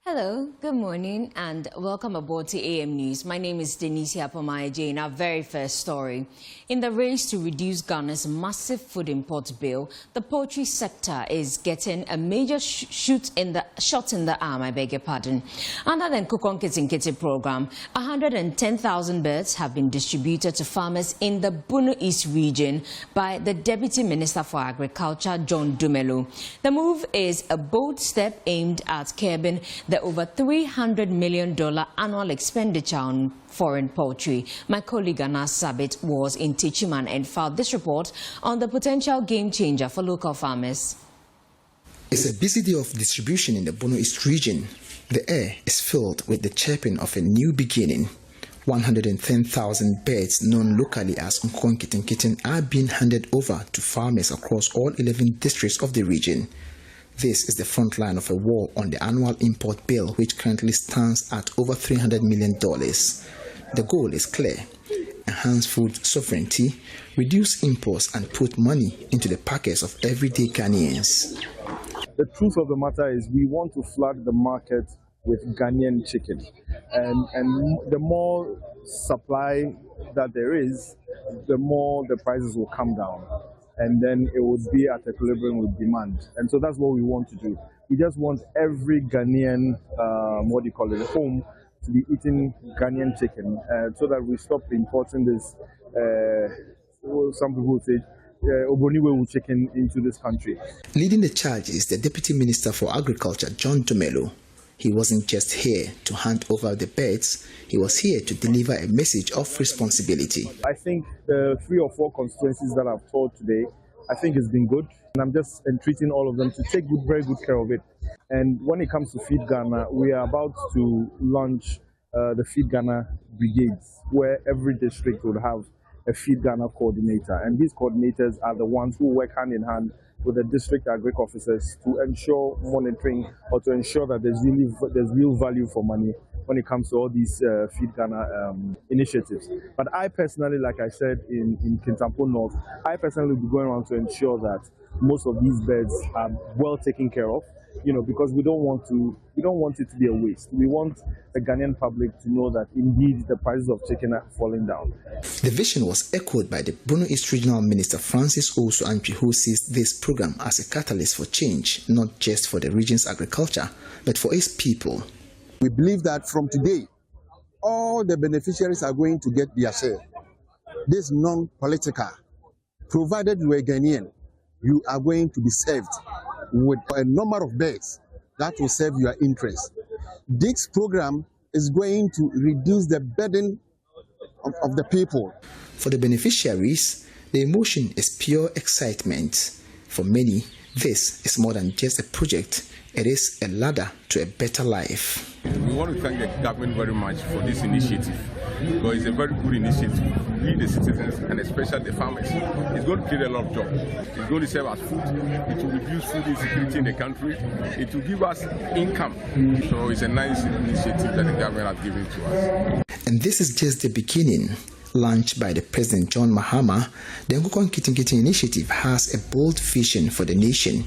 Hello, good morning, and welcome aboard to AM News. My name is Denise Apomayeje. In our very first story, in the race to reduce Ghana's massive food import bill, the poultry sector is getting a major shot in the arm, I beg your pardon. Under the Nkukon Kitinkiti program, 110,000 birds have been distributed to farmers in the Bunu East region by the Deputy Minister for Agriculture, John Dumelo. The move is a bold step aimed at curbing the over $300 million annual expenditure on foreign poultry. My colleague Anas Sabit was in Tichiman and filed this report on the potential game changer for local farmers. It's a busy day of distribution in the Bunu East region. The air is filled with the chirping of a new beginning. 110,000 birds, known locally as Nkukon Kitinkiti, are being handed over to farmers across all 11 districts of the region. This is the front line of a war on the annual import bill, which currently stands at over $300 million. The goal is clear: enhance food sovereignty, reduce imports, and put money into the pockets of everyday Ghanaians. The truth of the matter is we want to flood the market with Ghanaian chicken. And the more supply that there is, the more the prices will come down. And then it would be at equilibrium with demand. And so that's what we want to do. We just want every Ghanaian, home to be eating Ghanaian chicken so that we stop importing this, some people would say, Oboniwewu chicken into this country. Leading the charge is the Deputy Minister for Agriculture, John Dumelo. He wasn't just here to hand over the birds, he was here to deliver a message of responsibility. I think the 3 or 4 constituencies that I've toured today, I think it's been good. And I'm just entreating all of them to take very good care of it. And when it comes to Feed Ghana, we are about to launch the Feed Ghana brigades, where every district will have a Feed Ghana coordinator. And these coordinators are the ones who work hand in hand with the district agric officers to ensure monitoring or to ensure that there's real value for money when it comes to all these Feed Ghana initiatives. But I personally, like I said in Kintampo North, I personally will be going around to ensure that most of these birds are well taken care of, because we don't want it to be a waste. We want the Ghanaian public to know that indeed the prices of chicken are falling down. The vision was echoed by the Bunu East Regional Minister Francis Osu Antwi, who sees this program as a catalyst for change, not just for the region's agriculture, but for its people. We believe that from today, all the beneficiaries are going to get their share. This non-political, provided you are Ghanaian, you are going to be served with a number of birds that will serve your interest. This program is going to reduce the burden of the people. For the beneficiaries, the emotion is pure excitement. For many, this is more than just a project. It is a ladder to a better life. We want to thank the government very much for this initiative, because it's a very good initiative. We, the citizens, and especially the farmers, it's going to create a lot of jobs. It's going to serve as food. It will reduce food insecurity in the country. It will give us income. So it's a nice initiative that the government has given to us. And this is just the beginning. Launched by the President John Mahama, the Nkukon Kitinkiti initiative has a bold vision for the nation.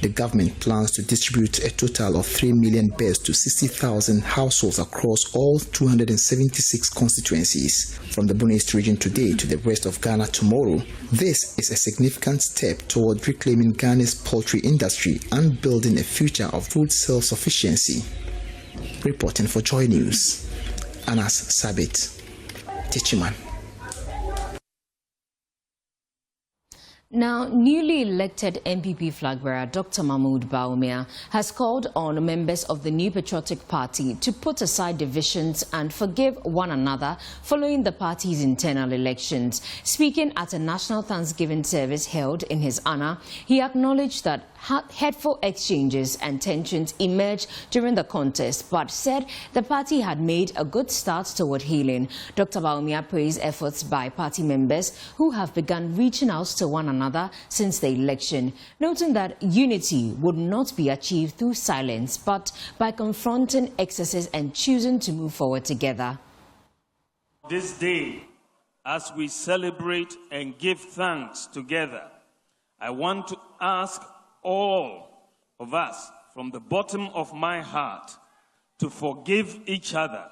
The government plans to distribute a total of 3 million birds to 60,000 households across all 276 constituencies. From the Bunu East region today to the rest of Ghana tomorrow, this is a significant step toward reclaiming Ghana's poultry industry and building a future of food self-sufficiency. Reporting for Joy News, Anas Sabit, Tichiman. Now, newly elected MPP flag bearer Dr. Mahmoud Bawumia has called on members of the New Patriotic Party to put aside divisions and forgive one another following the party's internal elections. Speaking at a national Thanksgiving service held in his honor, he acknowledged that hurtful exchanges and tensions emerged during the contest, but said the party had made a good start toward healing. Dr. Bawumia praised efforts by party members who have begun reaching out to one another since the election, noting that unity would not be achieved through silence, but by confronting excesses and choosing to move forward together. This day, as we celebrate and give thanks together, I want to ask all of us from the bottom of my heart to forgive each other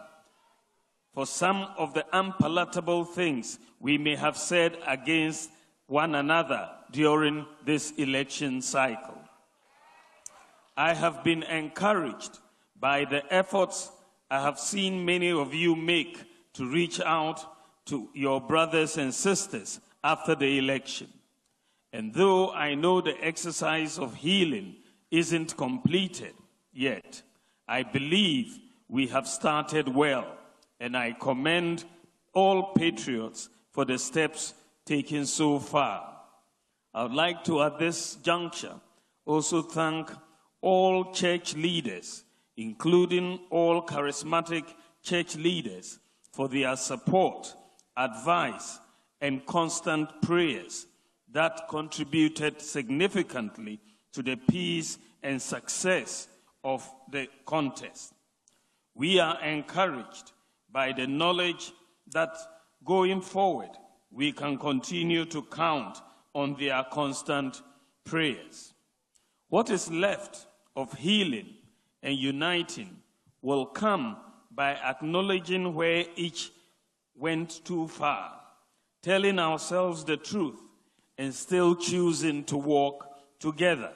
for some of the unpalatable things we may have said against one another during this election cycle. I have been encouraged by the efforts I have seen many of you make to reach out to your brothers and sisters after the election. And though I know the exercise of healing isn't completed yet, I believe we have started well, and I commend all patriots for the steps taken so far. I would like to, at this juncture, also thank all church leaders, including all charismatic church leaders, for their support, advice, and constant prayers that contributed significantly to the peace and success of the contest. We are encouraged by the knowledge that going forward, we can continue to count on their constant prayers. What is left of healing and uniting will come by acknowledging where each went too far, telling ourselves the truth, and still choosing to walk together.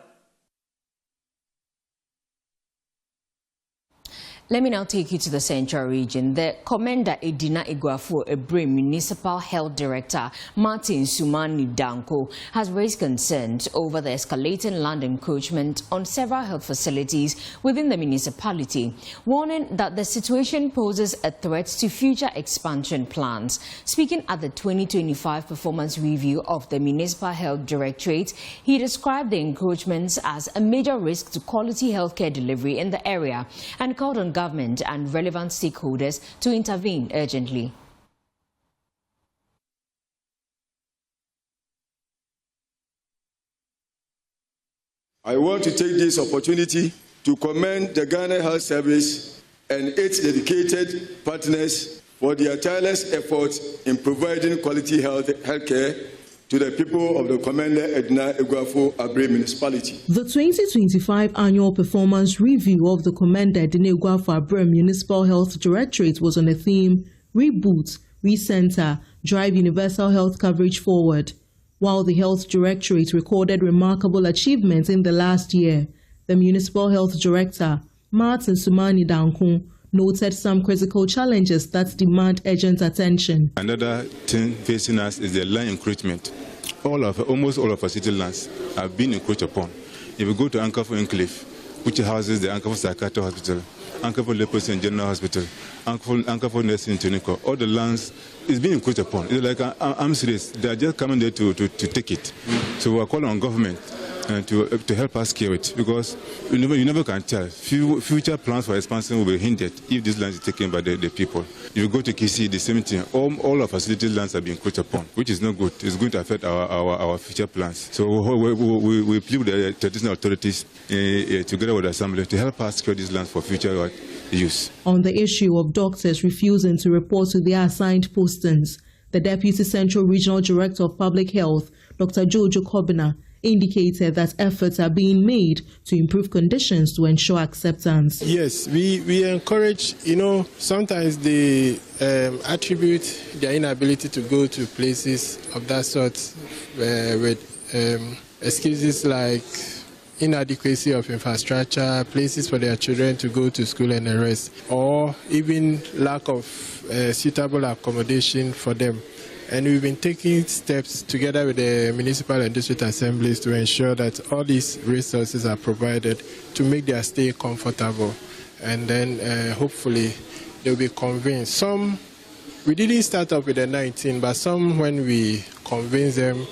Let me now take you to the Central Region. The Commander Edina Iguafu Ebre Municipal Health Director Martin Sumani Danko has raised concerns over the escalating land encroachment on several health facilities within the municipality, warning that the situation poses a threat to future expansion plans. Speaking at the 2025 performance review of the Municipal Health Directorate, he described the encroachments as a major risk to quality healthcare delivery in the area and called on government and relevant stakeholders to intervene urgently. I want to take this opportunity to commend the Ghana Health Service and its dedicated partners for their tireless efforts in providing quality healthcare to the people of the Commander Edina Iguafu Ebre Municipality. The 2025 annual performance review of the Commander Edina Iguafu Ebre Municipal Health Directorate was on the theme Reboot, Recenter, Drive Universal Health Coverage Forward. While the Health Directorate recorded remarkable achievements in the last year, the Municipal Health Director, Martin Sumani Danko, noted some critical challenges that demand urgent attention. Another thing facing us is the land encroachment. Almost all of our city lands have been encroached upon. If you go to Ankafo Enclave, which houses the Ankafo Psychiatric Hospital, Ankafo Leprosy and General Hospital, Ankafo Nursing Clinic, all the lands is being encroached upon. It's like I'm serious. They are just coming there to take it. So we are calling on government to help us scale it, because you never can tell. Future plans for expansion will be hindered if this land is taken by the people. If you go to Kisi, the same thing. All our facility lands are being encroached upon, which is not good. It's going to affect our future plans. So we plead with the traditional authorities together with the Assembly to help us secure these lands for future use. On the issue of doctors refusing to report to their assigned postings, the Deputy Central Regional Director of Public Health, Dr. Jojo Kobina, indicated that efforts are being made to improve conditions to ensure acceptance. Yes, we encourage, sometimes they attribute their inability to go to places of that sort with excuses like inadequacy of infrastructure, places for their children to go to school and the rest, or even lack of suitable accommodation for them. And we've been taking steps together with the municipal and district assemblies to ensure that all these resources are provided to make their stay comfortable. And then hopefully they'll be convinced. Some, we didn't start up with the 19, but some, when we convinced them,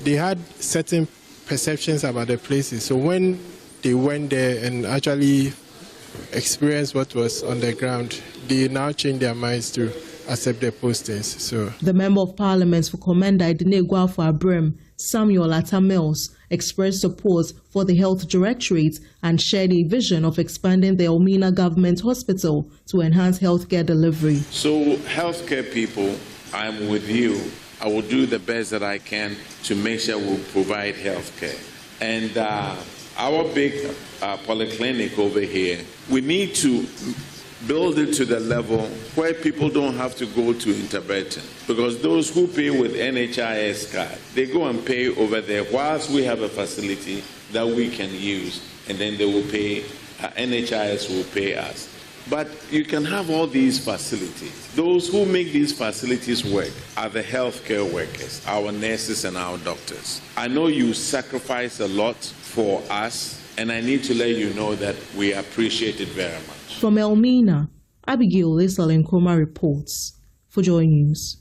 they had certain perceptions about the places. So when they went there and actually experienced what was on the ground, they now change their minds to accept their postings. So the Member of Parliament for Commander Edina Iguafu Ebre, Samuel Atamels, expressed support for the Health Directorate and shared a vision of expanding the Elmina Government Hospital to enhance healthcare delivery. So healthcare people, I'm with you. I will do the best that I can to make sure we provide healthcare. And our big polyclinic over here, we need to build it to the level where people don't have to go to Interbeton. Because those who pay with NHIS card, they go and pay over there whilst we have a facility that we can use, and then they will pay, NHIS will pay us. But you can have all these facilities. Those who make these facilities work are the healthcare workers, our nurses and our doctors. I know you sacrifice a lot for us, and I need to let you know that we appreciate it very much. From Elmina, Abigail Lisal-Nkrumah reports for Joy News.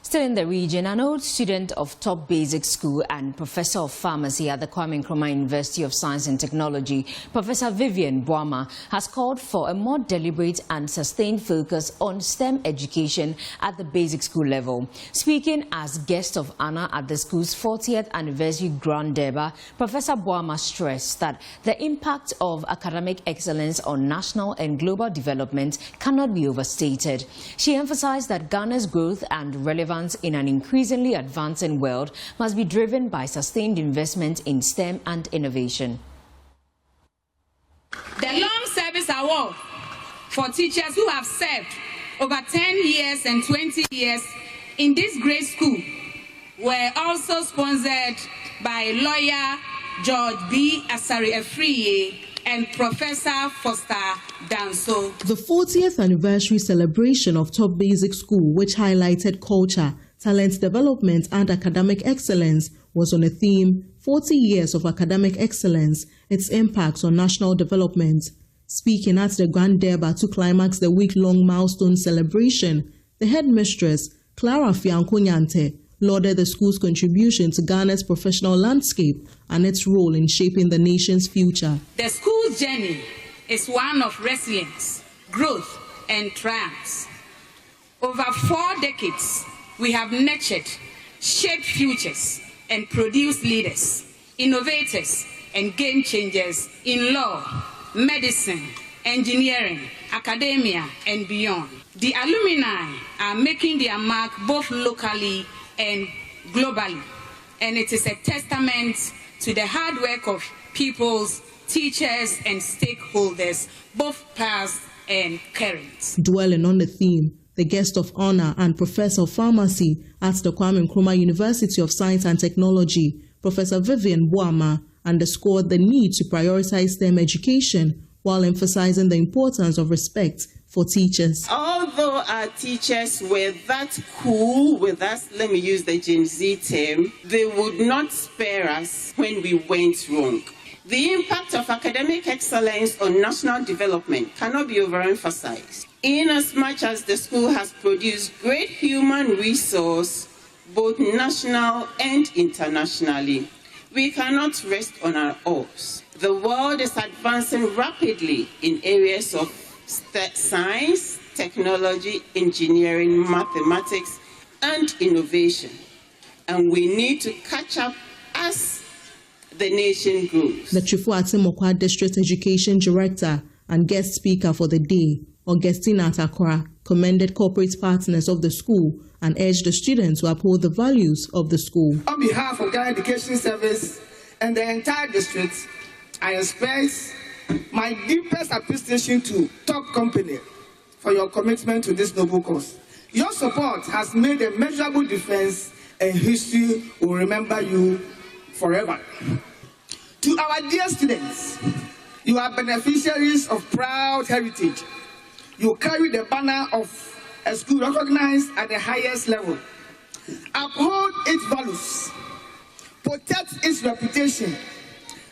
Still in the region, an old student of Top Basic School and professor of pharmacy at the Kwame Nkrumah University of Science and Technology, Professor Vivian Boama, has called for a more deliberate and sustained focus on STEM education at the basic school level. Speaking as guest of honor at the school's 40th anniversary Grand Derby, Professor Boama stressed that the impact of academic excellence on national and global development cannot be overstated. She emphasized that Ghana's growth and relevance in an increasingly advancing world must be driven by sustained investment in STEM and innovation. The Long Service Award for teachers who have served over 10 years and 20 years in this great school were also sponsored by lawyer George B. Asari-Afriye and Professor Foster Danso. The 40th anniversary celebration of Top Basic School, which highlighted culture, talent development and academic excellence, was on a theme, 40 years of academic excellence, its impacts on national development. Speaking at the Grand Derby to climax the week-long milestone celebration, the headmistress, Clara Fianco-Nyante, lauded the school's contribution to Ghana's professional landscape and its role in shaping the nation's future. The school's journey is one of resilience, growth, and triumphs. Over 4 decades, we have nurtured, shaped futures, and produced leaders, innovators, and game changers in law, medicine, engineering, academia, and beyond. The alumni are making their mark both locally and globally, and it is a testament to the hard work of pupils, teachers, and stakeholders, both past and current. Dwelling on the theme, the guest of honor and professor of pharmacy at the Kwame Nkrumah University of Science and Technology, Professor Vivian Boama, underscored the need to prioritize STEM education while emphasizing the importance of respect for teachers. Although our teachers were that cool with us, let me use the Gen Z term, they would not spare us when we went wrong. The impact of academic excellence on national development cannot be overemphasized. Inasmuch as the school has produced great human resource, both national and internationally, we cannot rest on our oars. The world is advancing rapidly in areas of science, technology, engineering, mathematics, and innovation. And we need to catch up as the nation grows. The Chifu-Atimokwa District Education Director and guest speaker for the day, Augustine Atakora, commended corporate partners of the school and urged the students to uphold the values of the school. On behalf of Ghana Education Service and the entire district, I express my deepest appreciation to Top Company for your commitment to this noble cause. Your support has made a measurable difference, and history will remember you forever. To our dear students, you are beneficiaries of proud heritage. You carry the banner of a school recognized at the highest level. Uphold its values, protect its reputation,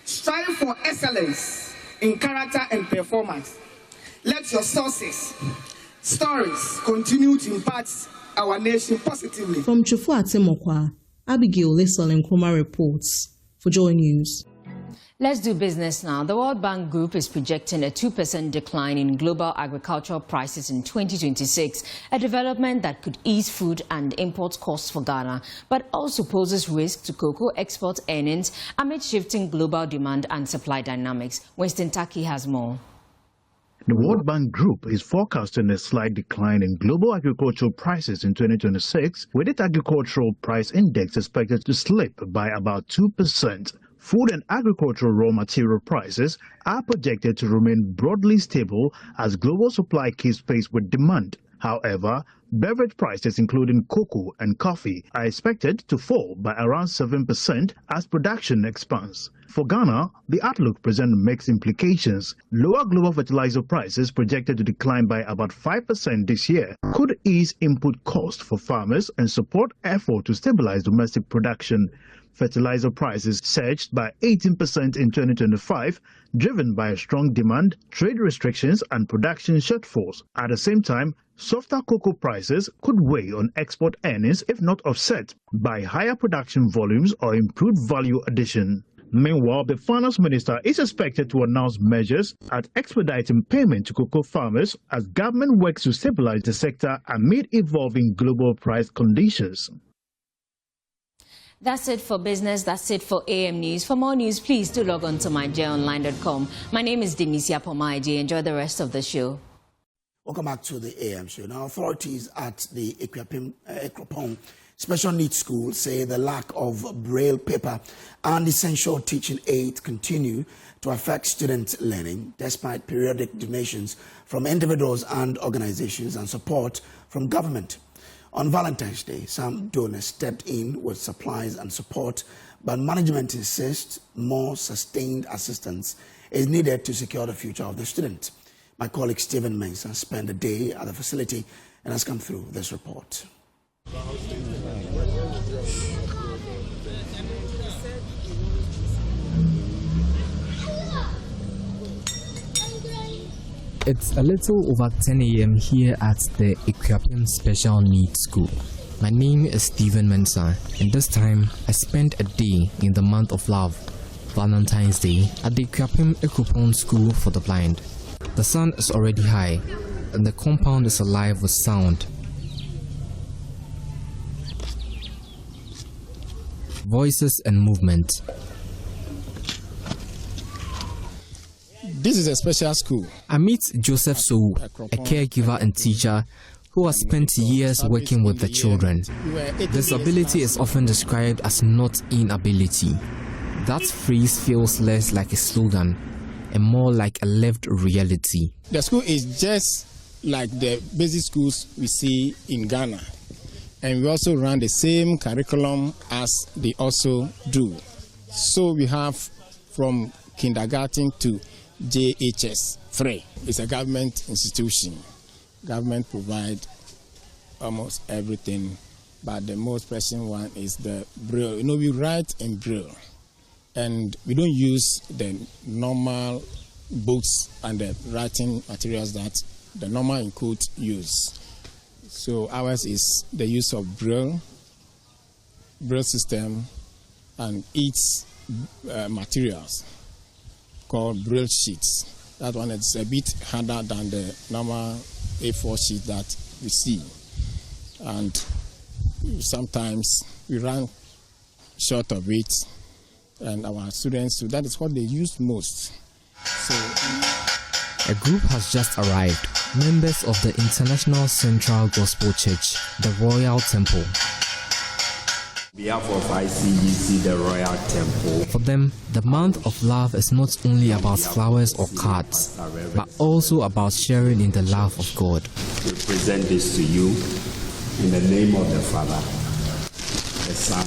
strive for excellence in character and performance. Let your sources, stories continue to impact our nation positively. From Chifu-Atimokwa, Abigail Lisal-Nkrumah reports for Joy News. Let's do business now. The World Bank Group is projecting a 2% decline in global agricultural prices in 2026, a development that could ease food and import costs for Ghana, but also poses risk to cocoa export earnings amid shifting global demand and supply dynamics. Winston Taki has more. The World Bank Group is forecasting a slight decline in global agricultural prices in 2026, with its agricultural price index expected to slip by about 2% Food and agricultural raw material prices are projected to remain broadly stable as global supply keeps pace with demand. However, beverage prices including cocoa and coffee are expected to fall by around 7% as production expands. For Ghana, the outlook presents mixed implications. Lower global fertilizer prices projected to decline by about 5% this year could ease input costs for farmers and support effort to stabilize domestic production. Fertilizer prices surged by 18% in 2025, driven by strong demand, trade restrictions, and production shortfalls. At the same time, softer cocoa prices could weigh on export earnings if not offset by higher production volumes or improved value addition. Meanwhile, the finance minister is expected to announce measures at expediting payment to cocoa farmers as government works to stabilize the sector amid evolving global price conditions. That's it for business. That's it for AM News. For more news, please do log on to myjonline.com. My name is Denisia Pomaije. Enjoy the rest of the show. Welcome back to the AM show. Now, authorities at the Ekropong Special Needs School say the lack of braille paper and essential teaching aids continue to affect student learning, despite periodic donations from individuals and organizations and support from government. On Valentine's Day, some donors stepped in with supplies and support, but management insists more sustained assistance is needed to secure the future of the student. My colleague Stephen Mensah spent a day at the facility and has come through this report. It's a little over 10 a.m. here at the Ekropong Special Needs School. My name is Stephen Mensah, and this time I spent a day in the month of love, Valentine's Day, at the Ekropong School for the Blind. The sun is already high, and the compound is alive with sound. Voices and movement. This is a special school. I meet Joseph Sow, a caregiver and teacher who has spent years working with the children. Disability is often described as not inability. That phrase feels less like a slogan and more like a lived reality. The school is just like the basic schools we see in Ghana. And we also run the same curriculum as they also do. So we have from kindergarten to JHS free. It's a government institution. Government provide almost everything, but the most pressing one is the braille. You know, we write in braille, and we don't use the normal books and the writing materials that the normal in quote use. So ours is the use of braille system, and its materials called braille sheets. That one is a bit harder than the normal A4 sheet that we see. And sometimes we run short of it, and our students, so that is what they use most. So a group has just arrived, members of the International Central Gospel Church, the Royal Temple. On behalf of ICGC, the Royal Temple. For them, the month of love is not only about flowers or cards, but also about sharing in the love of God. We present this to you in the name of the Father, the Son,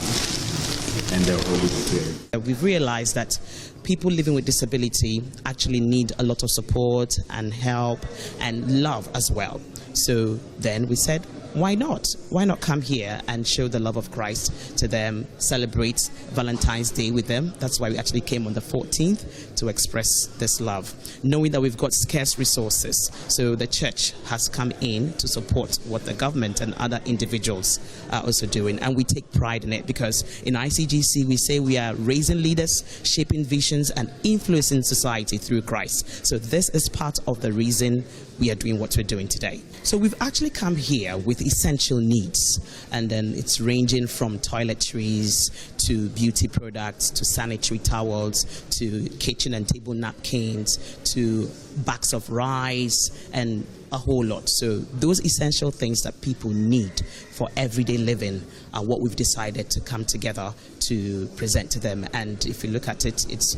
and the Holy Spirit. We've realized that people living with disability actually need a lot of support and help and love as well. So then we said, why not? Why not come here and show the love of Christ to them, celebrate Valentine's Day with them? That's why we actually came on the 14th to express this love, knowing that we've got scarce resources. So the church has come in to support what the government and other individuals are also doing. And we take pride in it because in ICGC we say we are raising leaders, shaping visions and influencing society through Christ. So this is part of the reason we are doing what we're doing today. So we've actually come here with essential needs. And then it's ranging from toiletries to beauty products to sanitary towels to kitchen and table napkins to bags of rice and a whole lot. So those essential things that people need for everyday living are what we've decided to come together to present to them. And if you look at it, it's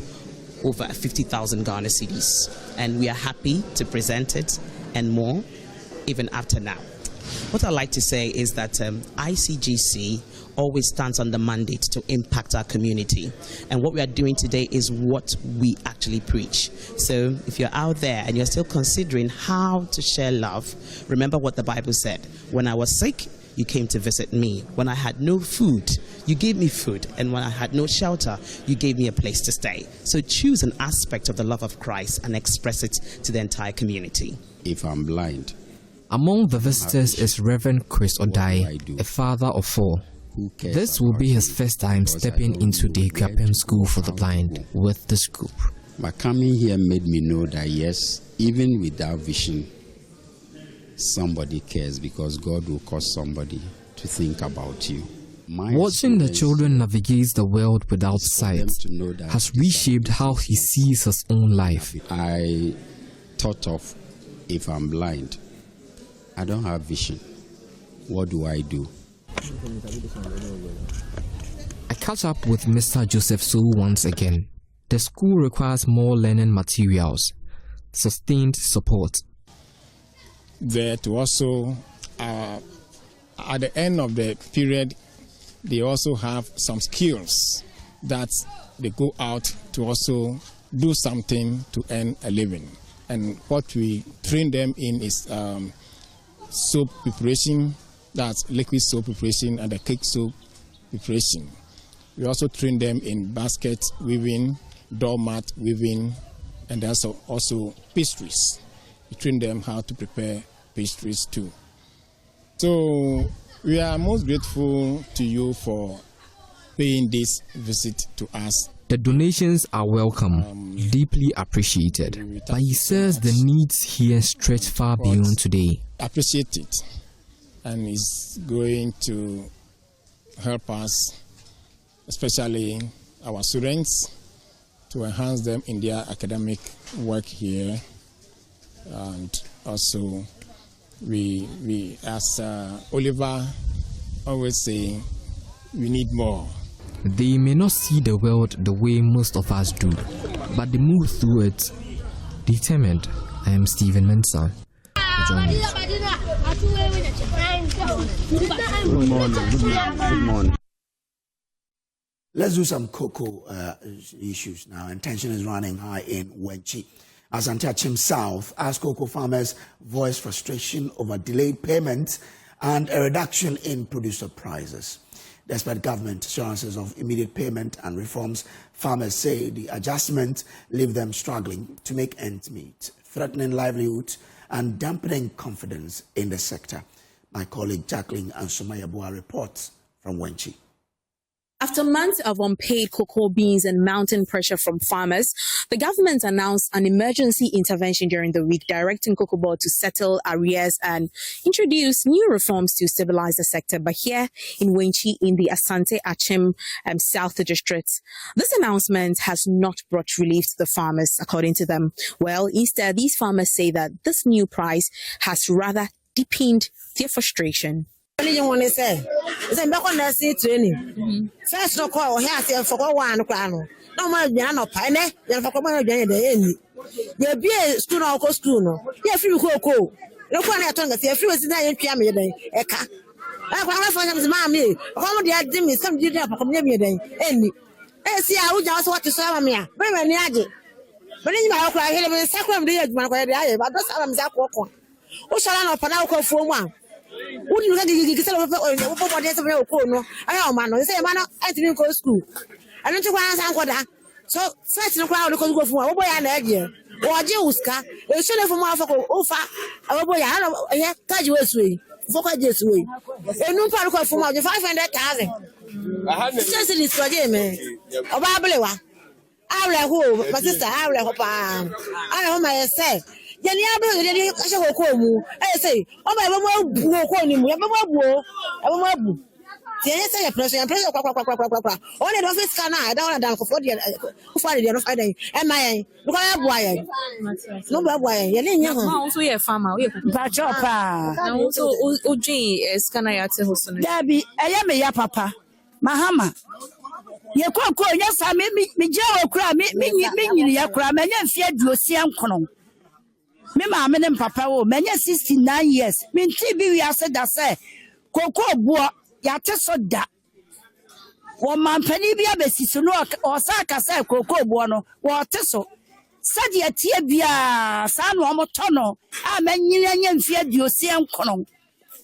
over 50,000 Ghana cedis. And we are happy to present it and more even after now. What I'd like to say is that ICGC always stands on the mandate to impact our community. And what we are doing today is what we actually preach. So if you're out there and you're still considering how to share love, remember what the Bible said. When I was sick, you came to visit me. When I had no food, you gave me food. And when I had no shelter, you gave me a place to stay. So choose an aspect of the love of Christ and express it to the entire community. If I'm blind. Among the visitors is Reverend Chris Odai, a father of 4. This will be his first time stepping into the Equiapem School for the Blind with this group. My coming here made me know that yes, even without vision, somebody cares, because God will cause somebody to think about you. Watching the children navigate the world without sight has reshaped how he sees his own life. I thought of, if I'm blind, I don't have vision, what do I do? I catch up with Mr. Joseph Su once again. The school requires more learning materials, sustained support. There to also, at the end of the period, they also have some skills that they go out to also do something to earn a living. And what we train them in is soap preparation, that's liquid soap preparation, and the cake soap preparation. We also train them in basket weaving, doormat weaving, and also pastries. We train them how to prepare pastries too. So we are most grateful to you for paying this visit to us. The donations are welcome, deeply appreciated. But he says the needs here stretch far beyond today. Appreciate it, and it's going to help us, especially our students, to enhance them in their academic work here. And also, we as Oliver always say, we need more. They may not see the world the way most of us do, but they move through it determined. I am Stephen Mensah. Join me. Good morning. Good morning. Let's do some cocoa issues now. And tension is running high in Wenchi. As Antachim South, as cocoa farmers voice frustration over delayed payments and a reduction in producer prices. Despite government assurances of immediate payment and reforms, farmers say the adjustment leave them struggling to make ends meet, threatening livelihood and dampening confidence in the sector. My colleague Jacqueline Ansumaya reports from Wenchi. After months of unpaid cocoa beans and mounting pressure from farmers, the government announced an emergency intervention during the week, directing Cocoa Board to settle arrears and introduce new reforms to stabilize the sector. But here in Wenchi, in the Asante Achim South District, this announcement has not brought relief to the farmers, according to them. Well, instead, these farmers say that this new price has rather deepened their frustration. First, no call here for 1 crown. No more piano pine, then for common day. There be a school or school. Yeah, free cocoa. No one at all. If you was in a piano day, Eka. I want to find some mammy. How the idea is some dinner for community day. Any. See, I would just want to serve me. Very many. But in my cry, I have a sacrum day at my way, but that's how I'm that walk on. Who shall I not put for one? Would you get I am man, say, man, I didn't go to school. I don't want to so, first, no crowd go for a boy and idea. Or Juska, a should have from Alpha, a boy, I have touch way, focus this way. A new part from 500,000. Just in this project, a Babylon. I will, my sister, I will hope I know myself. Yeni abro yeni kashe koko mu. Say, oh my mama koko ni mu. Ya mama bu. Tiye say ya pressure kwa. Only the office kana I don't want to for the no find am I because I boy. No boy. Yeni nyi ho. Ma also ye farmer, we pa chopa. Na also ojin scanner ya te hoso no. Dabi, eye me ya papa. Mahama. Ye koko nya sa me je okura me nyini ya kura me nya mfie duosia nkono. Me ma me ne papa wo me nya 69 years. Me nti bi wi ase da say koko buo ya te so da. Wo mampani bi abesiso no o sa ka say koko buo no wo te so. Sadi atie bia sa no omotono a me nyini nya mfie duosia nkono.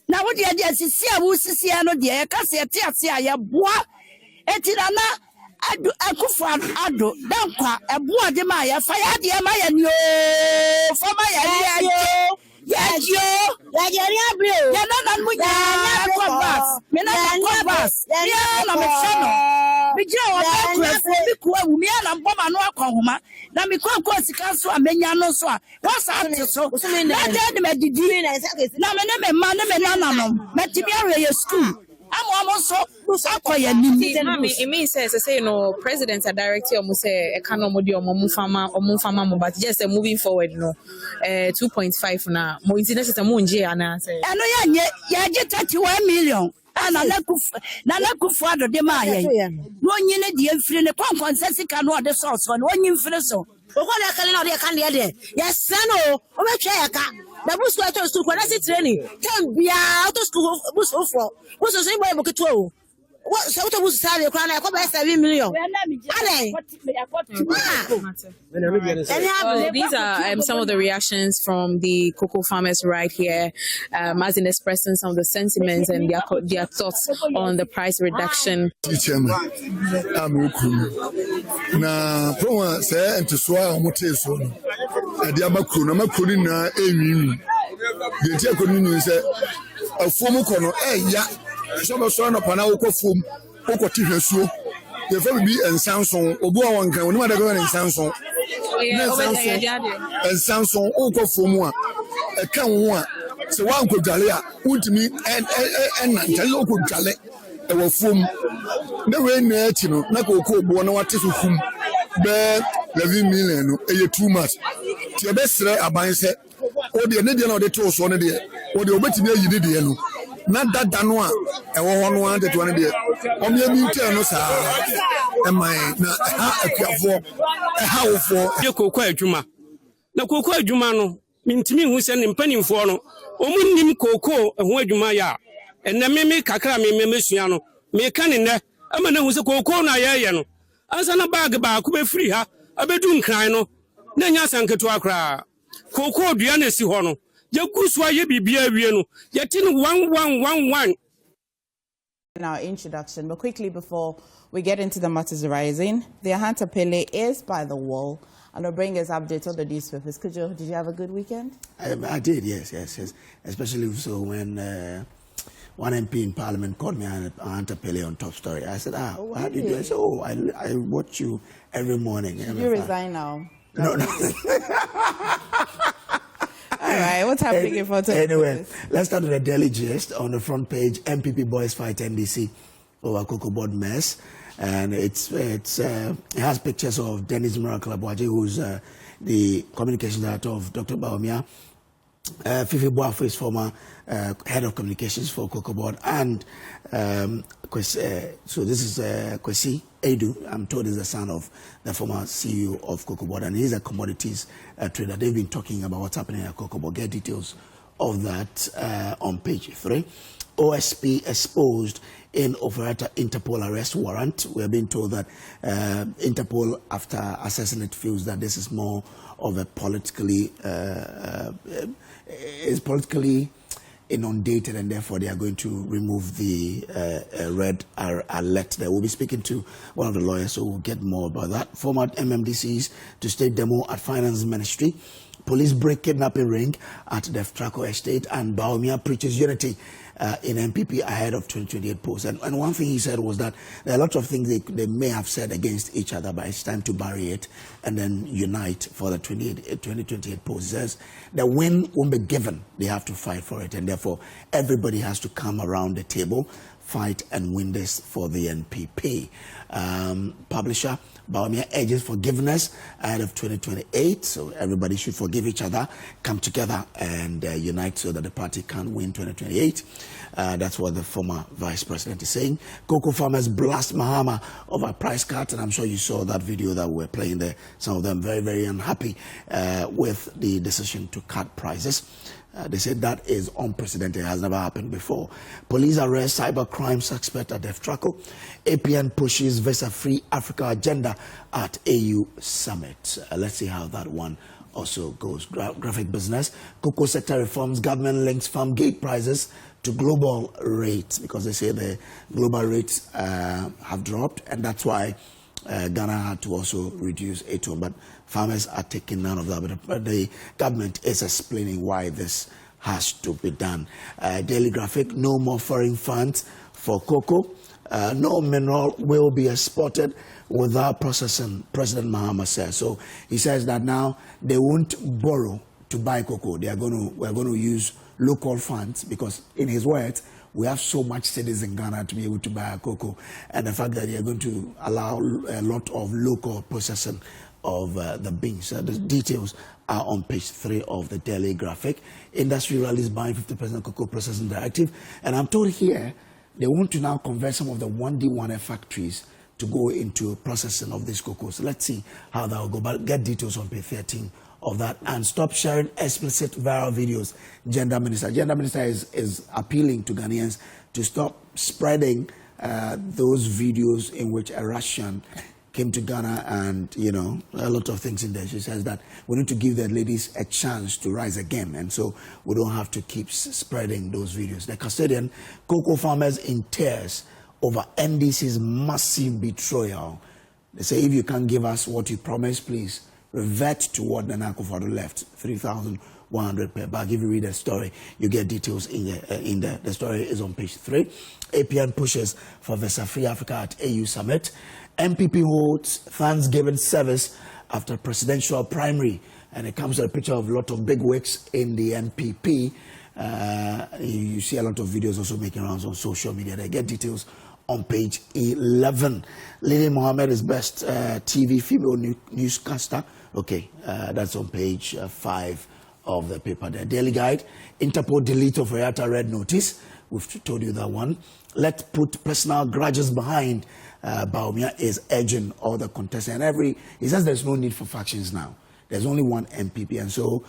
Na wo de asisi a wo sisi no de ya ka se ate a ya boa etirana adu akufu adu dankwa eboa de ma ya fa ya de ma ya ni o fa ma ya yo ri abro ya na mu ya kwa bus me na kwa bus ya na me fano me jira wa ba kwa bi kwa wu me na mboma no akwa homa na me kwa sika so amenya no so a wa sa ate so na de me didi na me ne me ma ne me na no me timi awe ye school. It means say president are directing almost say economy or but just moving forward 2.5 now mo internet system mo nje ana say ya je 31 million ana na kufu ado de ma ye no nyine de mfiri ne konkon sesika no de source no onyi mfiri so okola kale na de kan de yes no o be twa ya ka na bus to school kwa na si training time bia auto school bus for bus so imbo e boketo o what so auto bus salary kwa na ko be 7 million these are some of the reactions from the cocoa farmers right here, as in expressing some of the sentiments and their thoughts on the price reduction. Na promo say entoso a omote so no ade amakuru na makuru na enwiwi de ti akonu ni say afuom kono ya so no pana wo kofom wo ti hwesuo de fa bi ensanson obu a won kan onima de go ensanson ensanson wo kofom a e kan wo a se wan ko dwale a untimi en tele ko dwale e wo fom na we na ati no na ko obo na wate so fum be 11 million no e too much ti e be sere aban se o de ne de na o de to so ne de o de obetimi ayi ne de no na dada no a e wo ho no an de to ne de o me mi tell no sa e mai na ha akuafo e ha wo fo de kokko adwuma na kokko adwuma no mintimi hu se ne mpanimfo no o munnim kokko ho adwuma ya enne me kakra me mesua no me ka ne ne ama na hu se kokko na ye no ansa na bag ba ko be free ha abedu nkran no na nya sanketo akra kokko dua na si ho no ya kusu aye bibia wie no ya tin 1111. In our introduction, but quickly before we get into the matters arising, the Ahanta Pele is by the wall and will bring us updates on the newspapers. Did you have a good weekend? I did, yes. Especially so when one MP in Parliament called me Ahanta Pele on Top Story. I said, how do you do? I said, I watch you every morning. You resign now. No. All right, what's happening in front of Anyway, let's start with the Daily Gist. On the front page, MPP boys fight NDC over cocoa board mess. And it has pictures of Dennis Miracle Abuaji, who's the communications director of Dr. Baumia, Fifi Boafo is former head of communications for Cocoa Board, and so this is Kwesi Edu, I'm told is the son of the former CEO of Cocoa Board, and he's a commodities trader. They've been talking about what's happening at Cocoa Board. Get details of that on page 3. OSP exposed in Operata Interpol arrest warrant. We are being told that Interpol, after assessing it, feels that this is more of a politically inundated, and therefore they are going to remove the red alert there. We'll be speaking to one of the lawyers, so we'll get more about that. Former MMDCs to state demo at Finance Ministry. Police break kidnapping ring at the Traco estate, and Baumia preaches unity in MPP ahead of 2028 polls. And one thing he said was that there are a lot of things they may have said against each other, but it's time to bury it and then unite for the 2028 polls. He says the win won't be given. They have to fight for it, and therefore everybody has to come around the table, fight and win this for the NPP. Publisher Baumia urges forgiveness ahead of 2028, so everybody should forgive each other, come together and unite so that the party can win 2028. That's what the former vice president is saying. Cocoa farmers blast Mahama over price cut, and I'm sure you saw that video that we're playing there. Some of them very, very unhappy with the decision to cut prices. They said that is unprecedented. It has never happened before. Police arrest cybercrime suspect at Deftraco. APN pushes visa-free Africa agenda at AU summit. Let's see how that one also goes. Graphic business. Cocoa sector reforms. Government links farm gate prices to global rates because they say the global rates have dropped, and that's why Ghana had to also reduce ATO, but farmers are taking none of that. But the government is explaining why this has to be done. Daily Graphic, no more foreign funds for cocoa. No mineral will be exported without processing, President Mahama says. So he says that now they won't borrow to buy cocoa. We're going to use local funds because, in his words, we have so much cedis in Ghana to be able to buy cocoa, and the fact that they are going to allow a lot of local processing of the beans. The details are on page 3 of the Daily Graphic. Industry rallies buying 50% cocoa processing directive, and I'm told here they want to now convert some of the 1D1F factories to go into processing of this cocoa. So let's see how that will go, but get details on page 13 of that. And stop sharing explicit viral videos. Gender Minister is appealing to Ghanaians to stop spreading those videos in which a Russian came to Ghana and, you know, a lot of things in there. She says that we need to give the ladies a chance to rise again, and so we don't have to keep spreading those videos. The custodian, cocoa farmers in tears over NDC's massive betrayal. They say, if you can't give us what you promised, please revert to what the Akufo-Addo left, 3,100 per bag. If you read the story, you get details in there. The story is on page 3. APN pushes for visa-free Africa at AU summit. MPP holds Thanksgiving service after presidential primary, and it comes with a picture of a lot of big wigs in the NPP. You see a lot of videos also making rounds on social media. They get details on page 11. Lily Mohammed is best TV female newscaster. Okay, that's on page 5 of the paper there. Daily Guide, Interpol delete of Oyata red notice. We've told you that one. Let's put personal grudges behind. Baumia is urging all the contestants. He says there's no need for factions now. There's only one MPP, and so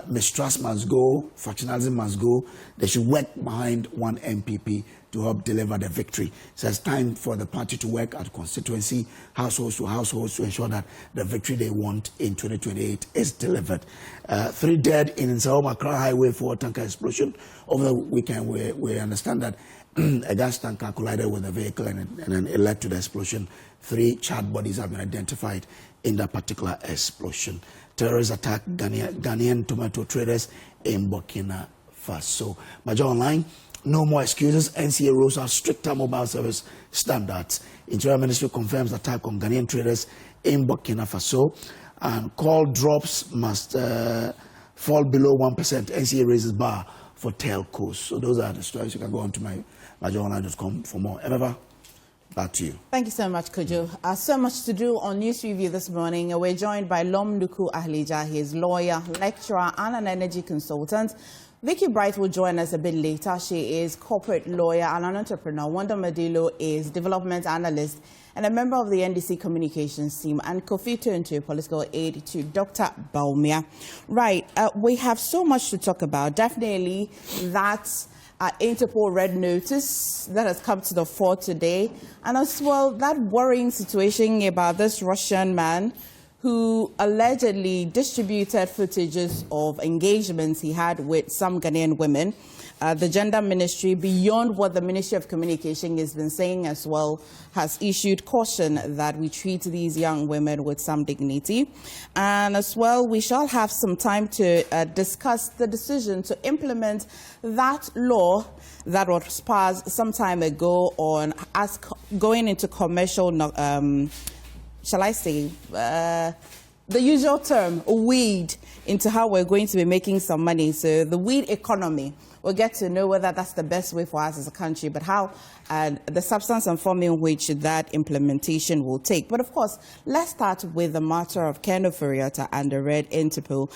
mistrust must go, factionalism must go. They should work behind one MPP to help deliver the victory. So it's time for the party to work at constituency, households to households, to ensure that the victory they want in 2028 is delivered. 3 dead in Nsawam-Accra Highway for tanker explosion. Over the weekend, we understand that a gas tanker collided with a vehicle and then it led to the explosion. 3 charred bodies have been identified in that particular explosion. Terrorist attack Ghanaian tomato traders in Burkina Faso. Major Online, no more excuses. NCA rolls out stricter mobile service standards. Interior Ministry confirms attack on Ghanaian traders in Burkina Faso. And call drops must fall below 1%. NCA raises bar for telcos. So those are the stories. You can go on to my majoronline.com for more. Ever, back to you. Thank you so much, Kojo. So much to do on News Review this morning. We're joined by Lom Nuku Ahlija. He is lawyer, lecturer, and an energy consultant. Vicky Bright will join us a bit later. She is corporate lawyer and an entrepreneur. Wanda Madilo is development analyst and a member of the NDC communications team, and Kofi Tonto, political aide to Dr. Baumia. Right, we have so much to talk about. Definitely that Interpol red notice that has come to the fore today, and as well that worrying situation about this Russian man who allegedly distributed footages of engagements he had with some Ghanaian women. the Gender Ministry, beyond what the Ministry of Communication has been saying as well, has issued caution that we treat these young women with some dignity. And as well, we shall have some time to discuss the decision to implement that law that was passed some time ago on us going into commercial, shall I say, the usual term, weed, into how we're going to be making some money. So the weed economy, we'll get to know whether that's the best way for us as a country, but how the substance and form in which that implementation will take. But of course, let's start with the matter of Keno Furiata and the Red Interpol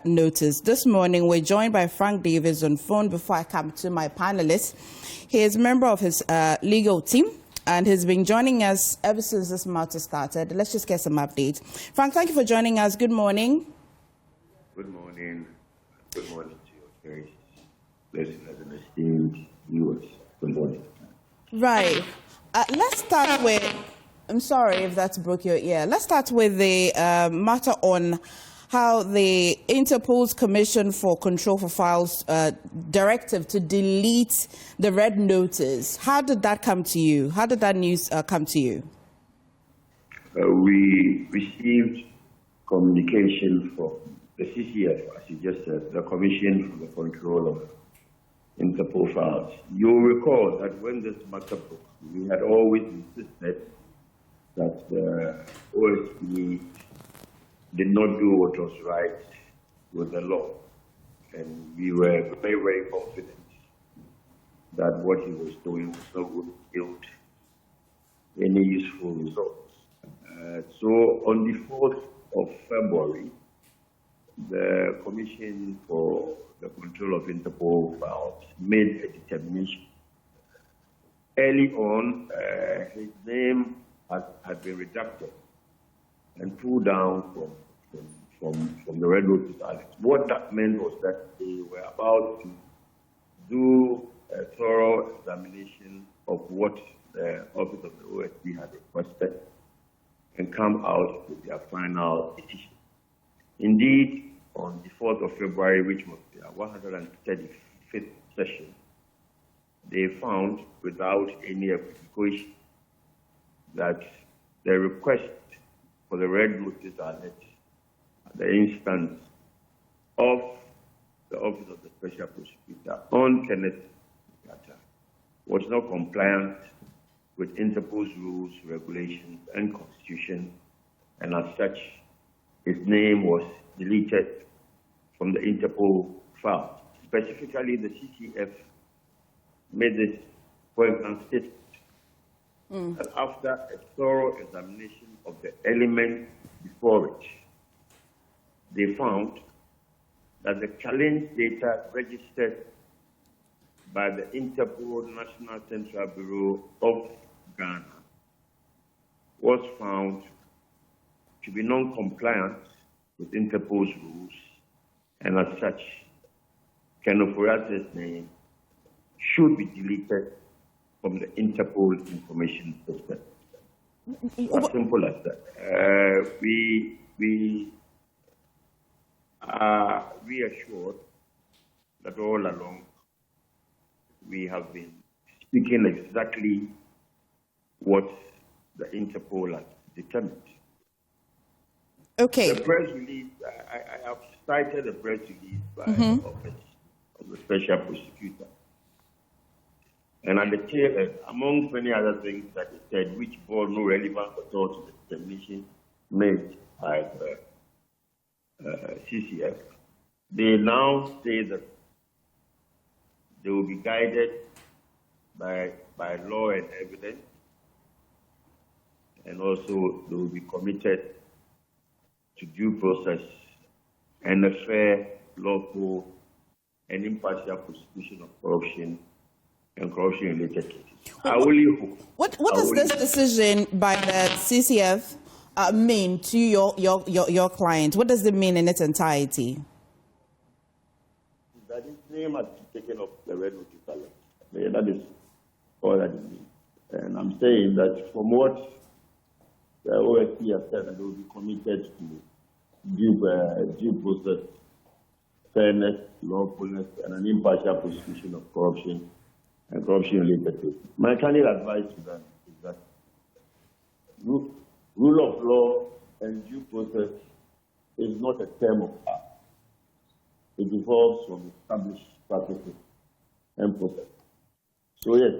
notice. This morning, we're joined by Frank Davis on phone before I come to my panelists. He is a member of his legal team, and he's been joining us ever since this matter started. Let's just get some updates. Frank, thank you for joining us. Good morning. Good morning. Good morning to your very listeners and esteemed viewers. Good morning. Right. Let's start with, I'm sorry if that's broke your ear. Let's start with the matter on how the Interpol's Commission for Control for Files directive to delete the red notice. How did that come to you? How did that news come to you? We received communication from the CCF, as you just said, the Commission for the Control of Interpol Files. You'll recall that when this matter broke, we had always insisted that the OSP did not do what was right with the law. And we were very, very confident that what he was doing was not going to yield any useful results. So on the 4th of February, the Commission for the Control of Interpol Files made a determination. Early on, his name had been redacted and pulled down from the red notice alert. What that meant was that they were about to do a thorough examination of what the Office of the OSP had requested and come out with their final decision. Indeed, on the 4th of February, which was their 135th session, they found, without any equivocation, that the request for the red notice alert at the instance of the Office of the Special Prosecutor on Kenneth Furiata was not compliant with Interpol's rules, regulations, and constitution, and as such, his name was deleted from the Interpol file. Specifically, the CCF made this point and stated that after a thorough examination of the elements before it, they found that the challenge data registered by the Interpol National Central Bureau of Ghana was found to be non-compliant with Interpol's rules, and as such, Keno Furiata's name should be deleted from the Interpol information system. As simple as that. We are reassured that all along we have been speaking exactly what the Interpol has determined. Okay. The press release, I have cited a press release by the Office of the Special Prosecutor. And at the tail end, among many other things that he said, which bore no relevance at all to the determination made by the CCF, they now say that they will be guided by law and evidence, and also they will be committed to due process and a fair, lawful, and impartial prosecution of corruption and corruption-related cases. I only hope. What does this decision by the CCF mean to your client? What does it mean in its entirety? That his name has been taken off the red notice alert. That is all that it means. And I'm saying that from what the OSP has said, that they will be committed to due process fairness, lawfulness, and an impartial prosecution of corruption and corruption-related cases. My candid advice to them is that rule of law and due process is not a term of art. It evolves from established practices and process. So yes,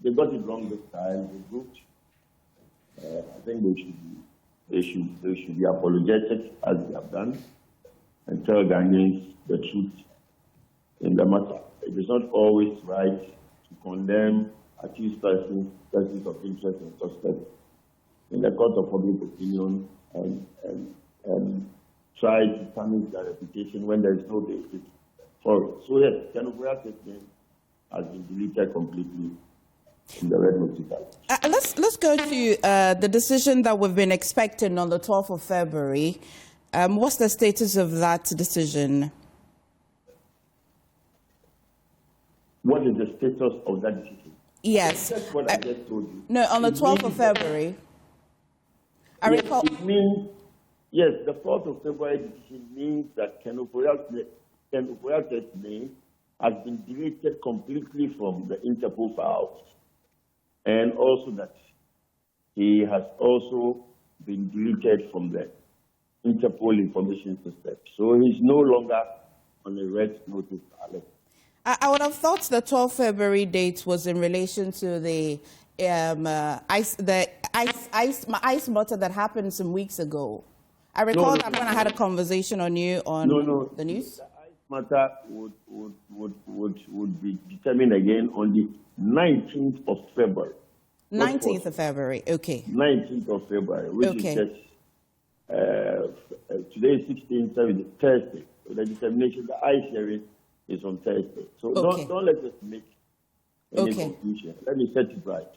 they got it wrong this time. The group, I think they should be apologetic as they have done and tell Ghanaians the truth in the matter. It is not always right to condemn accused persons of interest and suspects in the court of public opinion and try to tarnish their reputation when there is no basis for it. So yes, Kenoforia's statement has been deleted completely in the red notice. Let's go to the decision that we've been expecting on the 12th of February. What's the status of that decision? What is the status of that decision? Yes. That's what I just told you. No, on the 12th of February. I recall. It means, yes, the 4th of February decision means that Kenoforia's name has been deleted completely from the Interpol files, and also that he has also been deleted from the Interpol information system. So he's no longer on the red notice alert. I would have thought the 12th February date was in relation to the ice matter that happened some weeks ago. I recall that when I had a conversation on the news. The ice matter would be determined again on the 19th of February. 19th of February, okay. 19th of February, which is just today is 16th, Thursday. So the determination, the ice hearing is on Thursday. So don't let us make any confusion. Let me set it right.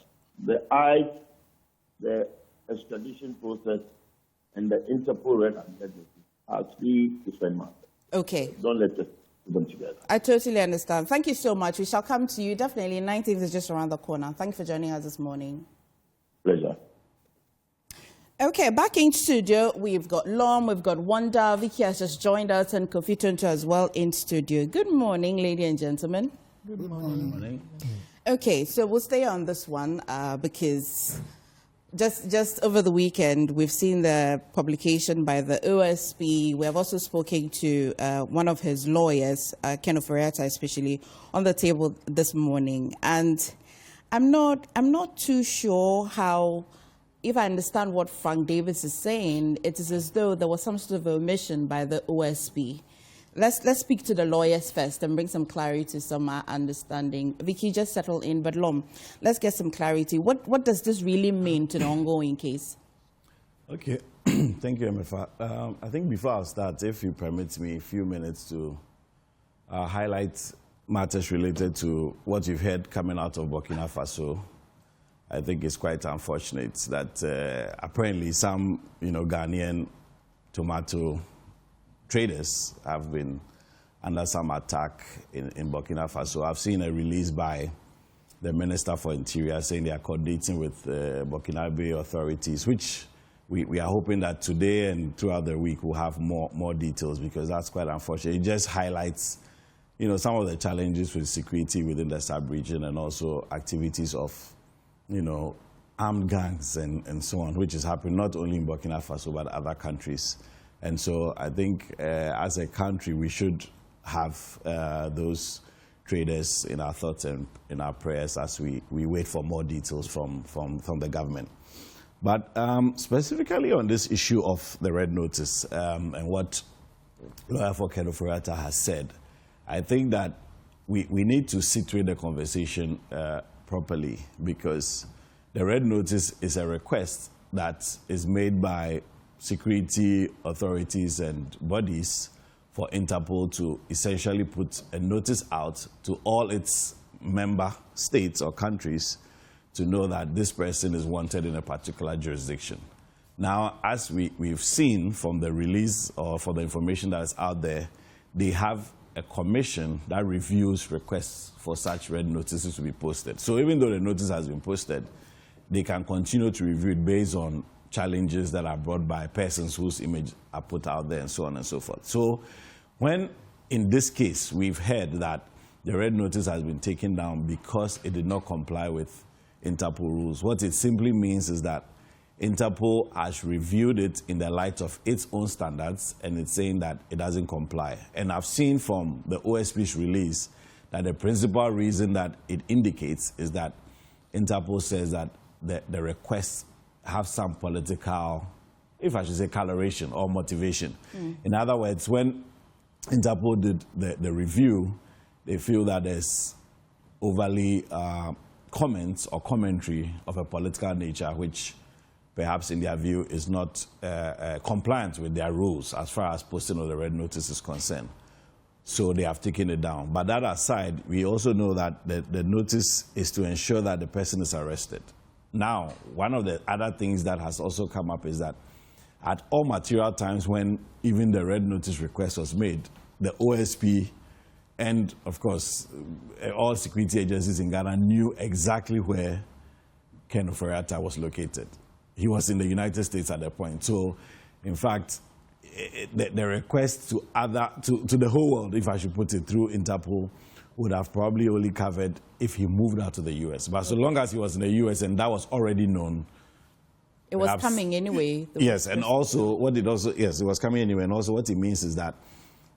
The extradition process and the Interpol red handed are three different matters. Okay. Don't let us put them together. I totally understand. Thank you so much. We shall come to you. Definitely, 19th is just around the corner. Thank you for joining us this morning. Pleasure. Okay, back in studio, we've got Lom, we've got Wanda, Vicky has just joined us, and Kofi Tonto as well in studio. Good morning, ladies and gentlemen. Good morning. Okay, so we'll stay on this one because just over the weekend, we've seen the publication by the OSP. We have also spoken to one of his lawyers, Kenoforia's especially, on the table this morning. And I'm not too sure how, if I understand what Frank Davis is saying, it is as though there was some sort of omission by the OSP. Let's speak to the lawyers first and bring some clarity, some understanding. Vicky, just settle in, but Lom, let's get some clarity. What does this really mean to the ongoing case? Okay, thank you, MFA. I think before I start, if you permit me a few minutes to highlight matters related to what you've heard coming out of Burkina Faso. I think it's quite unfortunate that apparently some, Ghanaian tomato traders have been under some attack in Burkina Faso. I've seen a release by the Minister for Interior saying they are coordinating with Burkinabe authorities, which we are hoping that today and throughout the week we'll have more details, because that's quite unfortunate. It just highlights, some of the challenges with security within the sub-region and also activities of armed gangs and so on, which is happening not only in Burkina Faso but other countries. And so I think as a country we should have those traders in our thoughts and in our prayers as we wait for more details from the government. But specifically on this issue of the red notice and what Lawyer for Kenoforia's has said, I think that we need to situate the conversation properly, because the red notice is a request that is made by security authorities and bodies for Interpol to essentially put a notice out to all its member states or countries to know that this person is wanted in a particular jurisdiction. Now, as we've seen from the release or for the information that is out there, they have a commission that reviews requests for such red notices to be posted. So even though the notice has been posted, they can continue to review it based on challenges that are brought by persons whose image are put out there and so on and so forth. So when, in this case, we've heard that the red notice has been taken down because it did not comply with Interpol rules, what it simply means is that Interpol has reviewed it in the light of its own standards, and it's saying that it doesn't comply. And I've seen from the OSP's release that the principal reason that it indicates is that Interpol says that the requests have some political, if I should say, coloration or motivation. In other words, when Interpol did the review, they feel that there's overly comments or commentary of a political nature, which perhaps in their view is not compliant with their rules as far as posting of the red notice is concerned. So they have taken it down. But that aside, we also know that the notice is to ensure that the person is arrested. Now, one of the other things that has also come up is that at all material times when even the red notice request was made, the OSP and, of course, all security agencies in Ghana knew exactly where Ken Ofori-Atta was located. He was in the United States at that point. So, in fact, the request to the whole world, if I should put it, through Interpol, would have probably only covered if he moved out to the U.S. But so long as he was in the U.S. and that was already known, it was coming anyway. Yes, and also it was coming anyway. And also what it means is that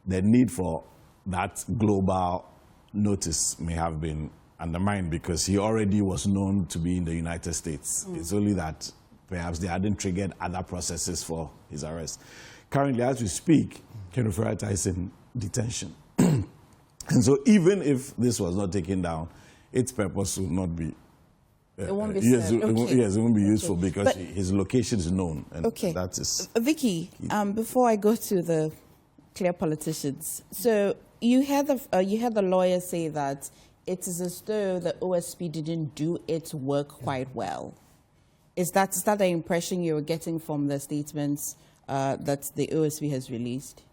the need for that global notice may have been undermined because he already was known to be in the United States. It's only that perhaps they hadn't triggered other processes for his arrest. Currently, as we speak, Ken Ofori-Atta is in detention. And so even if this was not taken down, its purpose would not be... it won't be yes, okay. Yes, it won't be useful because his location is known. And that is... Vicky, before I go to the clear politicians, so you had the lawyer say that it is as though the OSP didn't do its work quite well. Is that the impression you're getting from the statements that the OSP has released?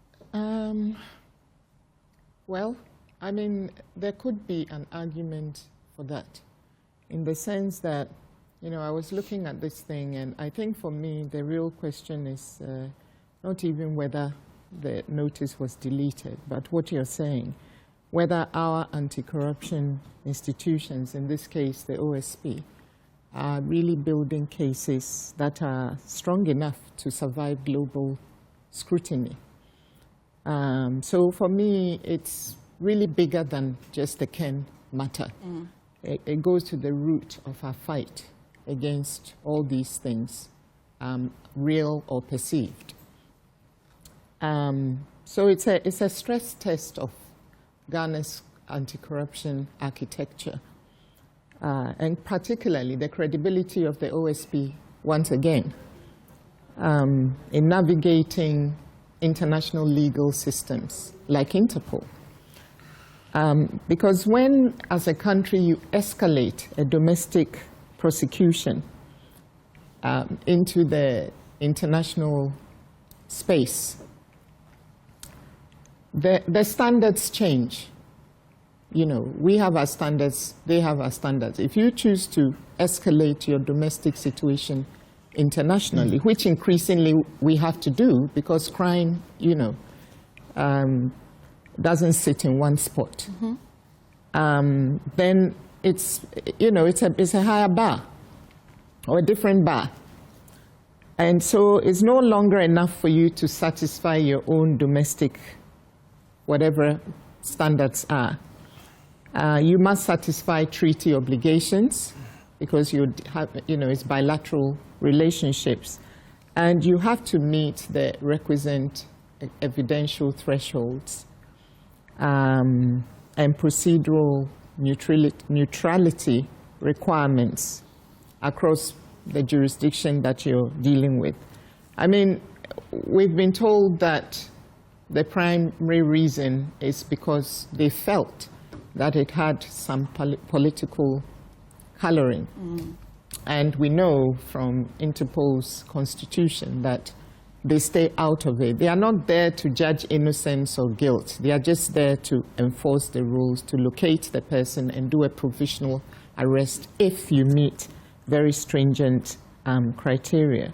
Well, I mean, there could be an argument for that in the sense that, I was looking at this thing, and I think for me, the real question is not even whether the notice was deleted, but what you're saying, whether our anti-corruption institutions, in this case, the OSP, are really building cases that are strong enough to survive global scrutiny. So for me, it's really bigger than just the Ken matter. It goes to the root of our fight against all these things, real or perceived. So it's a stress test of Ghana's anti-corruption architecture, and particularly the credibility of the OSP once again in navigating international legal systems like Interpol. Because when, as a country, you escalate a domestic prosecution into the international space, the standards change. We have our standards, they have our standards. If you choose to escalate your domestic situation internationally, which increasingly we have to do because crime, doesn't sit in one spot, then it's a higher bar or a different bar. And so it's no longer enough for you to satisfy your own domestic, whatever standards are. You must satisfy treaty obligations because you have, it's bilateral relationships. And you have to meet the requisite evidential thresholds and procedural neutrality requirements across the jurisdiction that you're dealing with. I mean, we've been told that the primary reason is because they felt that it had some political coloring. And we know from Interpol's constitution that they stay out of it. They are not there to judge innocence or guilt. They are just there to enforce the rules, to locate the person and do a provisional arrest if you meet very stringent criteria.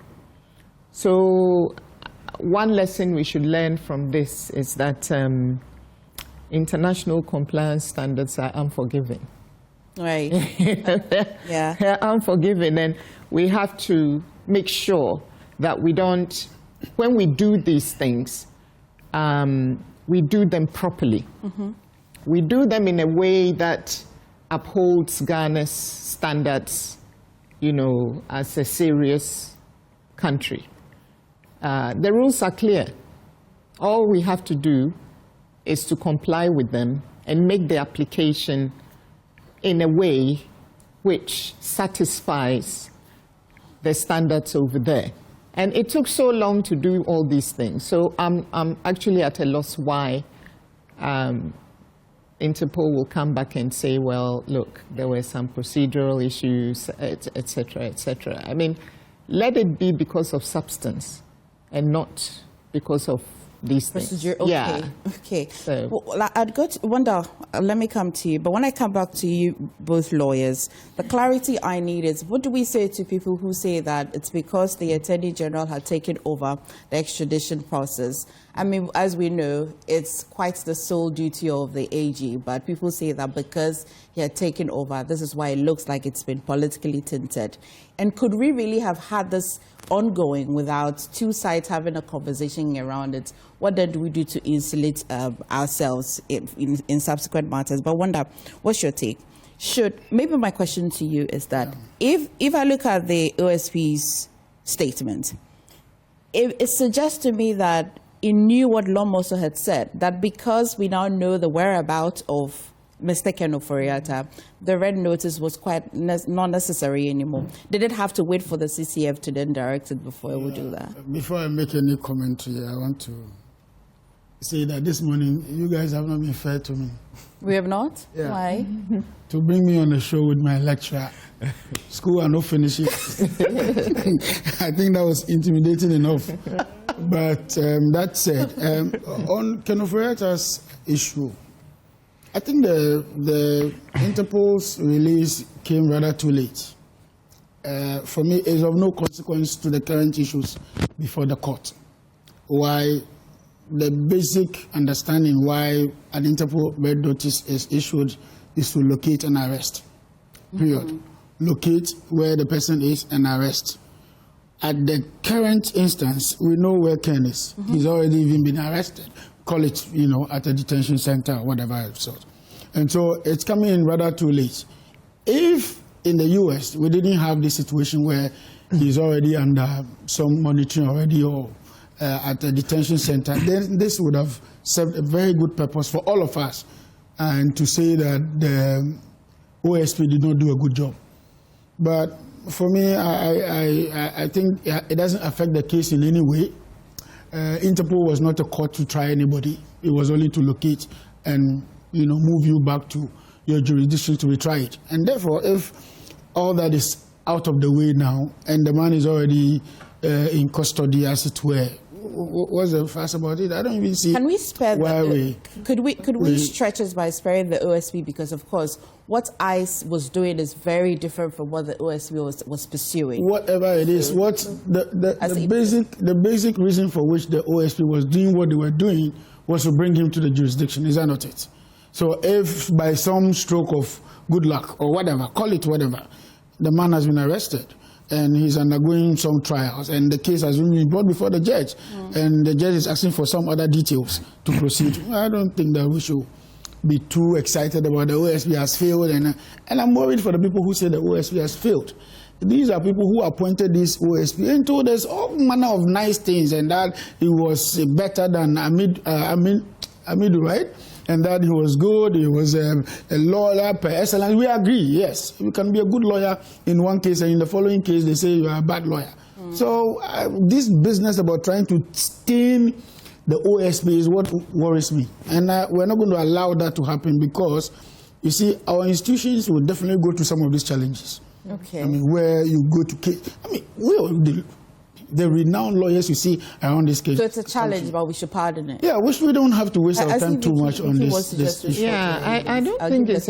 So one lesson we should learn from this is that international compliance standards are unforgiving. Right. Yeah. They're unforgiving, and we have to make sure that we don't, when we do these things, we do them properly. Mm-hmm. We do them in a way that upholds Ghana's standards, you know, as a serious country. The rules are clear. All we have to do is to comply with them and make the application in a way which satisfies the standards over there. And it took so long to do all these things. So I'm actually at a loss why Interpol will come back and say, well, look, there were some procedural issues, et cetera, et cetera. I mean, let it be because of substance and not because of these procedure. things. Okay. Yeah. Okay. So, well, I'd go to Wanda. Let me come to you. But when I come back to you, both lawyers, the clarity I need is, what do we say to people who say that it's because the Attorney General had taken over the extradition process? I mean, as we know, it's quite the sole duty of the AG, but people say that because he had taken over, this is why it looks like it's been politically tinted. And could we really have had this ongoing without two sides having a conversation around it? What then do we do to insulate ourselves in subsequent matters? But Wanda, what's your take? Maybe my question to you is that if I look at the OSP's statement, it suggests to me that he knew what Lom also had said, that because we now know the whereabouts of Mr. Ken Ofori-Atta, the red notice was quite not necessary anymore. Did it have to wait for the CCF to then direct it before it would do that? Before I make any commentary, I want to say that this morning, you guys have not been fair to me. We have not? Yeah. Why? To bring me on the show with my lecturer. School are not finished yet. I think that was intimidating enough. But that said, on Ken Ofori-Atta's issue, I think the Interpol's release came rather too late. For me, it's of no consequence to the current issues before the court. Why the basic understanding why an Interpol red notice is issued is to locate and arrest. Period. Mm-hmm. Locate where the person is and arrest. At the current instance, we know where Ken is. Mm-hmm. He's already even been arrested. Call it, you know, at a detention center or whatever sort. And so it's coming in rather too late. If in the US we didn't have this situation where he's already under some monitoring already or at a detention center, then this would have served a very good purpose for all of us, and to say that the OSP did not do a good job. But for me, I think it doesn't affect the case in any way. Interpol was not a court to try anybody. It was only to locate and, you know, move you back to your jurisdiction to retry it. And therefore, if all that is out of the way now and the man is already in custody, as it were, what's the fuss about it? I don't even see. Can we spare why could we stretch us by sparing the OSP, because of course what ICE was doing is very different from what the OSP was pursuing. Whatever it is, what the basic reason for which the OSP was doing what they were doing was to bring him to the jurisdiction. Is that not it? So if by some stroke of good luck or whatever, call it whatever, the man has been arrested and he's undergoing some trials, and the case has been brought before the judge, and the judge is asking for some other details to proceed. I don't think that we should be too excited about the OSP has failed, and I'm worried for the people who say the OSP has failed. These are people who appointed this OSP and told us all manner of nice things, and that he was better than Amidu, right? And that he was good, he was a lawyer per excellence. We agree, yes. You can be a good lawyer in one case, and in the following case, they say you are a bad lawyer. So this business about trying to stain the OSP is what worries me. And we're not going to allow that to happen, because, you see, our institutions will definitely go through some of these challenges. Okay. I mean, where you go to case. I mean, the renowned lawyers you see around this case. So it's a challenge, but we should pardon it. Yeah, we don't have to waste our time too much on this issue. Yeah, I don't think it's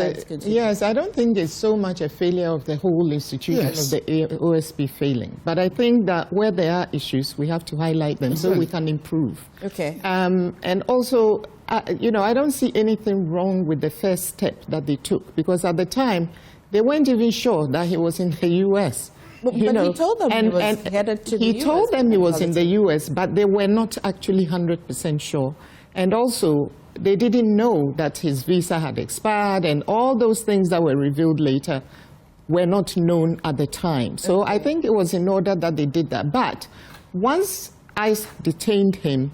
I don't think it's so much a failure of the whole institution of the OSP failing. But I think that where there are issues, we have to highlight them so we can improve. Okay. And also, you know, I don't see anything wrong with the first step that they took, because at the time, they weren't even sure that he was in the U.S. But he told them he was headed to the US. He told them he was in the U.S., but they were not actually 100% sure. And also, they didn't know that his visa had expired, and all those things that were revealed later were not known at the time. So I think it was in order that they did that. But once ICE detained him,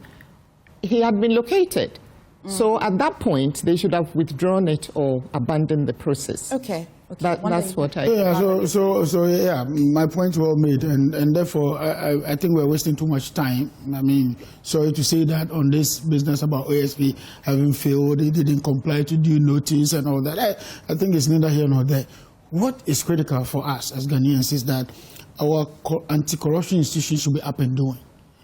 he had been located. So at that point, they should have withdrawn it or abandoned the process. Okay. That's what I think. So yeah, my point well made, and therefore I think we're wasting too much time. I mean, sorry to say that on this business about OSP having failed, they didn't comply to due notice and all that. I think it's neither here nor there. What is critical for us as Ghanaians is that our anti-corruption institutions should be up and doing.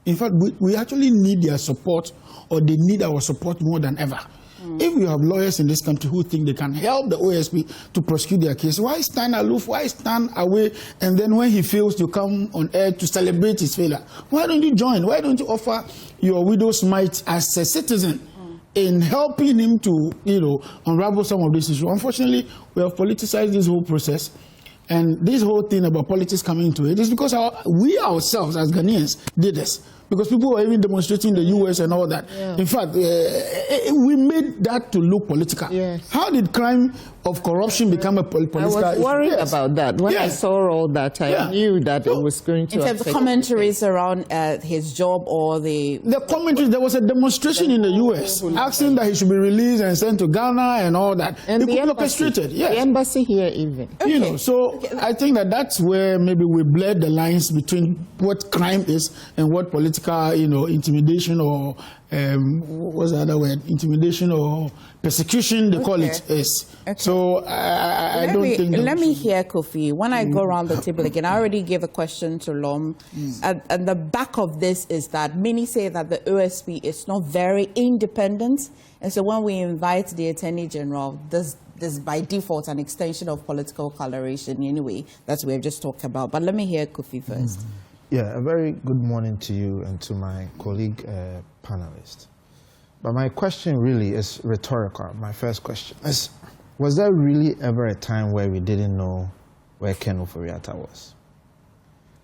In fact, we actually need their support, or they need our support more than ever. If we have lawyers in this country who think they can help the OSP to prosecute their case, why stand aloof? Why stand away? And then when he fails to come on air to celebrate his failure, why don't you join? Why don't you offer your widow's mite as a citizen in helping him to, you know, unravel some of these issues? Unfortunately, we have politicized this whole process. And this whole thing about politics coming into it is because we ourselves as Ghanaians did this. Because people were even demonstrating in the U.S. and all that. Yeah. In fact, we made that to look political. Yes. How did crime of corruption become a political issue? I was worried about that. When I saw all that, I knew that it was going to affect. In terms of commentaries around his job or the commentaries, there was a demonstration in the U.S. asking that he should be released and sent to Ghana and all that. And the orchestrated. Yes. The embassy here even. Okay. You know, so I think that's where maybe we blurred the lines between what crime is and what political, you know, intimidation or what's the other word? Intimidation or persecution, they call it is. So I don't think. Let me hear Kofi. When I go around the table again, I already gave a question to Lom. And the back of this is that many say that the OSP is not very independent. And so when we invite the Attorney General, this by default an extension of political coloration anyway. That's what we've just talked about. But let me hear Kofi first. Yeah, a very good morning to you and to my colleague panelist. But my question really is rhetorical. My first question is, was there really ever a time where we didn't know where Ken Ofori-Atta was?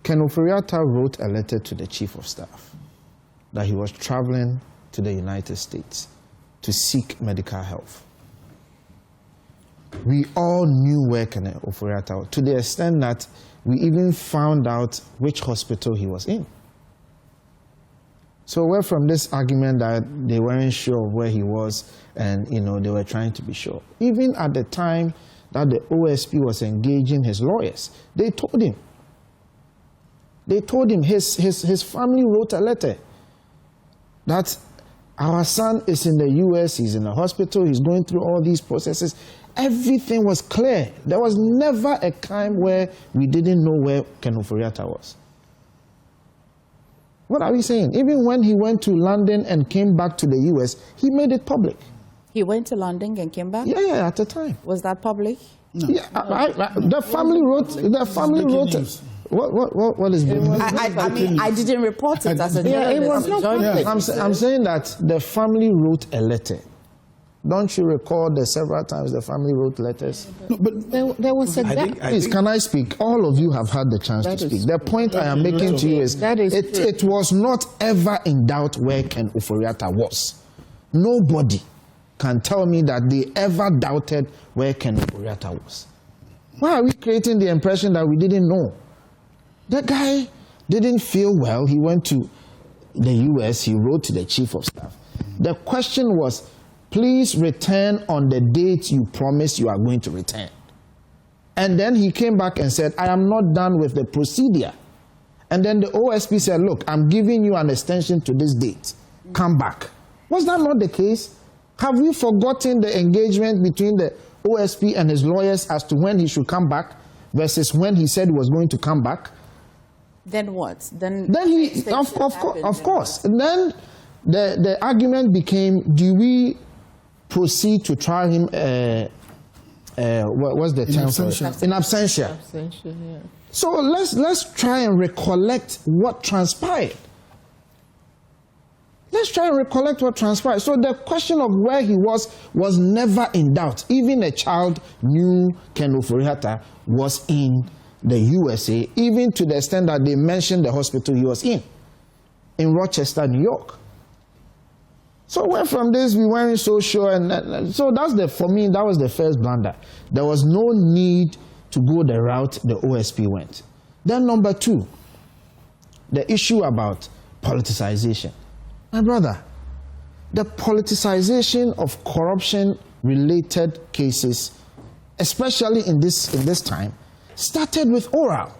Ken Ofori-Atta wrote a letter to the Chief of Staff that he was traveling to the United States to seek medical help. We all knew where Ken Ofori-Atta was, to the extent that we even found out which hospital he was in. So we're from this argument that they weren't sure where he was and, you know, they were trying to be sure. Even at the time that the OSP was engaging his lawyers, they told him. They told him, his family wrote a letter that our son is in the US, he's in a hospital, he's going through all these processes. Everything was clear. There was never a time where we didn't know where Ken Ofori-Atta was. What are we saying? Even when he went to London and came back to the US, he made it public. He went to London and came back? Yeah, at the time. Was that public? No. Yeah, the family wrote. The family wrote. What is? I mean, I didn't report it as a journalist. Yeah, it was not public. I'm saying that the family wrote a letter. Don't you recall the several times the family wrote letters? No, but there was a gap. Please, can I speak? All of you have had the chance to speak. The point I am making to you is it was not ever in doubt where Ken Ofori-Atta was. Nobody can tell me that they ever doubted where Ken Ofori-Atta was. Why are we creating the impression that we didn't know? The guy didn't feel well. He went to the US. He wrote to the Chief of Staff. The question was, please return on the date you promised you are going to return. And then he came back and said, I am not done with the procedure. And then the OSP said, look, I'm giving you an extension to this date. Come back. Was that not the case? Have we forgotten the engagement between the OSP and his lawyers as to when he should come back versus when he said he was going to come back? Then what? Then he, of course. And then the argument became, do we proceed to try him, what's the term for it? In absentia. Yeah. So let's try and recollect what transpired. Let's try and recollect what transpired. So the question of where he was never in doubt. Even a child knew Ken Ofori-Atta was in the USA, even to the extent that they mentioned the hospital he was in Rochester, New York. So where from this we weren't so sure, and so for me that was the first blunder. There was no need to go the route the OSP went. Then number two, the issue about politicization. My brother, the politicization of corruption-related cases, especially in this time, started with oral.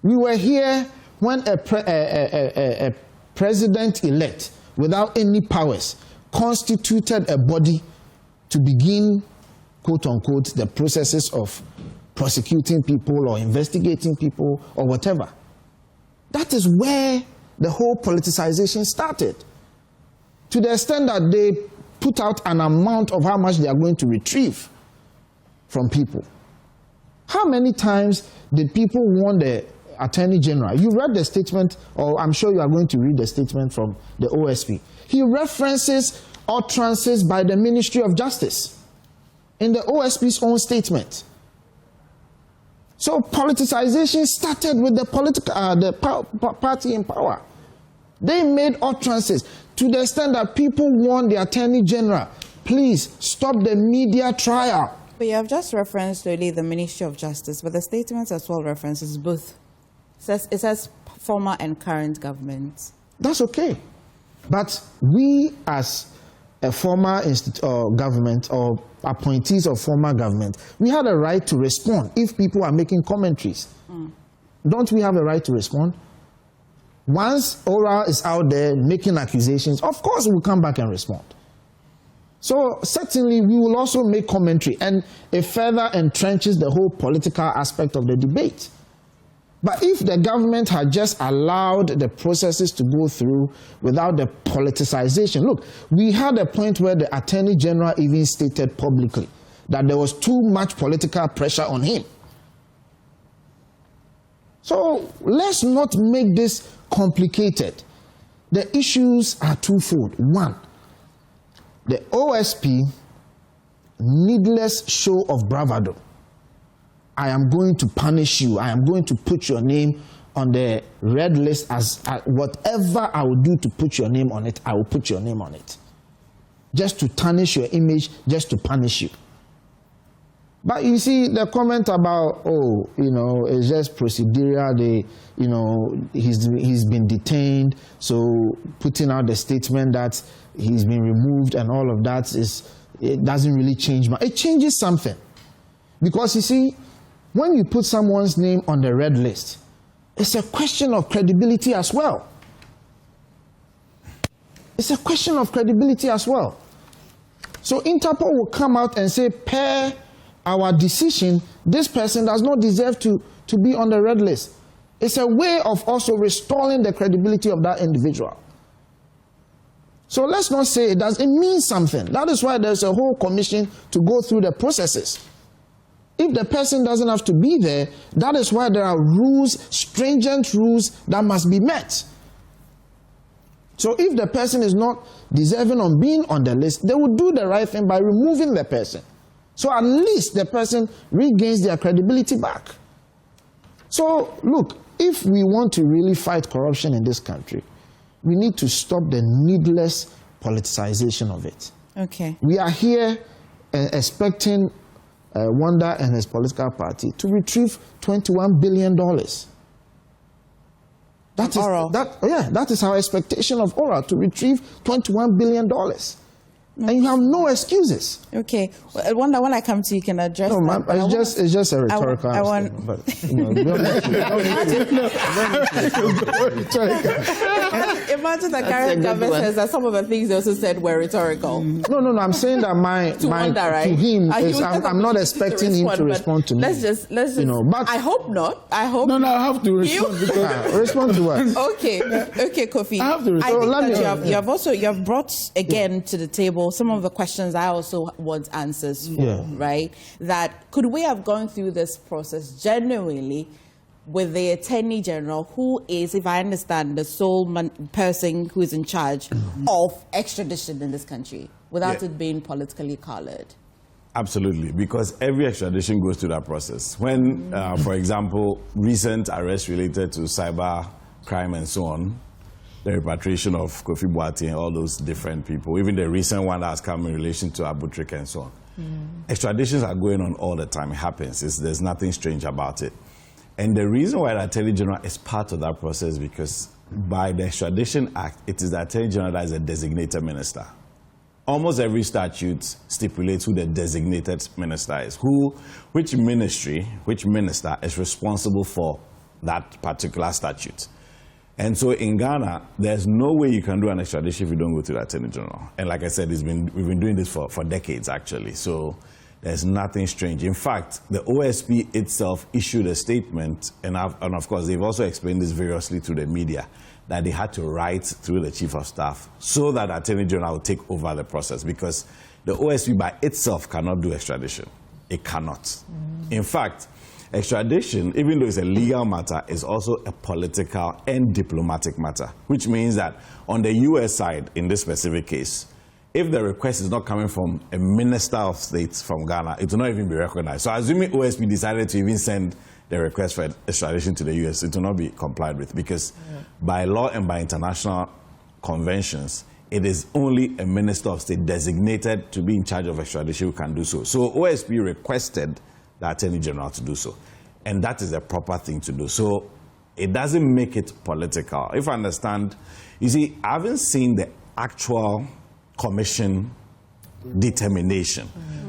We were here when a president-elect, without any powers, constituted a body to begin, quote-unquote, the processes of prosecuting people or investigating people or whatever. That is where the whole politicization started, to the extent that they put out an amount of how much they are going to retrieve from people. How many times did people warn the Attorney General? You read the statement, or I'm sure you are going to read the statement from the OSP. He references utterances by the Ministry of Justice in the OSP's own statement. So politicization started with the party in power. They made utterances to the extent that people warned the Attorney General, please stop the media trial. But you have just referenced really the Ministry of Justice, but the statement as well references both. It says former and current government. That's okay. But we as a former government or appointees of former government, we had a right to respond if people are making commentaries. Don't we have a right to respond? Once oral is out there making accusations, of course we'll come back and respond. So certainly we will also make commentary, and it further entrenches the whole political aspect of the debate. But if the government had just allowed the processes to go through without the politicization, look, we had a point where the Attorney General even stated publicly that there was too much political pressure on him. So let's not make this complicated. The issues are twofold. One, the OSP needless show of bravado. I am going to punish you. I am going to put your name on the red list as whatever I will do to put your name on it, I will put your name on it. Just to tarnish your image, just to punish you. But you see the comment about, oh, you know, it's just procedural, he's been detained, so putting out the statement that he's been removed and all of that, it doesn't really change much. It changes something. Because you see, when you put someone's name on the red list, it's a question of credibility as well. It's a question of credibility as well. So Interpol will come out and say, per our decision, this person does not deserve to be on the red list. It's a way of also restoring the credibility of that individual. So let's not say it does. It means something. That is why there's a whole commission to go through the processes. If the person doesn't have to be there, that is why there are rules, stringent rules that must be met. So if the person is not deserving of being on the list, they will do the right thing by removing the person. So at least the person regains their credibility back. So look, if we want to really fight corruption in this country, we need to stop the needless politicization of it. Okay. We are here expecting Wanda and his political party to retrieve $21 billion. That is our expectation of Oral, to retrieve $21 billion. And you have no excuses. Okay. Wanda, when I come to you, can address that. It's just a rhetorical answer. imagine that current government says that some of the things they also said were rhetorical. No, I'm saying that to him, I'm not expecting him to respond to me. Let's just, but I hope not. I hope. No, I have to respond. Respond to what? Okay, Kofi. I have to respond. You have brought again to the table some of the questions I also want answers for, right? That could we have gone through this process genuinely with the Attorney General, who is, if I understand, the sole person who is in charge of extradition in this country, without it being politically colored? Absolutely, because every extradition goes through that process. When, for example, recent arrests related to cyber crime and so on, the repatriation of Kofi Boateng and all those different people, even the recent one that has come in relation to Poultry and so on. Extraditions are going on all the time. It happens. There's nothing strange about it. And the reason why the Attorney General is part of that process is because by the Extradition Act, it is the Attorney General that is a designated minister. Almost every statute stipulates who the designated minister is, which minister is responsible for that particular statute. And so in Ghana, there's no way you can do an extradition if you don't go to the Attorney General. And like I said, we've been doing this for decades, actually. So there's nothing strange. In fact, the OSP itself issued a statement, and of course, they've also explained this variously to the media, that they had to write through the Chief of Staff so that the Attorney General will take over the process, because the OSP by itself cannot do extradition. It cannot. In fact, extradition, even though it's a legal matter, is also a political and diplomatic matter, which means that on the U.S. side, in this specific case, if the request is not coming from a minister of state from Ghana, it will not even be recognized. So assuming OSP decided to even send the request for extradition to the U.S., it will not be complied with, because by law and by international conventions, it is only a minister of state designated to be in charge of extradition who can do so. So OSP requested the Attorney General to do so. And that is the proper thing to do. So it doesn't make it political. If I understand, you see, I haven't seen the actual commission determination.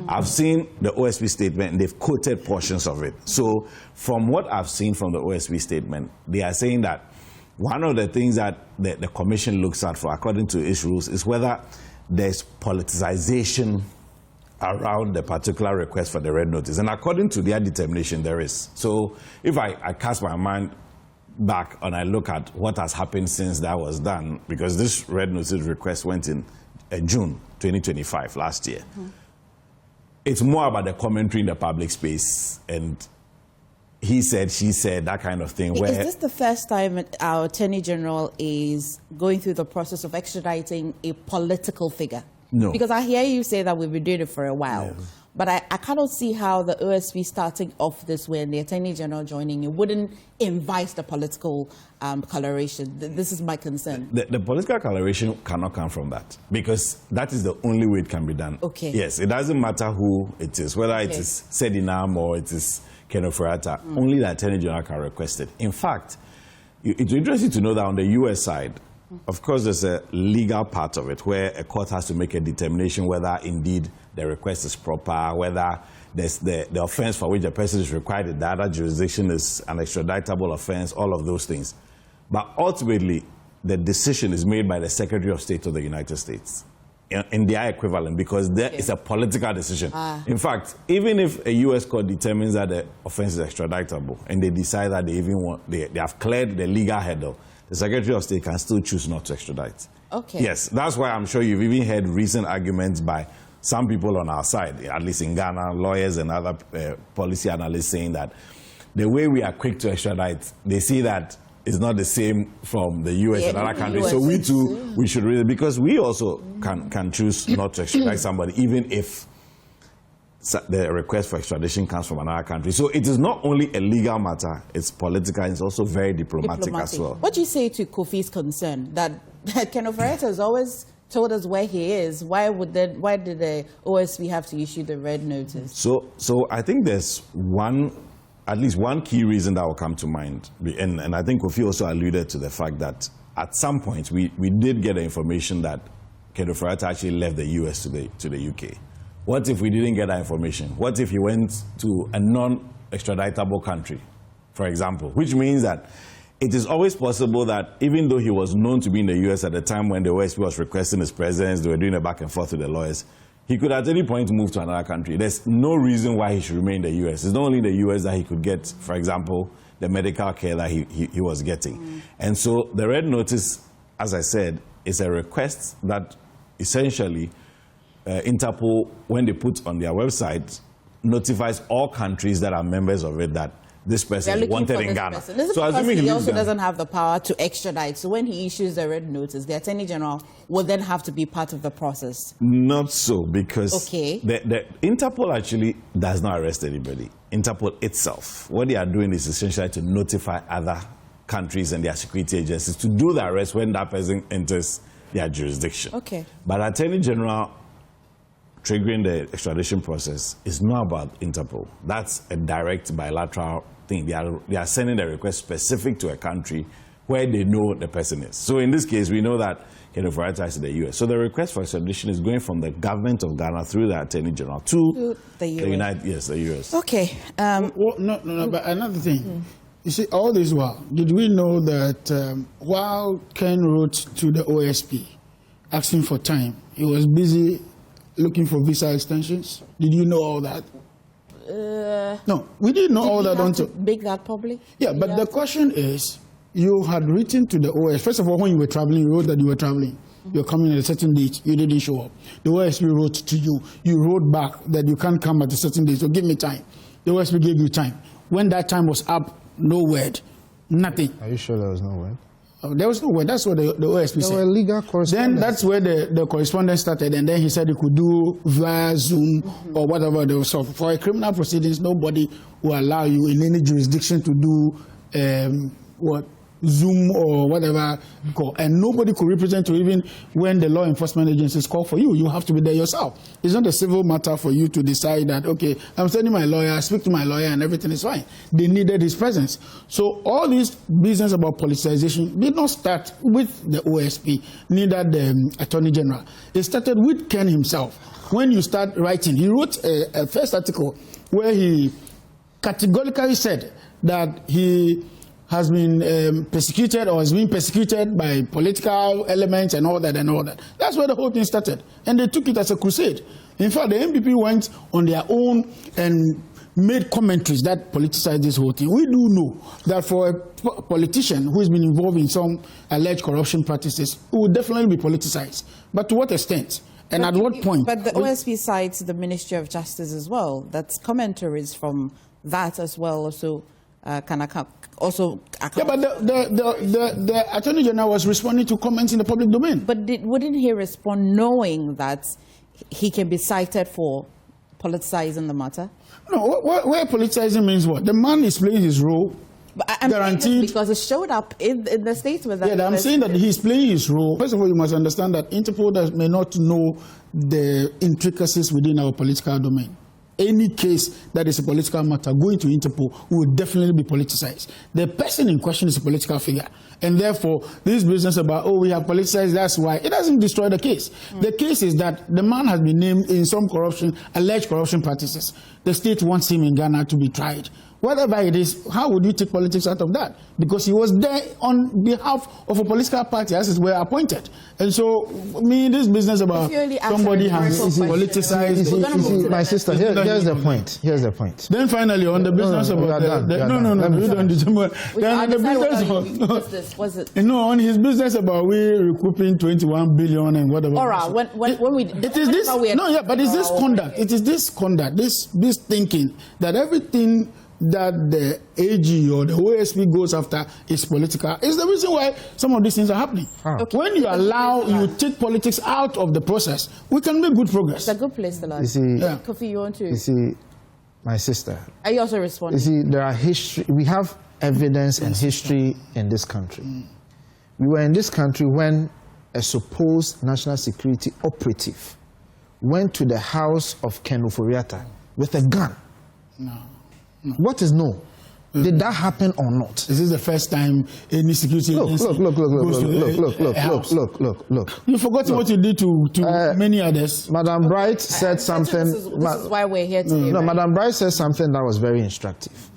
I've seen the OSP statement, and they've quoted portions of it. So from what I've seen from the OSP statement, they are saying that one of the things that the commission looks at for, according to its rules, is whether there's politicization around the particular request for the red notice. And according to their determination, there is. So if I cast my mind back and I look at what has happened since that was done, because this red notice request went in June 2025, last year. It's more about the commentary in the public space and he said, she said, that kind of thing. Is this the first time our Attorney General is going through the process of extraditing a political figure? No. Because I hear you say that we've been doing it for a while. Yeah. But I cannot see how the OSP starting off this way and the Attorney General joining it wouldn't invite the political coloration. This is my concern. The political coloration cannot come from that, because that is the only way it can be done. Okay. Yes, it doesn't matter who it is, whether it is Sedinam or it is Kenneth Furata. Only the Attorney General can request it. In fact, it's interesting to know that on the U.S. side, of course, there's a legal part of it where a court has to make a determination whether indeed the request is proper, whether there's the offense for which the person is required in the other jurisdiction is an extraditable offense, all of those things. But ultimately, the decision is made by the Secretary of State of the United States in their equivalent, because there is a political decision. In fact, even if a U.S. court determines that the offense is extraditable and they decide that they have cleared the legal hurdle, the Secretary of State can still choose not to extradite. Okay. Yes, that's why I'm sure you've even heard recent arguments by some people on our side, at least in Ghana, lawyers and other policy analysts, saying that the way we are quick to extradite, they see that it's not the same from the U.S. and other countries. So we too, we should read it, because we also can choose not to extradite somebody, even if the request for extradition comes from another country. So it is not only a legal matter, it's political, and it's also very diplomatic as well. What do you say to Kofi's concern that Kenneth Furata has always told us where he is? Why did the OSP have to issue the red notice? So I think there's at least one key reason that will come to mind, and I think Kofi also alluded to the fact that at some point we did get the information that Kenneth Furata actually left the US to the UK. What if we didn't get that information? What if he went to a non-extraditable country, for example? Which means that it is always possible that even though he was known to be in the US at the time when the OSP was requesting his presence, they were doing a back and forth with the lawyers, he could at any point move to another country. There's no reason why he should remain in the US. It's not only in the US that he could get, for example, the medical care that he was getting. And so the red notice, as I said, is a request that essentially Interpol, when they put on their website, notifies all countries that are members of it that this person is wanted in Ghana. So assuming he also doesn't have the power to extradite. So when he issues the red notice, the Attorney General will then have to be part of the process. Not so, because the Interpol actually does not arrest anybody. Interpol itself, what they are doing is essentially to notify other countries and their security agencies to do the arrest when that person enters their jurisdiction. But Attorney General triggering the extradition process is not about Interpol. That's a direct bilateral thing. They are sending the request specific to a country where they know the person is. So in this case, we know that Oforiatta is in the US. So the request for extradition is going from the government of Ghana through the Attorney General to the United, the US. But another thing. You see, all this while, did we know that while Ken wrote to the OSP asking for time, he was busy looking for visa extensions? Did you know all that? No, we didn't know all that until... Make that public? Yeah, but the question is, you had written to the OSP. First of all, when you were traveling, you wrote that you were traveling. You're coming at a certain date. You didn't show up. The OSP wrote to you. You wrote back that you can't come at a certain date, so give me time. The OSP gave you time. When that time was up, no word, nothing. Are you sure there was no word? There was no word. That's what the OSP said. There were legal correspondence. Then that's where the correspondence started, and then he said he could do via Zoom or whatever. So for a criminal proceedings, nobody will allow you in any jurisdiction to do Zoom or whatever call, and nobody could represent you even when the law enforcement agencies call for you. You have to be there yourself. It's not a civil matter for you to decide that, okay, I'm sending my lawyer, I speak to my lawyer and everything is fine. They needed his presence. So all this business about politicization did not start with the OSP, neither the Attorney General. It started with Ken himself. When you start writing, he wrote a first article where he categorically said that he has been persecuted or is being persecuted by political elements and all that and all that. That's where the whole thing started. And they took it as a crusade. In fact, the MPP went on their own and made commentaries that politicized this whole thing. We do know that for a politician who has been involved in some alleged corruption practices, it will definitely be politicized. But to what extent? And at what point? But the OSP cites the Ministry of Justice as well. That's commentaries from that as well. So can account. Also, yeah, but the Attorney General was responding to comments in the public domain. But wouldn't he respond knowing that he can be cited for politicizing the matter? No, where politicizing means what? The man is playing his role. But I'm guaranteed because it showed up in the statement. Yeah, I'm saying that he's playing his role. First of all, you must understand that Interpol may not know the intricacies within our political domain. Any case that is a political matter going to Interpol will definitely be politicized. The person in question is a political figure. And therefore, this business about, oh, we have politicized, that's why, it doesn't destroy the case. The case is that the man has been named in some corruption, alleged corruption practices. The state wants him in Ghana to be tried. Whatever it is, how would you take politics out of that? Because he was there on behalf of a political party as it were appointed. And so, this business about somebody has politicized. My sister, here's the point. Here's the point. Then finally, on the business about on his business about we recouping 21 billion and whatever. All right, when we it is this but it's this conduct. It is this conduct, this thinking that everything that the AG or the OSP goes after is political is the reason why some of these things are happening. When you you take politics out of the process, we can make good progress. It's a good place to learn. You see, Kofi, you want to? You see, my sister. Are you also responding? You see, there are we have evidence and history in this country. We were in this country when a supposed national security operative went to the house of Ken Oforiatta with a gun. No. What is no? Did that happen or not? Is this the first time any security agency Look. You forgot what you did to many others. Madam Bright said something. This is why we're here today. No, Madam Bright said something that was very instructive.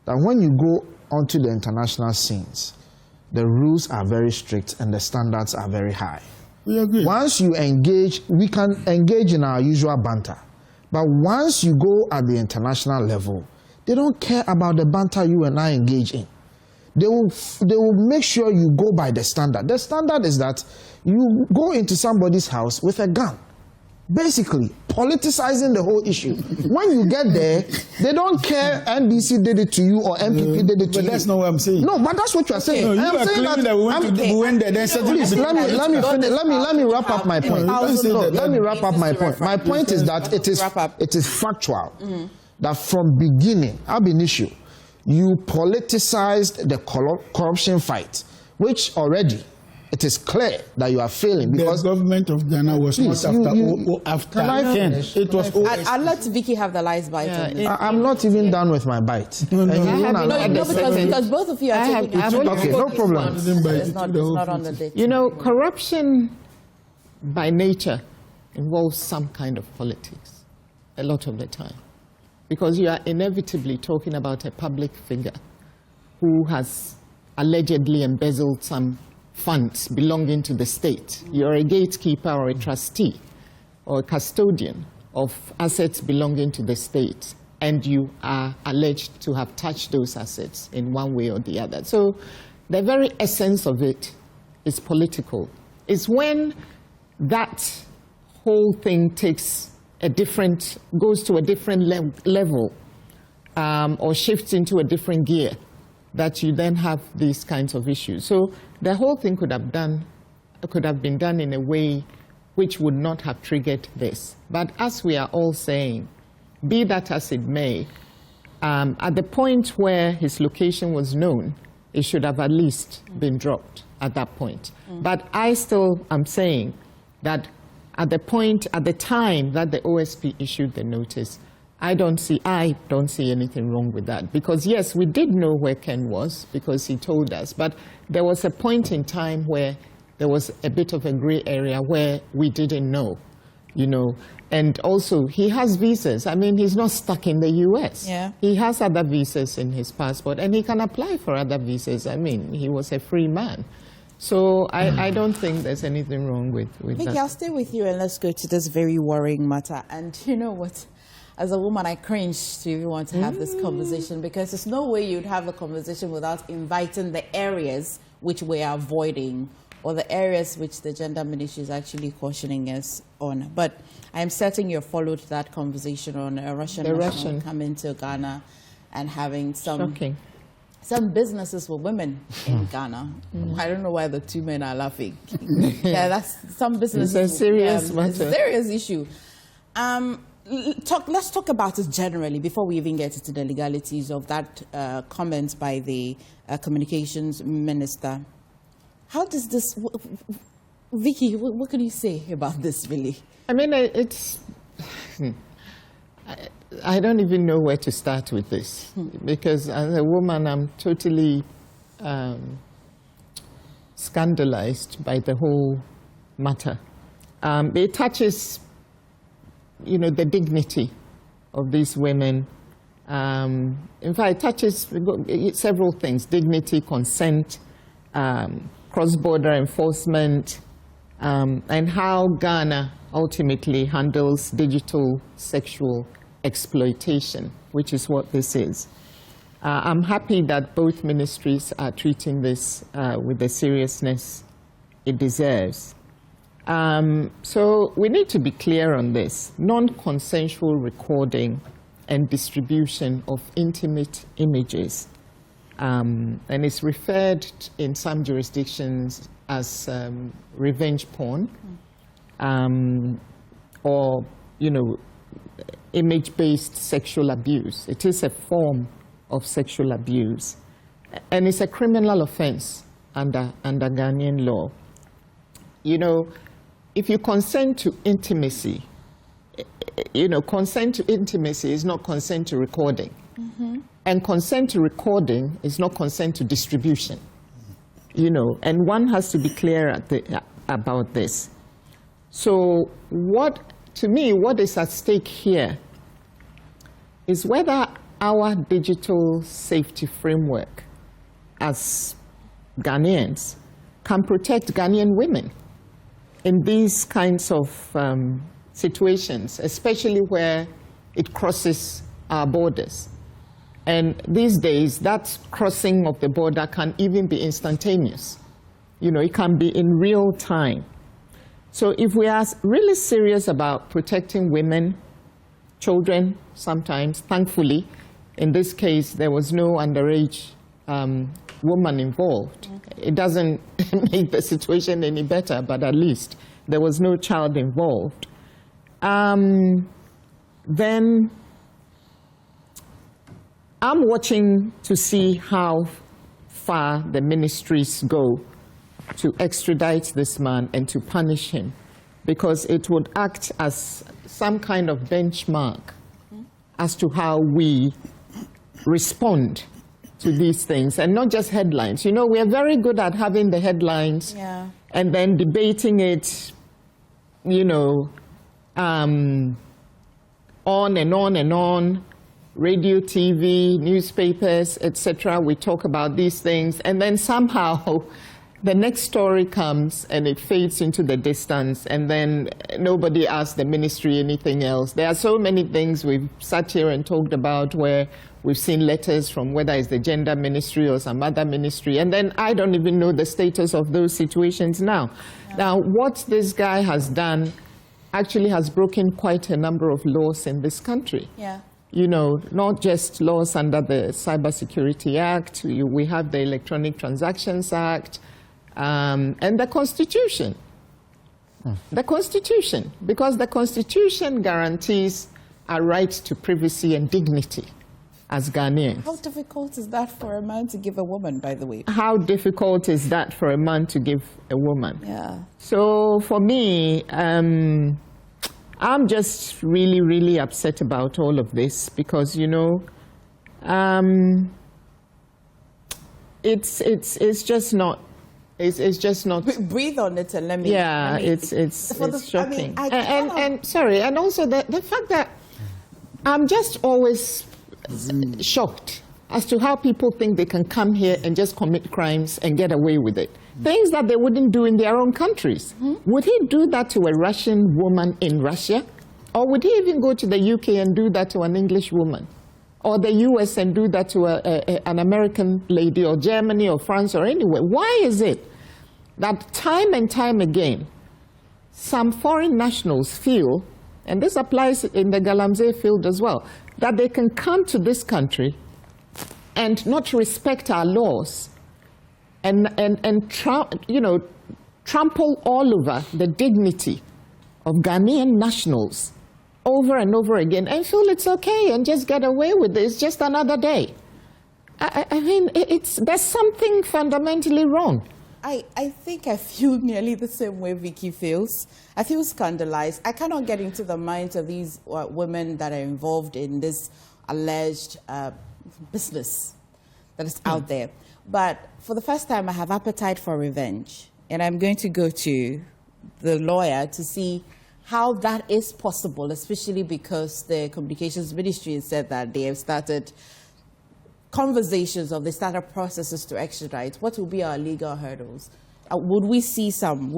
That when you go onto the international scenes, the rules are very strict and the standards are very high. We agree. Once you engage, we can engage in our usual banter. But once you go at the international level, they don't care about the banter you and I engage in. They will make sure you go by the standard. The standard is that you go into somebody's house with a gun. Basically, politicizing the whole issue. When you get there, they don't care NBC did it to you or MPP did it to you. But that's not what I'm saying. No, but that's what you are saying. No, you are claiming that we went there. Then please, let me wrap up my point. Let me wrap up my point. My point is that it is factual that from beginning, ab initio, you politicized the corruption fight, which already it is clear that you are failing because the government of Ghana was not after Ken. It was. I'll let Vicky have the last bite. I'm not even done with my bite. Because both of you are taking. Okay, no problem. It's not on the day. You know, corruption by nature involves some kind of politics a lot of the time, because you are inevitably talking about a public figure who has allegedly embezzled some funds belonging to the state. You're a gatekeeper or a trustee or a custodian of assets belonging to the state, and you are alleged to have touched those assets in one way or the other. So the very essence of it is political. It's when that whole thing goes to a different level or shifts into a different gear, that you then have these kinds of issues. So the whole thing could have been done in a way which would not have triggered this. But as we are all saying, be that as it may, at the point where his location was known, it should have at least been dropped at that point. But I still am saying that at the time that the OSP issued the notice, I don't see anything wrong with that, because yes, we did know where Ken was because he told us, but there was a point in time where there was a bit of a gray area where we didn't know, you know, and also he has visas. I mean, he's not stuck in the US. Yeah. He has other visas in his passport and he can apply for other visas. I mean, he was a free man. So I don't think there's anything wrong with Vicky, that. I'll stay with you and let's go to this very worrying matter. And you know what? As a woman, I cringe to even want to have this conversation, because there's no way you'd have a conversation without inviting the areas which we are avoiding or the areas which the gender ministry is actually cautioning us on. But I am certain you followed that conversation on a Russian national coming to Ghana and having some businesses with women in Ghana. I don't know why the two men are laughing. Yeah, that's some businesses. It's a serious matter. It's a serious issue. Let's talk about it generally before we even get into the legalities of that comment by the communications minister. How does this, Vicky, what can you say about this, really? I mean, I don't even know where to start with this, because as a woman, I'm totally scandalized by the whole matter. It touches, you know, the dignity of these women. In fact, it touches several things: dignity, consent, cross-border enforcement, and how Ghana ultimately handles digital sexual exploitation, which is what this is. I'm happy that both ministries are treating this with the seriousness it deserves. So we need to be clear on this. Non-consensual recording and distribution of intimate images, and it's referred in some jurisdictions as revenge porn, or, you know, image-based sexual abuse. It is a form of sexual abuse, and it's a criminal offense under Ghanaian law. You know, if you consent to intimacy, you know, consent to intimacy is not consent to recording. And consent to recording is not consent to distribution. You know, and one has to be clear about this. So to me, what is at stake here is whether our digital safety framework, as Ghanaians can protect Ghanaian women in these kinds of situations, especially where it crosses our borders. And these days, that crossing of the border can even be instantaneous. You know, it can be in real time. So if we are really serious about protecting women, children sometimes, thankfully, in this case, there was no underage woman involved. Okay. It doesn't make the situation any better, but at least there was no child involved. Then I'm watching to see how far the ministries go to extradite this man and to punish him, because it would act as some kind of benchmark as to how we respond to these things, and not just headlines. You know, we are very good at having the headlines and then debating it, you know, on and on and on, radio, TV, newspapers, etc. We talk about these things, and then somehow the next story comes and it fades into the distance, and then nobody asks the ministry anything else. There are so many things we've sat here and talked about where we've seen letters from whether it's the gender ministry or some other ministry, and then I don't even know the status of those situations now. Now, what this guy has done actually has broken quite a number of laws in this country. You know, not just laws under the Cybersecurity Act, we have the Electronic Transactions Act, and the Constitution. The Constitution, because the Constitution guarantees our right to privacy and dignity as Ghanaians. How difficult is that for a man to give a woman, by the way? How difficult is that for a man to give a woman? Yeah. So for me, I'm just really, really upset about all of this, because, you know, it's just not. It's just not. Breathe on it and let me. Yeah, it's shocking. And sorry, and also the fact that I'm just always shocked as to how people think they can come here and just commit crimes and get away with it. Things that they wouldn't do in their own countries. Would he do that to a Russian woman in Russia? Or would he even go to the UK and do that to an English woman? Or the US and do that to an American lady, or Germany or France or anywhere? Why is it that time and time again, some foreign nationals feel, and this applies in the Galamsey field as well, that they can come to this country and not respect our laws and trample all over the dignity of Ghanaian nationals over and over again, and feel it's okay and just get away with it. It's just another day. I mean, there's something fundamentally wrong. I think I feel nearly the same way Vicky feels. I feel scandalized. I cannot get into the minds of these women that are involved in this alleged business that is out there. But for the first time, I have appetite for revenge. And I'm going to go to the lawyer to see how that is possible, especially because the Communications Ministry has said that they have started conversations, or they started processes to extradite. What will be our legal hurdles? Would we see some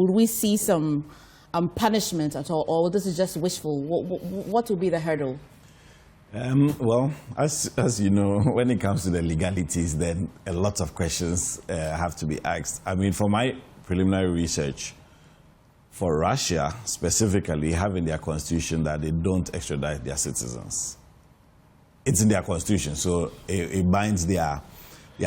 punishment at all, or this is just wishful? What will be the hurdle? Well, as you know, when it comes to the legalities, then a lot of questions have to be asked. I mean, for my preliminary research, for Russia specifically, having their constitution that they don't extradite their citizens. It's in their constitution, so it binds their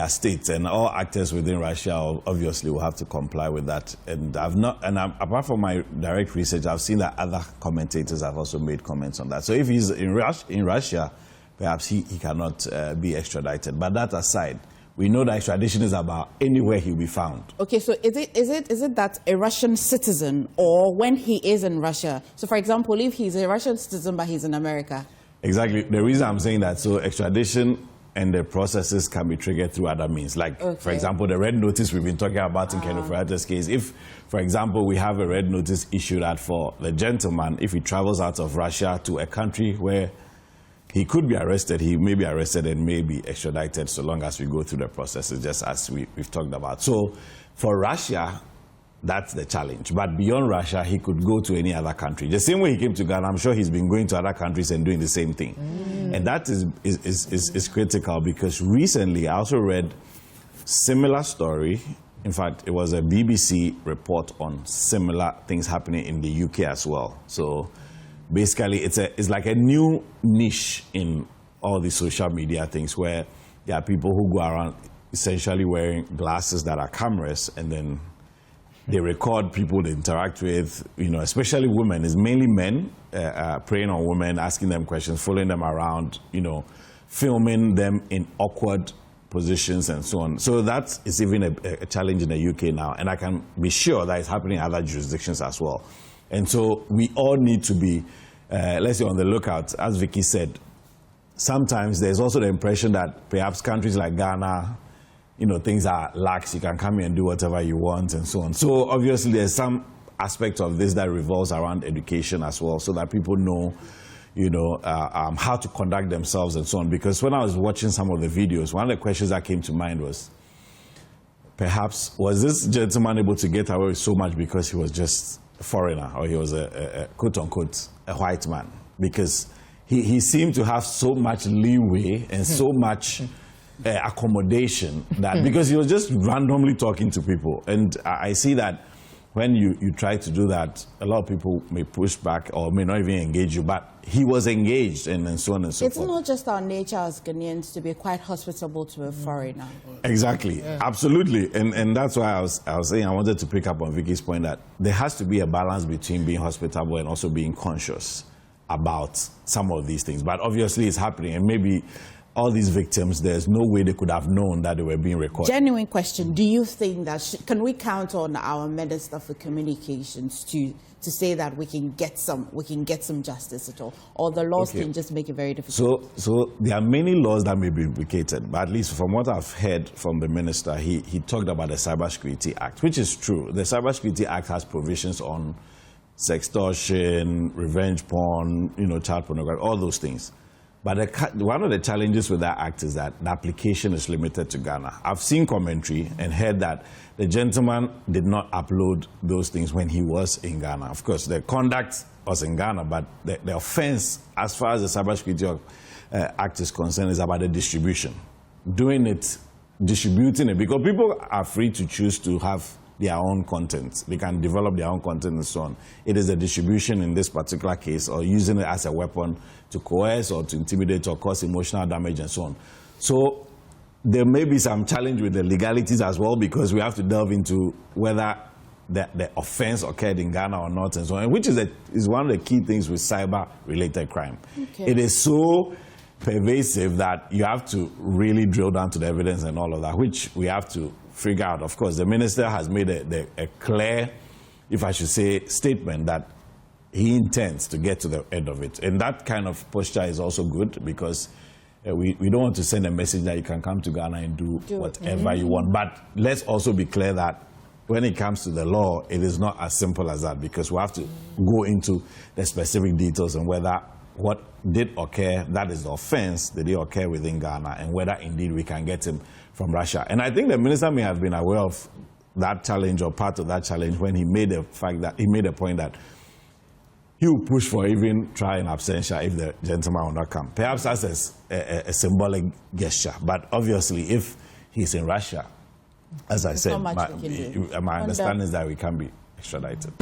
states, and all actors within Russia obviously will have to comply with that. And apart from my direct research, I've seen that other commentators have also made comments on that. So if he's in Russia, perhaps he cannot be extradited. But that aside, we know that extradition is about anywhere he'll be found. Okay, so is it that a Russian citizen, or when he is in Russia? So for example, if he's a Russian citizen but he's in America? Exactly. The reason I'm saying that, so extradition and the processes can be triggered through other means. Like, for example, the red notice we've been talking about in Ken Oforiatta's case. If, for example, we have a red notice issued out for the gentleman, if he travels out of Russia to a country where he could be arrested. He may be arrested and may be extradited so long as we go through the processes, just as we've talked about. So for Russia, that's the challenge. But beyond Russia, he could go to any other country. The same way he came to Ghana, I'm sure he's been going to other countries and doing the same thing. And that is critical, because recently I also read similar story. In fact, it was a BBC report on similar things happening in the UK as well. So basically, it's like a new niche in all the social media things, where there are people who go around essentially wearing glasses that are cameras, and then they record people they interact with, especially women. It's mainly men preying on women, asking them questions, following them around, filming them in awkward positions and so on. So that is even a challenge in the UK now, and I can be sure that it's happening in other jurisdictions as well. And so we all need to be, let's say, on the lookout. As Vicky said, sometimes there's also the impression that perhaps countries like Ghana, things are lax, you can come here and do whatever you want and so on. So obviously there's some aspect of this that revolves around education as well, so that people know, how to conduct themselves and so on. Because when I was watching some of the videos, one of the questions that came to mind was, perhaps, was this gentleman able to get away with so much because he was just a foreigner, or he was a quote-unquote a white man? Because he seemed to have so much leeway and so much accommodation that because he was just randomly talking to people. And I see that when you try to do that, a lot of people may push back or may not even engage you, but he was engaged, and so on and so forth. It's not just our nature as Ghanaians to be quite hospitable to a foreigner. Exactly, absolutely. And that's why I was saying I wanted to pick up on Vicky's point that there has to be a balance between being hospitable and also being conscious about some of these things. But obviously it's happening, and maybe all these victims, there's no way they could have known that they were being recorded. Genuine question. Do you think that, can we count on our Minister for Communications to say that we can get some justice at all? Or the laws can just make it very difficult? So there are many laws that may be implicated, but at least from what I've heard from the minister, he talked about the Cybersecurity Act, which is true. The Cybersecurity Act has provisions on sextortion, revenge porn, child pornography, all those things. But one of the challenges with that act is that the application is limited to Ghana. I've seen commentary and heard that the gentleman did not upload those things when he was in Ghana. Of course, the conduct was in Ghana, but the offense, as far as the Cybersecurity Act is concerned, is about the distribution. Distributing it, because people are free to choose to have their own content. They can develop their own content and so on. It is the distribution in this particular case, or using it as a weapon to coerce or to intimidate or cause emotional damage and so on. So there may be some challenge with the legalities as well, because we have to delve into whether the offense occurred in Ghana or not and so on, which is one of the key things with cyber-related crime. Okay. It is so pervasive that you have to really drill down to the evidence and all of that, which we have to figure out. Of course, the minister has made a clear, if I should say, statement that he intends to get to the end of it. And that kind of posture is also good, because we don't want to send a message that you can come to Ghana and do whatever you want. But let's also be clear that when it comes to the law, it is not as simple as that, because we have to go into the specific details and whether what did occur, that is the offense, did it occur within Ghana, and whether indeed we can get him from Russia. And I think the minister may have been aware of that challenge, or part of that challenge, when he made a point that he will push for even trial in absentia if the gentleman will not come. Perhaps that's a symbolic gesture. But obviously, if he's in Russia, as I said, my understanding is that we can be extradited.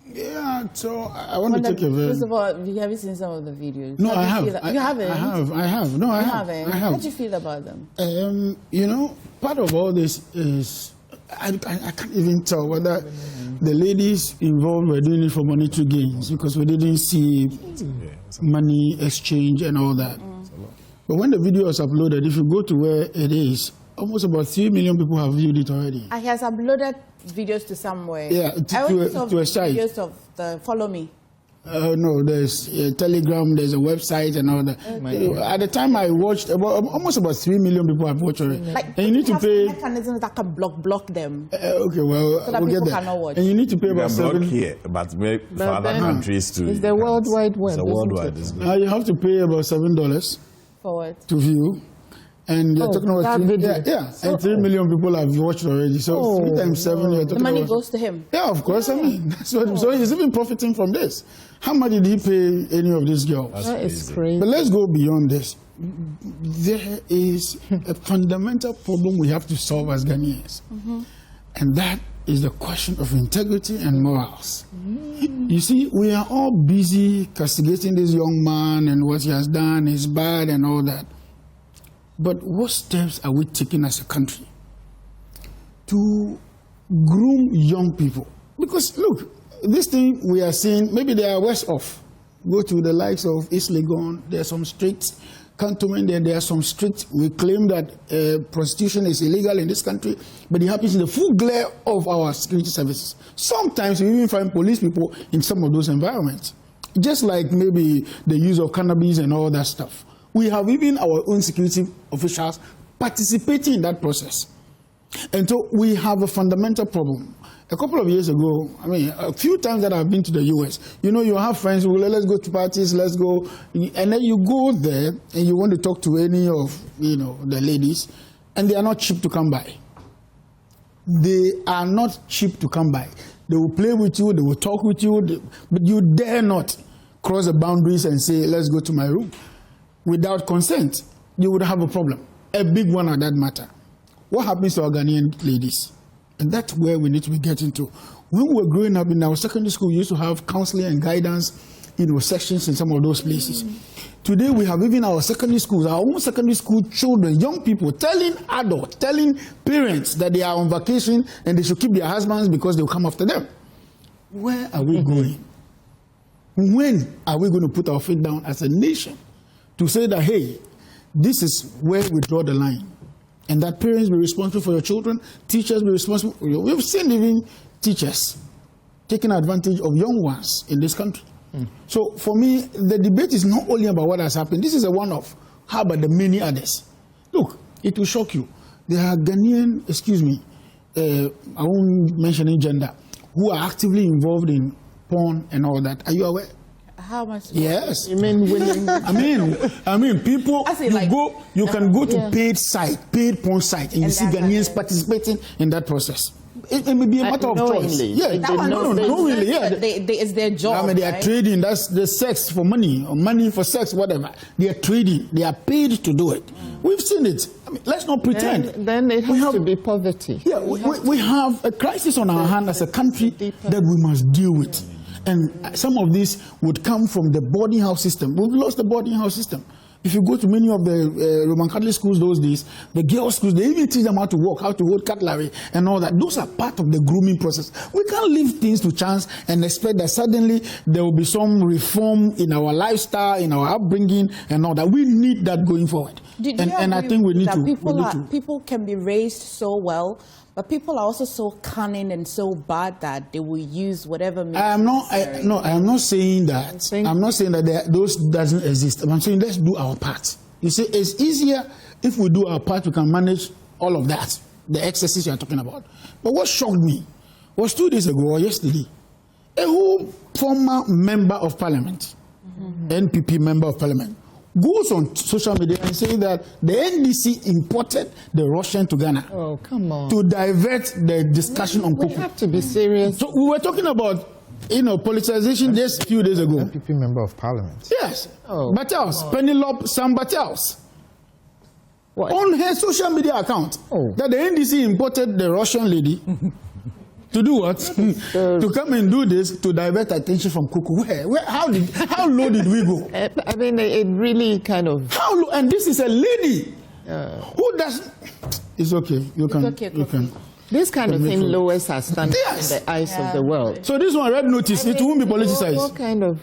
Yeah, so I want to take a very... First of all, have you seen some of the videos? No, I have. You haven't? I have. No, I have. How do you feel about them? Part of all this is, I can't even tell whether the ladies involved were doing it for monetary gains, because we didn't see money exchange and all that. But when the video was uploaded, if you go to where it is, almost about 3 million people have viewed it already. He has uploaded videos to somewhere. Yeah, to a site. Videos of the Follow Me. No, there's a Telegram, there's a website and all that. At the time I watched, almost about 3 million people have watched already. Like, and you need to pay mechanisms that can block them. Okay, well, so that we'll people get there. cannot watch. And you need to pay about block 7 here, but for other countries too. It's the World Wide Web. It's a worldwide. You have to pay about $7 for what? to view. And you're talking about and 3 million people have watched already. So 3 times 7, you're talking the money about, goes to him. Yeah, of course. I mean, so he's even profiting from this. How much did he pay any of these girls? That is crazy. But let's go beyond this. There is a fundamental problem we have to solve as Ghanaians, and that is the question of integrity and morals. You see, we are all busy castigating this young man and what he has done is bad and all that. But what steps are we taking as a country to groom young people? Because look, this thing we are seeing, maybe they are worse off. Go to the likes of East Legon, there are some streets. Cantonment, there are some streets. We claim that prostitution is illegal in this country, but it happens in the full glare of our security services. Sometimes we even find police people in some of those environments. Just like maybe the use of cannabis and all that stuff. We have even our own security officials participating in that process. And so we have a fundamental problem. A couple of years ago, I mean, a few times that I've been to the US, you know, you have friends who let's go to parties, let's go, and then you go there and you want to talk to any of, you know, the ladies, and they are not cheap to come by. They are not cheap to come by. They will play with you, they will talk with you, but you dare not cross the boundaries and say, let's go to my room. Without consent, you would have a problem, a big one at that matter. What happens to our Ghanaian ladies? And that's where we need to be getting to. When we were growing up in our secondary school, we used to have counseling and guidance, you know, sections in some of those places. Today, we have even our secondary schools, our own secondary school children, young people, telling adults, telling parents that they are on vacation and they should keep their husbands because they'll come after them. Where are we going? When are we going to put our feet down as a nation to say that, hey, this is where we draw the line? And that parents be responsible for your children, teachers be responsible. We've seen even teachers taking advantage of young ones in this country. So for me, the debate is not only about what has happened. This is a one-off. How about the many others? Look, it will shock you. There are Ghanaian, I won't mention any gender, who are actively involved in porn and all that. Are you aware? How much? Yes. You mean willing? I mean, people. You can go to paid porn site, and you see Ghanaians participating in that process. It may be a matter of choice. Yeah, knowingly. Yeah, it's their job. I mean, they are trading. That's the sex for money, or money for sex, whatever. They are trading. They are paid to do it. We've seen it. I mean, let's not pretend. Then it has to be poverty. Yeah, we have a crisis on our hand as a country that we must deal with. And some of this would come from the boarding house system. We've lost the boarding house system. If you go to many of the Roman Catholic schools those days, the girls' schools, they even teach them how to walk, how to hold cutlery and all that. Those are part of the grooming process. We can't leave things to chance and expect that suddenly there will be some reform in our lifestyle, in our upbringing and all that. We need that going forward. And I think we need to. People can be raised so well, but people are also so cunning and so bad that they will use whatever means. I am not saying that. I'm not saying that those doesn't exist. I'm saying let's do our part. You see, it's easier if we do our part. We can manage all of that, the excesses you are talking about. But what shocked me was 2 days ago or yesterday, a whole former member of parliament, NPP member of parliament, goes on social media and saying that the NDC imported the Russian to Ghana. Oh, come on. To divert the discussion on cocoa. We have to be serious. So we were talking about, politicization just a few days ago. NPP member of parliament. Yes. Battels, Penelope Sam Battels. On her social media account, that the NDC imported the Russian lady to do what? To come and do this to divert attention from cocoa. How low did we go? I mean, it really kind of. How low? And this is a lady who does. It's okay. You can. This kind of thing lowers our standard in the eyes of the world. So this one, red notice, it won't be politicized. What kind of?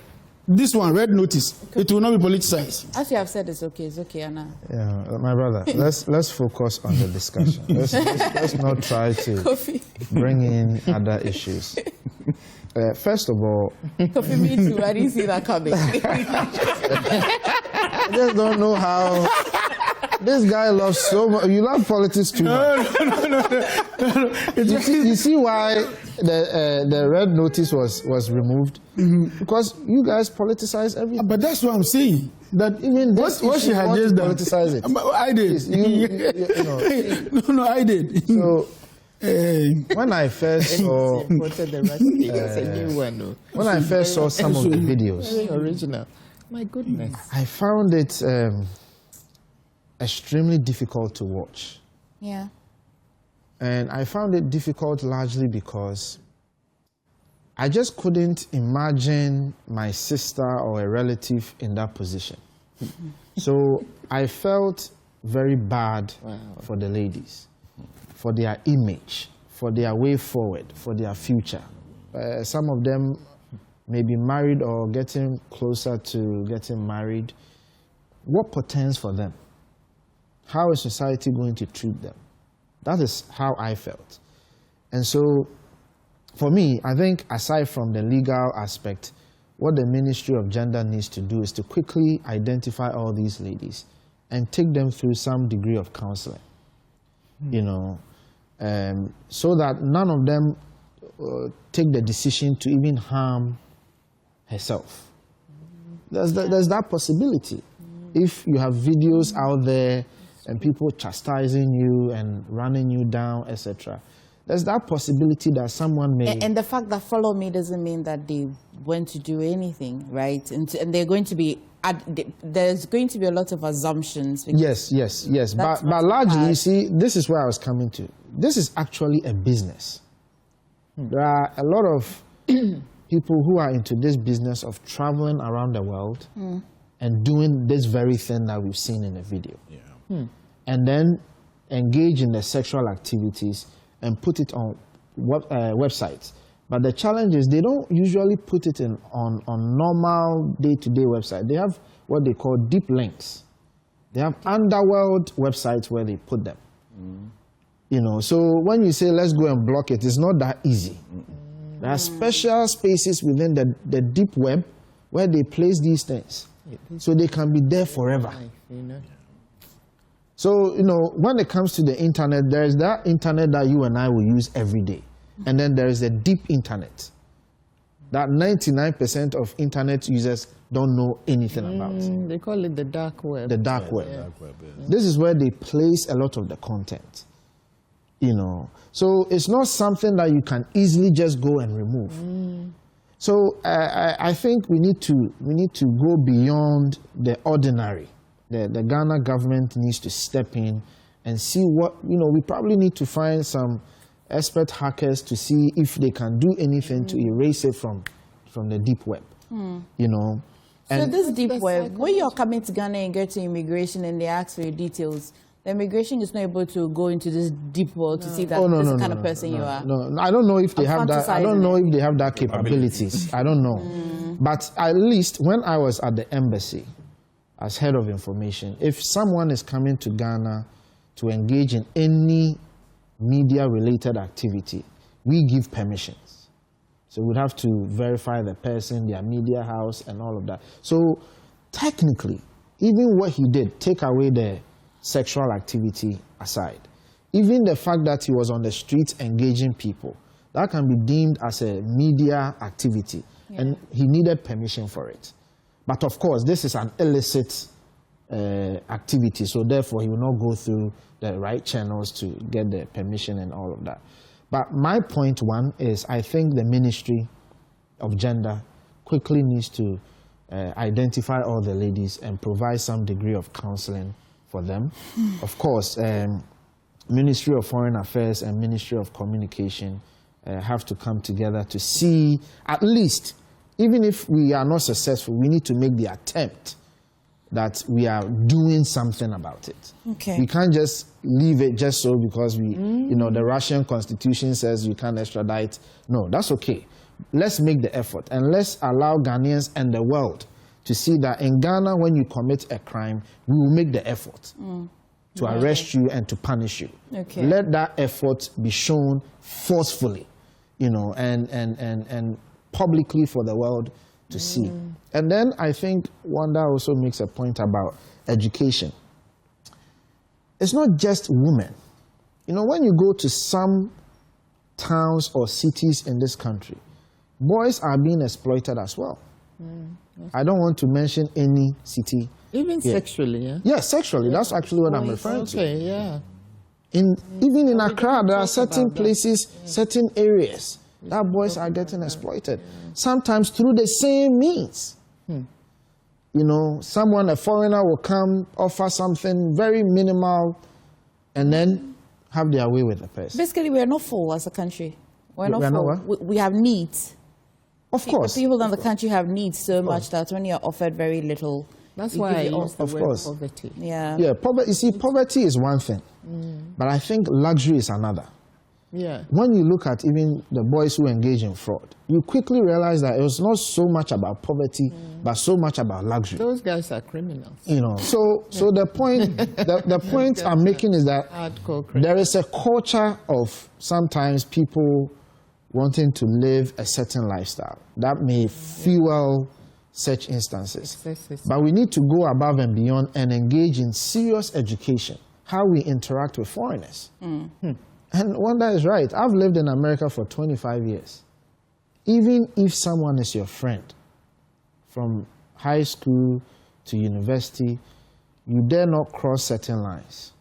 This one, red notice, it will not be politicized. As you have said, it's okay, Anna. Yeah, my brother, let's focus on the discussion. Let's not try to bring in other issues. First of all, Kofi, me too. I didn't see that coming. I just don't know how this guy loves so much. You love politics too much. No. You see why the red notice was removed? Because you guys politicize everything. But that's what I'm saying. That even this what she had just done. Politicize it. I did. No, I did. So when I first saw when I first saw some of the videos, very original. My goodness. I found it extremely difficult to watch. Yeah. And I found it difficult largely because I just couldn't imagine my sister or a relative in that position. So I felt very bad for the ladies, for their image, for their way forward, for their future. Some of them may be married or getting closer to getting married. What portends for them? How is society going to treat them? That is how I felt. And so, for me, I think aside from the legal aspect, what the Ministry of Gender needs to do is to quickly identify all these ladies and take them through some degree of counseling, you know, so that none of them take the decision to even harm herself. There's that possibility. If you have videos out there and people chastising you and running you down, etc., there's that possibility that someone may... And the fact that follow me doesn't mean that they went to do anything, right? And they're going to be... There's going to be a lot of assumptions. Yes. But largely, you see, this is where I was coming to. This is actually a business. There are a lot of people who are into this business of traveling around the world and doing this very thing that we've seen in the video. And then engage in the sexual activities and put it on websites. But the challenge is they don't usually put it on normal day-to-day website. They have what they call deep links. They have underworld websites where they put them. You know, so when you say let's go and block it, it's not that easy. There are special spaces within the deep web where they place these things, so they can be there forever. So, you know, when it comes to the internet, there is that internet that you and I will use every day. And then there is the deep internet that 99% of internet users don't know anything about. They call it the dark web. The dark web. Dark web, yes. This is where they place a lot of the content. You know, so it's not something that you can easily just go and remove. So I think we need to go beyond the ordinary. The Ghana government needs to step in and see what, you know, we probably need to find some expert hackers to see if they can do anything to erase it from the deep web, you know. So this deep web, when you're coming to Ghana and get to immigration and they ask for your details, the immigration is not able to go into this deep world to see that this is the kind of person you are. No, I don't know if they have that. I don't know if they have that capabilities. I don't know. But at least when I was at the embassy as head of information, if someone is coming to Ghana to engage in any media-related activity, we give permissions. So we'd have to verify the person, their media house, and all of that. So technically, even what he did, take away the sexual activity aside, even the fact that he was on the streets engaging people, that can be deemed as a media activity, and he needed permission for it. But of course, this is an illicit activity, so therefore he will not go through the right channels to get the permission and all of that. But my point one is, I think the Ministry of Gender quickly needs to identify all the ladies and provide some degree of counseling for them. Of course, Ministry of Foreign Affairs and Ministry of Communication have to come together to see, at least, even if we are not successful, we need to make the attempt that we are doing something about it. Okay. We can't just leave it just so because we, you know, the Russian constitution says you can't extradite. No, that's okay. let's make the effort and let's allow Ghanaians and the world to see that in Ghana, when you commit a crime, we will make the effort to arrest you and to punish you. Okay. Let that effort be shown forcefully, you know, and publicly for the world to see. And then I think Wanda also makes a point about education. It's not just women. You know, when you go to some towns or cities in this country, boys are being exploited as well. I don't want to mention any city. Even here. Sexually, yeah? Yeah, sexually. That's actually what I'm referring to. Okay, yeah. Even in Accra, there are certain places, certain areas that boys are getting exploited. Sometimes through the same means. You know, a foreigner will come, offer something very minimal, and then have their way with the person. Basically, we are not full as a country. We're not not full. what? We have needs. Of course. People in the country have needs so much that when you're offered very little, that's why I use the of word course. poverty. Yeah. Yeah, poverty. You see, poverty is one thing, but I think luxury is another. Yeah. When you look at even the boys who engage in fraud, you quickly realize that it was not so much about poverty, but so much about luxury. Those guys are criminals. You know, so the point the point I'm making is that there is a culture of sometimes people wanting to live a certain lifestyle that may fuel such instances. But we need to go above and beyond and engage in serious education, how we interact with foreigners. And Wanda is right. I've lived in America for 25 years. Even if someone is your friend, from high school to university, you dare not cross certain lines.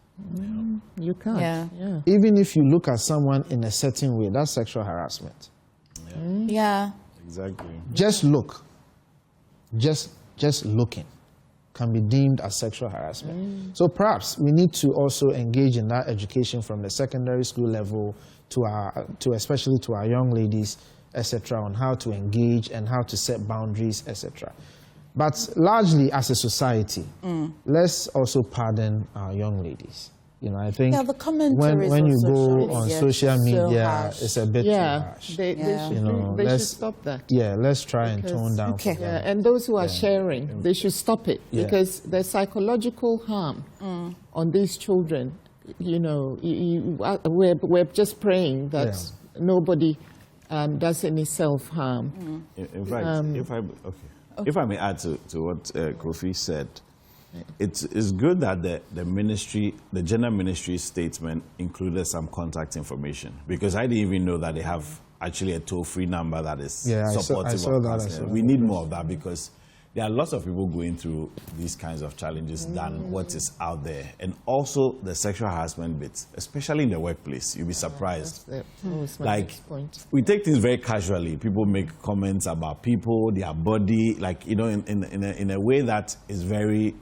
You can't. Yeah. Even if you look at someone in a certain way, that's sexual harassment. Yeah. Exactly. Just look. Just looking can be deemed as sexual harassment. So perhaps we need to also engage in that education from the secondary school level to especially to our young ladies, etc., on how to engage and how to set boundaries, etc. But largely as a society, let's also pardon our young ladies. You know, I think the commentaries when you on go on social media, harsh. it's a bit too harsh. They should stop that. Yeah, let's try and tone down. Okay. for them. And those who are sharing, they should stop it because the psychological harm on these children, you know, we're just praying that nobody does any self-harm. In fact, if I may add to what Kofi said, it's good that the ministry, the general ministry statement included some contact information, because I didn't even know that they have actually a toll-free number that is supportive of counseling. We need more of that, because there are lots of people going through these kinds of challenges than what is out there. And also the sexual harassment bits, especially in the workplace, you'll be surprised. Like, we take things very casually. People make comments about people, their body, like, you know, in a way that is very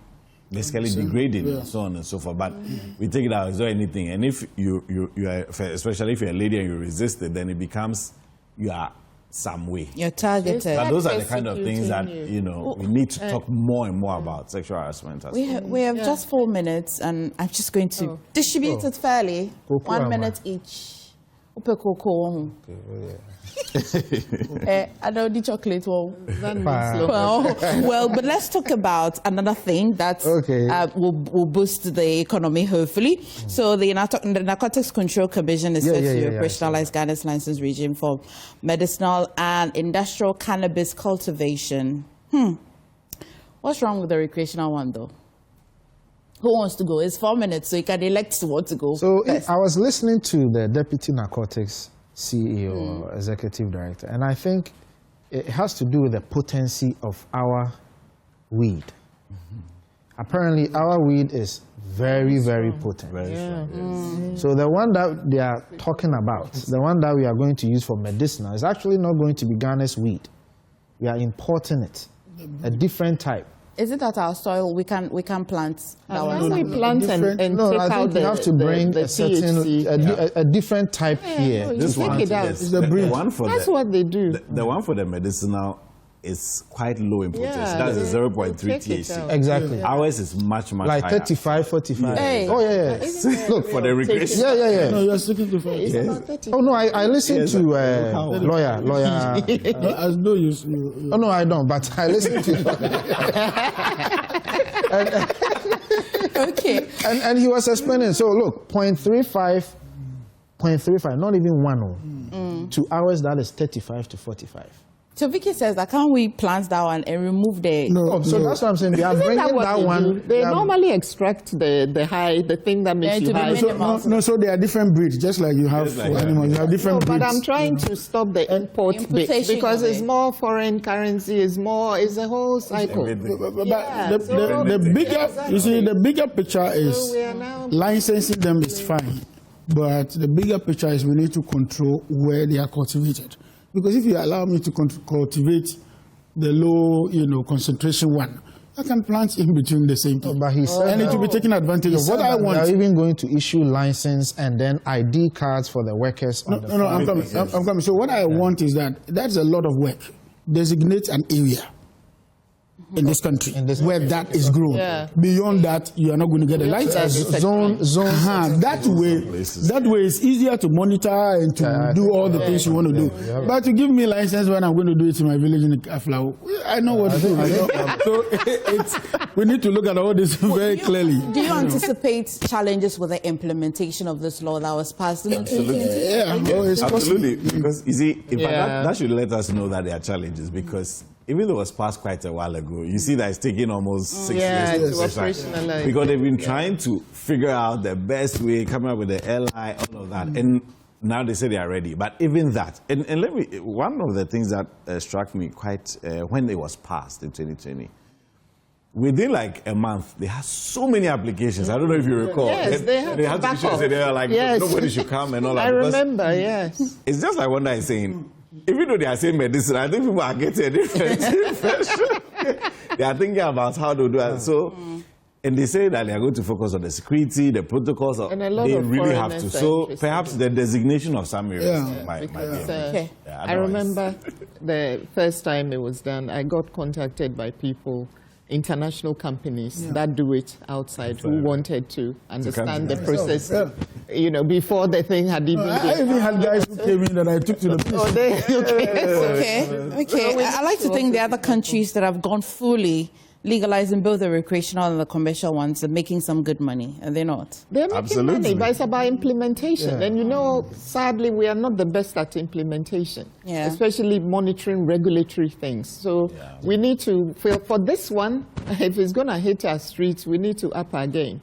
basically degrading and so on and so forth. But we take it out as though anything. And if you are, especially if you're a lady and you resist it, then it becomes you are some way. You're targeted. But those are the kind of things that, you know, we need to talk more and more about sexual harassment. We have just 4 minutes, and I'm just going to distribute it fairly. 1 minute each. I know the chocolate well, but let's talk about another thing that will boost the economy, hopefully. So the Narcotics Control Commission is set to operationalize Ghana's license regime for medicinal and industrial cannabis cultivation. What's wrong with the recreational one, though? Who wants to go? It's 4 minutes, so you can elect to want to go. So I was listening to the Deputy Narcotics CEO or Executive Director, and I think it has to do with the potency of our weed. Apparently, our weed is very, very potent. Very strong. So the one that they are talking about, the one that we are going to use for medicinal, is actually not going to be Ghana's weed. We are importing it, a different type. Is it that our soil we can plant that one? We plant and take out you have to bring a certain a different type here. This one, it's the one for That's what they do. The one for the medicinal is quite low in potency. Yeah, That's a 0.3 THC. Exactly. Ours is much like higher. 35, 45. Hey. Oh, yeah. Look, for the recreation. Yeah. No, you're sticking to 5. It's Yes. about 30. Oh, no, I listen to lawyer. As though you. Oh, no, I don't, but I listen to Okay. And he was explaining, so look, 0.35, not even 1. 2 hours, that is 35 to 45. So Vicky says that can't we plant that one and remove the... So that's what I'm saying. They are bringing that one. They normally extract the thing that makes you high. So there are different breeds, just like you have for animals. You have different breeds. But I'm trying to stop the import bit because it's more foreign currency, it's a whole cycle. But the bigger picture is licensing them is fine. But the bigger picture is we need to control where they are cultivated. Because if you allow me to cultivate the low, concentration one, I can plant in between the same thing. But he said, and it will be taking advantage of what I want. They are even going to issue license and then ID cards for the workers. I'm coming. So what I want is that's a lot of work. Designate an area in this country where that is grown. Yeah. Beyond that, you are not going to get a license. Zone. That way it's easier to monitor and to do all the things you want to do. But to give me license when I'm going to do it in my village in Aflau, I know what to do. So we need to look at all this very clearly. Do you anticipate challenges with the implementation of this law that was passed in 2020? Absolutely. Because you see, that should let us know that there are challenges, because even though it was passed quite a while ago, you see that it's taking almost 6 years to operationalize. Because they've been trying to figure out the best way, coming up with the LI, all of that. And now they say they are ready. But even that, and one of the things that struck me quite when it was passed in 2020, within like a month, they had so many applications. I don't know if you recall. Yes, they had to say they were like, nobody should come and all that. I remember, yes. It's just like one guy saying, even though they are saying medicine, I think people are getting a different impression. They are thinking about how to do it. So, and they say that they are going to focus on the security, the protocols. And a lot they of really have to. So perhaps the designation of some areas might be. I remember the first time it was done, I got contacted by people, international companies that do it outside, who wanted to understand the process, before the thing had even been. I even had guys who came in that I took to the police. Okay. I like to think the other countries that have gone fully legalizing both the recreational and the commercial ones are making some good money, are they not? They're making money, but it's about implementation. And sadly, we are not the best at implementation, especially monitoring regulatory things. So we need to, for this one, if it's going to hit our streets, we need to up our game.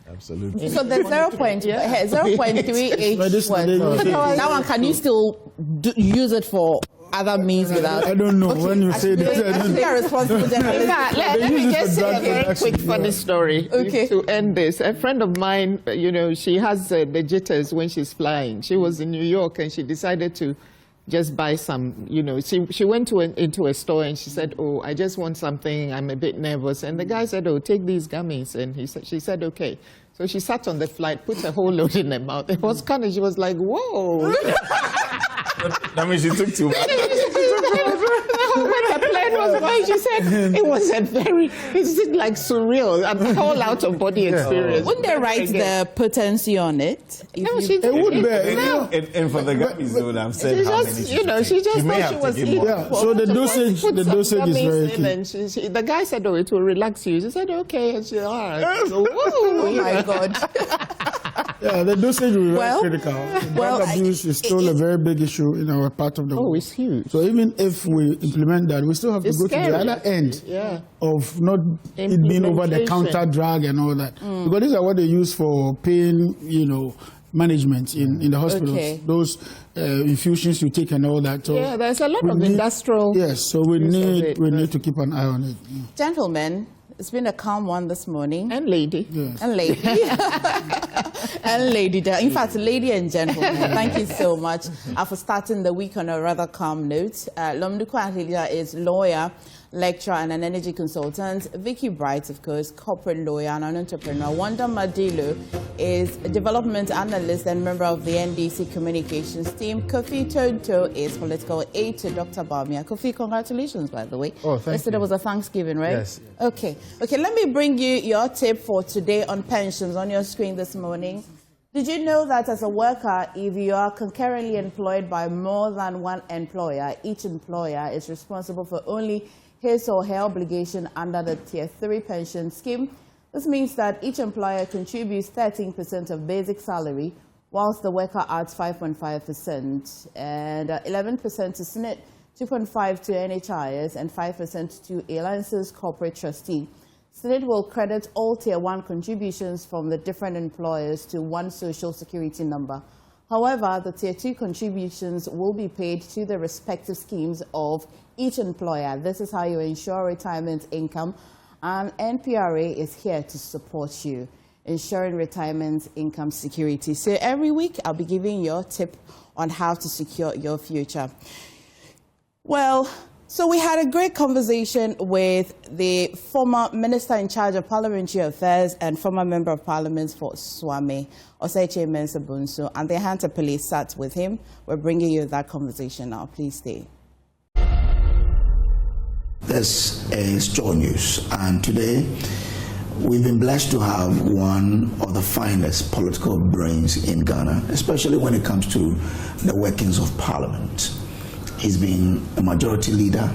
Absolutely. So the 0.38 that one, can you still use it for other means without? I don't know. When you say this, I don't know. Responsible journalist. Let me just say a very quick funny story to end this. A friend of mine, she has the jitters when she's flying. She was in New York and she decided to just buy some, she went into a store and she said, oh, I just want something, I'm a bit nervous. And the guy said, oh, take these gummies. And she said, okay. So she sat on the flight, put a whole load in her mouth. It was kind of, she was like, whoa. That means she took too much. When the plane was going, she said it was like surreal, a whole out-of-body experience. Wouldn't they write the potency on it? No, she it would be. And for the gummies, they would have said how many she just thought she was eating. So the dosage is very key. And the guy said, oh, it will relax you. She said, okay. And she said, all right. So, oh my God. Yeah, the dosage will be very critical. Drug abuse is still a very big issue in our part of the world. Oh, it's huge. So even if we implement that, we still have to go to the other end of not it being over-the-counter drug and all that. Because these are what they use for pain, management in the hospitals. Okay. Those infusions you take and all that. So there's a lot of industrial. Yes, so we need to keep an eye on it. Gentlemen, it's been a calm one this morning. And lady. Yes. And lady. And in fact, lady and gentlemen, thank you so much for starting the week on a rather calm note. Lomduku Ahlija is lawyer, lecturer, and an energy consultant. Vicky Bright, of course, corporate lawyer and an entrepreneur. Wanda Madilu is a development analyst and member of the NDC communications team. Kofi Tonto is political aide to Dr. Bawumia. Kofi, congratulations, by the way. Oh, thank you. Yesterday was a Thanksgiving, right? Yes. Okay, let me bring you your tip for today on pensions on your screen this morning. Did you know that as a worker, if you are concurrently employed by more than one employer, each employer is responsible for only his or her obligation under the Tier 3 pension scheme? This means that each employer contributes 13% of basic salary, whilst the worker adds 5.5%, and 11% to SNIT, 2.5% to NHIS, and 5% to a licensed corporate trustee. SNIT will credit all Tier 1 contributions from the different employers to one social security number. However, the Tier 2 contributions will be paid to the respective schemes of each employer. This is how you ensure retirement income, and NPRA is here to support you, ensuring retirement income security. So every week, I'll be giving you a tip on how to secure your future. Well, so we had a great conversation with the former Minister in charge of Parliamentary Affairs and former Member of Parliament for Swami, Oseche Mensah Bonsu, and the Hunter Police sat with him. We're bringing you that conversation now. Please stay. This is Joy News, and today we've been blessed to have one of the finest political brains in Ghana, especially when it comes to the workings of Parliament. He's been a majority leader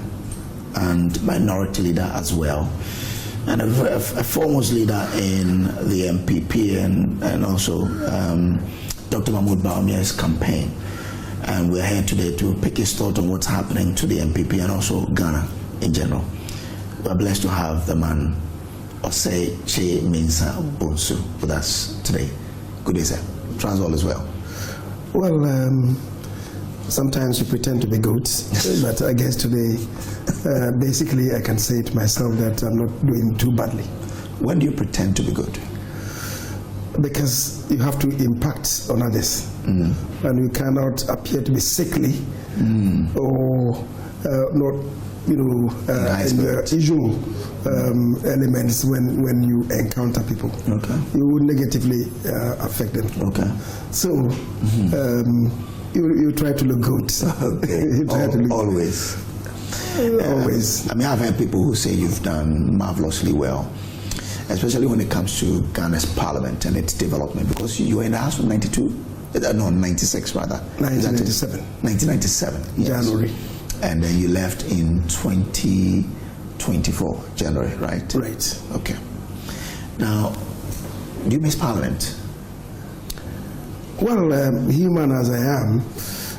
and minority leader as well, and a foremost leader in the MPP and also Dr. Mahmoud Bawumia's campaign. And we're here today to pick his thought on what's happening to the MPP and also Ghana in general. We're blessed to have the man Oseche Mensah Bonsu with us today. Good day, sir. Transvaal as well. Well, sometimes you pretend to be good, but I guess today, basically, I can say to myself that I'm not doing too badly. When do you pretend to be good? Because you have to impact on others, and you cannot appear to be sickly or not, in the usual elements when you encounter people. Okay. You will negatively affect them. Okay. So. You try to look good. Okay. Always. Always. I mean, I've heard people who say you've done marvelously well, especially when it comes to Ghana's parliament and its development, because you were in the House from 92? No, 96 rather. 1997. 1997, yes. January. And then you left in 2024, January, right? Right. Okay. Now, do you miss Parliament? Well, human as I am,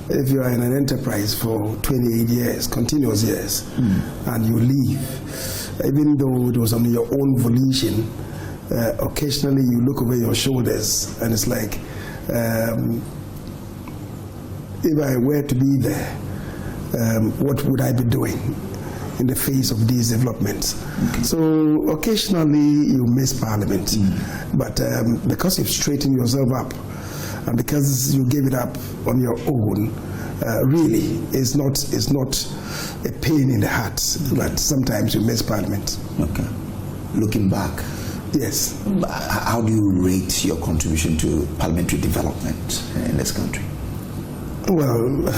if you are in an enterprise for 28 years, continuous years, and you leave, even though it was on your own volition, occasionally you look over your shoulders and it's like, if I were to be there, what would I be doing in the face of these developments? Okay. So occasionally you miss Parliament, but because you've straightened yourself up, and because you gave it up on your own, really, it's not a pain in the heart, but sometimes you miss Parliament. Okay. Looking back, yes. How do you rate your contribution to parliamentary development in this country? Well,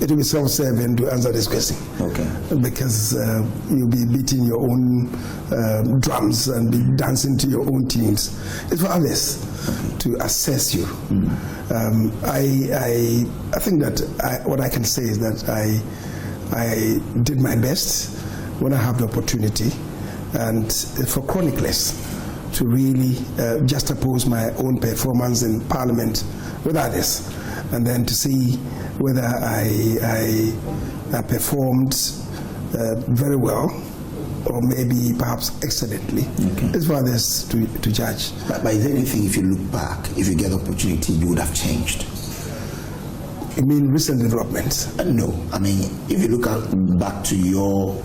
it will be self-serving to answer this question. Okay. Because you'll be beating your own drums and be dancing to your own tunes. It's for others to assess you. I think that what I can say is that I did my best when I have the opportunity, and for chroniclers to really juxtapose my own performance in Parliament with others, and then to see whether I performed very well or maybe perhaps excellently. Okay. It's for others to judge. But is there anything, if you look back, if you get the opportunity, you would have changed? You mean recent developments? No. I mean, if you look back to your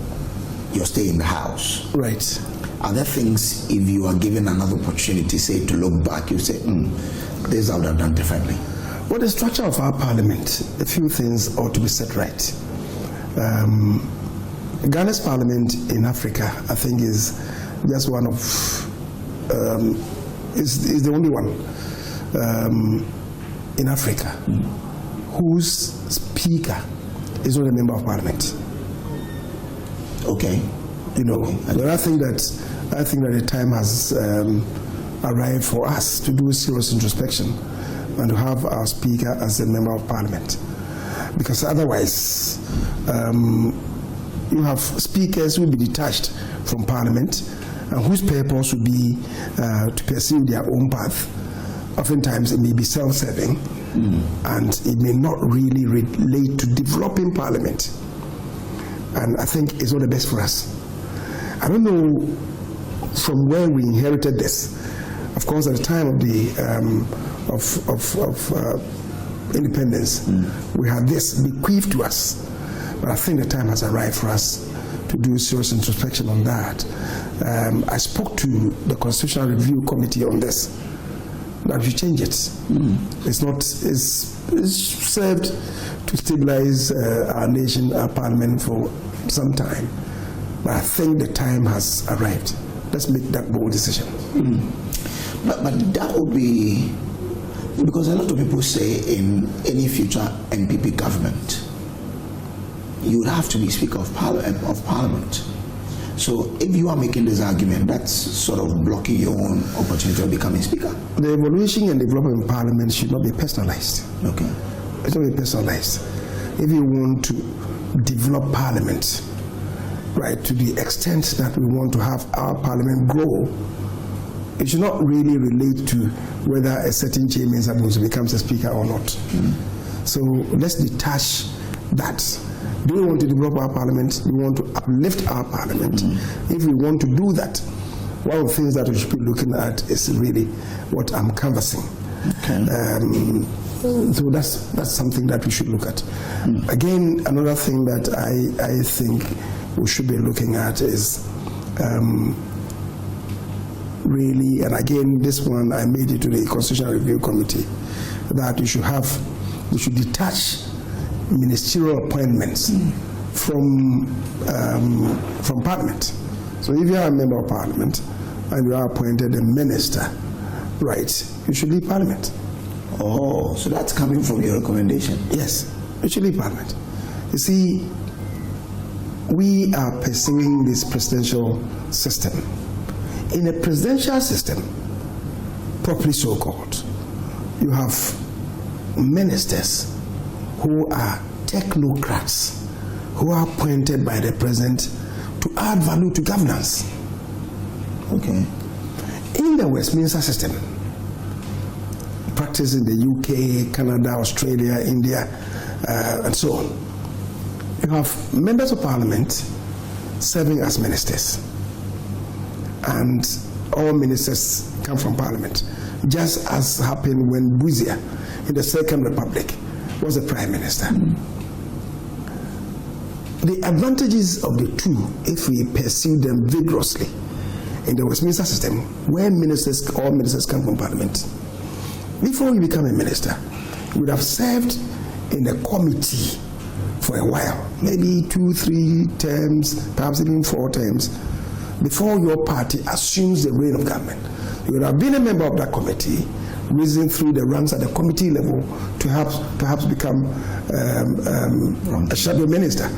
your stay in the House. Right. Are there things, if you are given another opportunity, say, to look back, you say, this I would have done differently? Well, the structure of our parliament, a few things ought to be set right. Ghana's parliament in Africa, I think, is just one of, is the only one in Africa whose speaker is not a member of parliament. Okay. You know, but I think that the time has arrived for us to do serious introspection and to have our speaker as a member of parliament, because otherwise you have speakers who will be detached from parliament and whose purpose would be to pursue their own path. Oftentimes it may be self-serving and it may not really relate to developing parliament, and I think it's not the best for us. I don't know from where we inherited this. Of course, at the time of the independence, we had this bequeathed to us. But I think the time has arrived for us to do serious introspection on that. I spoke to the Constitutional Review Committee on this. That we change it. It's served to stabilize our nation, our parliament for some time. But I think the time has arrived. Let's make that bold decision. But that would be, because a lot of people say in any future MPP government, you would have to be Speaker of Parliament. So if you are making this argument, that's sort of blocking your own opportunity of becoming Speaker. The evolution and development in Parliament should not be personalized. Okay. It should not be personalized. If you want to develop Parliament, right, to the extent that we want to have our Parliament grow, it should not really relate to whether a certain chairman becomes a Speaker or not. So let's detach that. Do we want to develop our Parliament? Do we want to uplift our Parliament? If we want to do that, one of the things that we should be looking at is really what I'm canvassing. Okay. So that's something that we should look at. Again, another thing that I think we should be looking at is really, and again, this one I made it to the Constitutional Review Committee, that we should detach ministerial appointments from Parliament. So if you are a member of Parliament and you are appointed a minister, right, you should leave Parliament. Oh, so that's coming from your recommendation? Yes, you should leave Parliament. You see, we are pursuing this presidential system. In a presidential system, properly so-called, you have ministers who are technocrats, who are appointed by the president to add value to governance. Okay. In the Westminster system, practiced in the UK, Canada, Australia, India, and so on, you have members of parliament serving as ministers, and all ministers come from parliament, just as happened when Buzia in the Second Republic was the prime minister. The advantages of the two, if we pursue them vigorously in the Westminster system, where all ministers come from parliament, before you become a minister, you would have served in a committee for a while, maybe 2-3 terms, perhaps even 4 terms, before your party assumes the reign of government. You would have been a member of that committee, risen through the ranks at the committee level to perhaps become a shadow minister,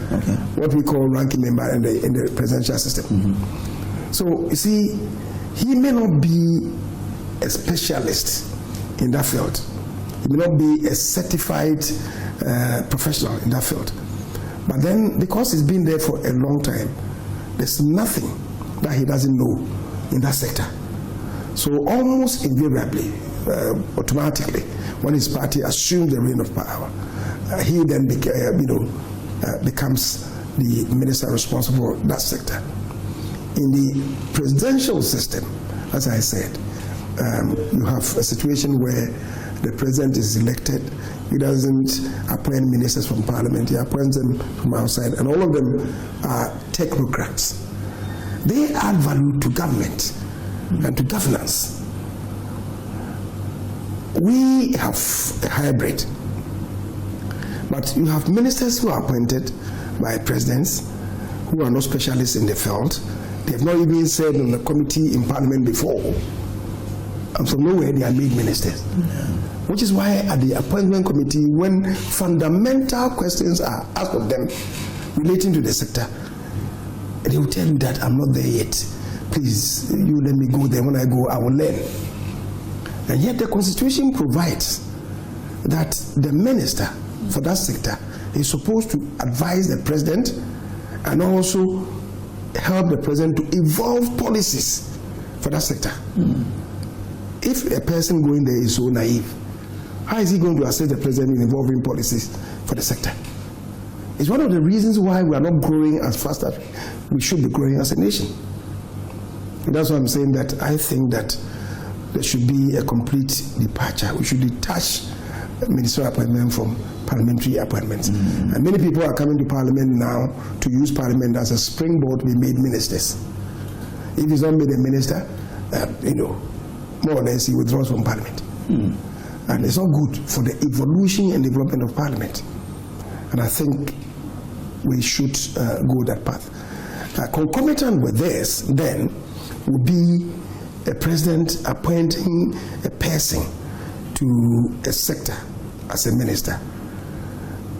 what we call ranking member in the presidential system. So you see, he may not be a specialist in that field. He may not be a certified professional in that field. But then, because he's been there for a long time, there's nothing that he doesn't know in that sector. So almost invariably, automatically, when his party assumes the reign of power, he then becomes the minister responsible for that sector. In the presidential system, as I said, you have a situation where the president is elected. He doesn't appoint ministers from parliament. He appoints them from outside, and all of them are technocrats. They add value to government and to governance. We have a hybrid. But you have ministers who are appointed by presidents who are not specialists in the field. They have not even served on a committee in Parliament before. And from nowhere they are made ministers. Which is why at the appointment committee, when fundamental questions are asked of them relating to the sector, they will tell you that I'm not there yet. Please, you let me go there. When I go, I will learn. And yet the Constitution provides that the minister for that sector is supposed to advise the president and also help the president to evolve policies for that sector. If a person going there is so naive, how is he going to assist the president in evolving policies for the sector? It's one of the reasons why we are not growing as fast as we should be growing as a nation. And that's why I'm saying that I think that there should be a complete departure. We should detach ministerial appointment from parliamentary appointments. And many people are coming to Parliament now to use Parliament as a springboard to be made ministers. If he's not made a minister, more or less he withdraws from Parliament. And it's not good for the evolution and development of Parliament. And I think we should go that path. Concomitant with this, then, would be a president appointing a person to a sector as a minister.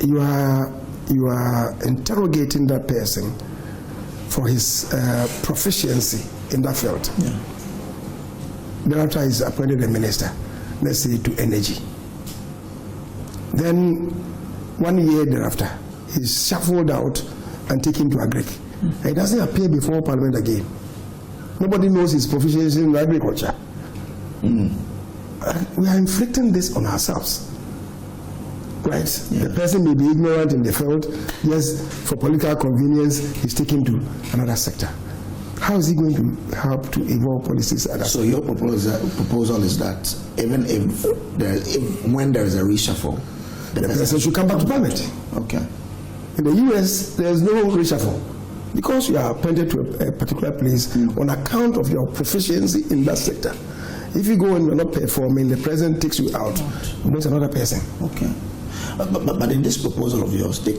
You are interrogating that person for his proficiency in that field. Thereafter, he's appointed a minister, let's say to energy. Then 1 year thereafter, he's shuffled out and taken to agric. He doesn't appear before Parliament again. Nobody knows his proficiency in agriculture. We are inflicting this on ourselves. Right? The person may be ignorant in the field, yes, for political convenience, he's taken to another sector. How is he going to help to evolve policies? So your proposal is that even if when there is a reshuffle, the person should come back to Parliament. Okay. In the US, there is no reshuffle. Because you are appointed to a particular place on account of your proficiency in that sector. If you go and you're not performing, the president takes you out, brings another person. Okay. But in this proposal of yours, the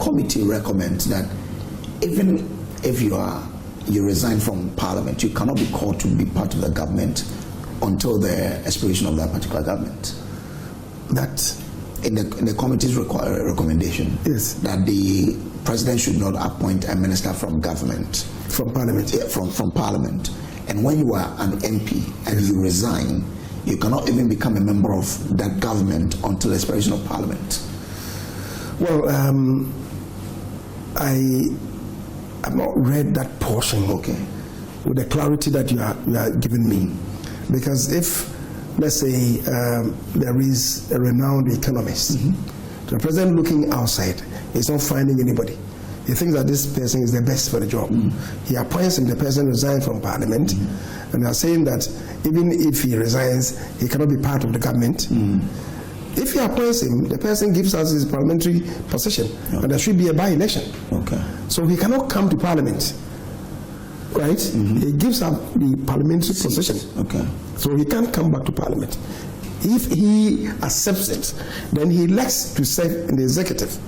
committee recommends that even if you resign from Parliament, you cannot be called to be part of the government until the expiration of that particular government. That in the committee's recommendation is that the president should not appoint a minister from government, from Parliament, from Parliament. And when you are an MP and you resign, you cannot even become a member of that government until the expiration of Parliament. Well, I have not read that portion, with the clarity that you are giving me. Because if, let's say, there is a renowned economist, the president looking outside is not finding anybody. He thinks that this person is the best for the job. He appoints him, the person resigns from Parliament, and they are saying that even if he resigns, he cannot be part of the government. If he appoints him, the person gives us his parliamentary position, and there should be a by-election. So he cannot come to Parliament, right? He gives up the parliamentary position. So he can't come back to Parliament. If he accepts it, then he elects to serve in the executive,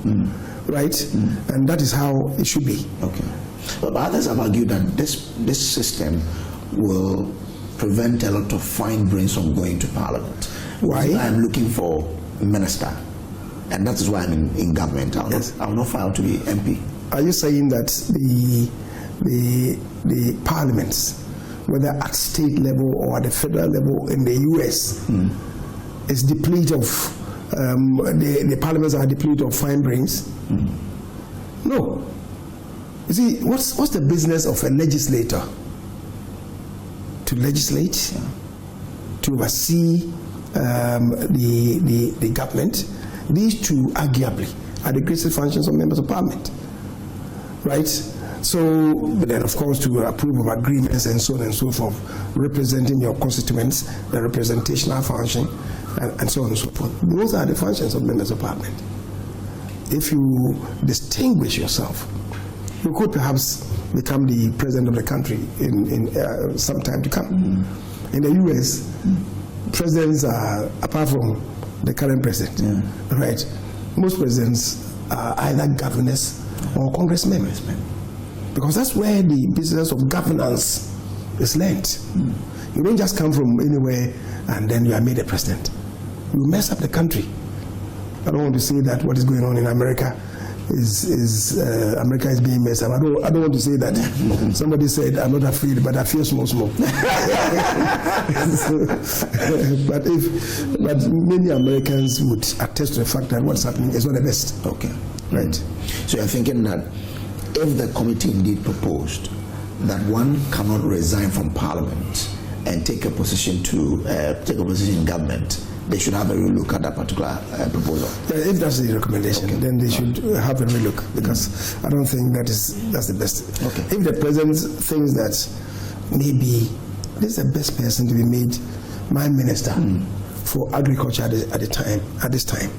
right? And that is how it should be. But others have argued that this system will prevent a lot of fine brains from going to Parliament. Why? I'm looking for a minister, and that is why I'm in government. I'll not file to be MP. Are you saying that the parliaments, whether at state level or at the federal level in the US, is depleted of the parliaments are depleted of fine brains? No. You see, what's the business of a legislator? To legislate, to oversee the government. These two, arguably, are the greatest functions of members of Parliament, right? So, but then of course to approve of agreements and so on and so forth, representing your constituents, the representational function, and so on and so forth. Those are the functions of members of Parliament. If you distinguish yourself, you could perhaps become the president of the country in some time to come. In the US, presidents are, apart from the current president, right? Most presidents are either governors or congressmen, because that's where the business of governance is learned. You don't just come from anywhere and then you are made a president. You mess up the country. I don't want to say that what is going on in America is America is being messed up. I don't want to say that. Somebody said I'm not afraid, but I fear small. but many Americans would attest to the fact that what's happening is not the best. Okay. Right. So you're thinking that if the committee indeed proposed that one cannot resign from Parliament and take a position in government, they should have a relook at that particular proposal. Yeah, if that's the recommendation, then they should have a relook, because I don't think that's the best. Okay. If the president thinks that maybe this is the best person to be made my minister for agriculture at this time.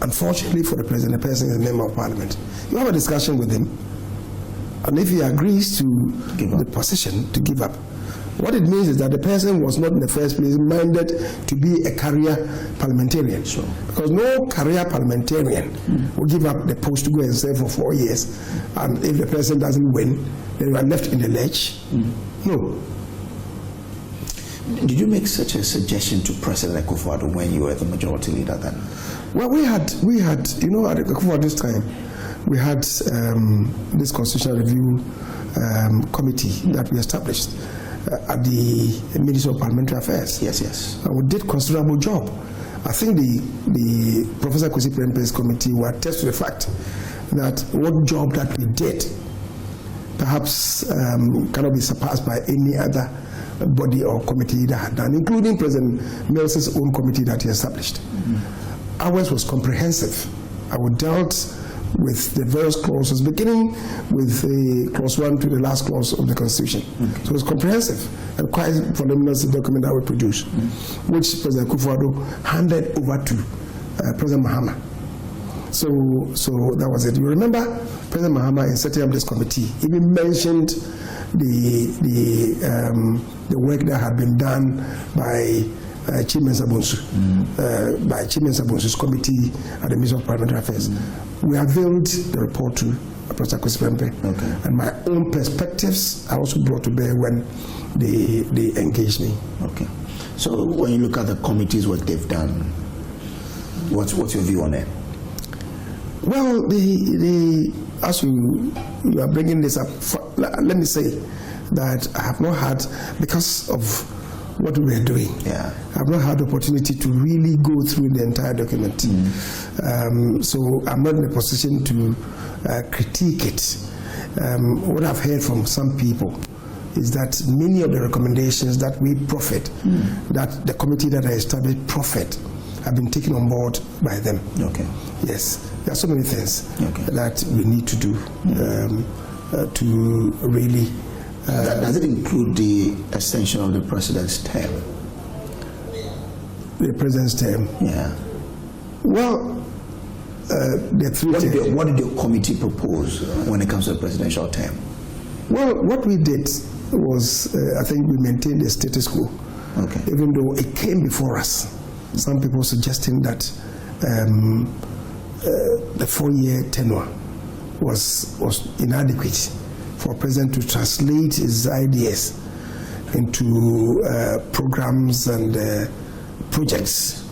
Unfortunately for the president, the person is a member of Parliament. You have a discussion with him, and if he agrees to the position to give up, what it means is that the person was not in the first place minded to be a career parliamentarian. Sure. Because no career parliamentarian will give up the post to go and serve for 4 years, and if the person doesn't win, then you are left in the lurch. No. Did you make such a suggestion to President Akufo-Addo when you were the majority leader then? Well, we had, you know, at Akufo-Addo this time, we had this constitutional review committee that we established at the Ministry of Parliamentary Affairs. Yes. And we did considerable job. I think the Professor Kwesi Prempe's committee will attest to the fact that what job that we did perhaps cannot be surpassed by any other body or committee that had done, including President Mills's own committee that he established. Ours was comprehensive. I dealt with the various clauses, beginning with the clause 1 to the last clause of the Constitution. So it was comprehensive and quite voluminous document that we produced, which President Akufo-Addo handed over to President Mahama. So that was it. You remember President Mahama, in setting up this committee, even mentioned the work that had been done by Chimen Sabonsu, by Chimen Sabonsu's committee at the Ministry of Parliamentary Affairs. We availed the report to Professor Kwesi Prempe, and my own perspectives I also brought to bear when they engaged me. Okay. So when you look at the committees, what they've done, what's your view on it? Well, as you are bringing this up, let me say that I have not had, because of what we were doing, I have not had the opportunity to really go through the entire document. So I'm not in a position to critique it. What I've heard from some people is that many of the recommendations that we profit, that the committee that I established profit, have been taken on board by them. Okay. Yes, there are so many things that we need to do to really. Does it include the extension of the president's term? The president's term? Yeah. Well, what did your committee propose when it comes to the presidential term? Well, what we did was, I think we maintained the status quo. Okay. Even though it came before us. Some people suggesting that the 4-year tenure was inadequate for a president to translate his ideas into programs and projects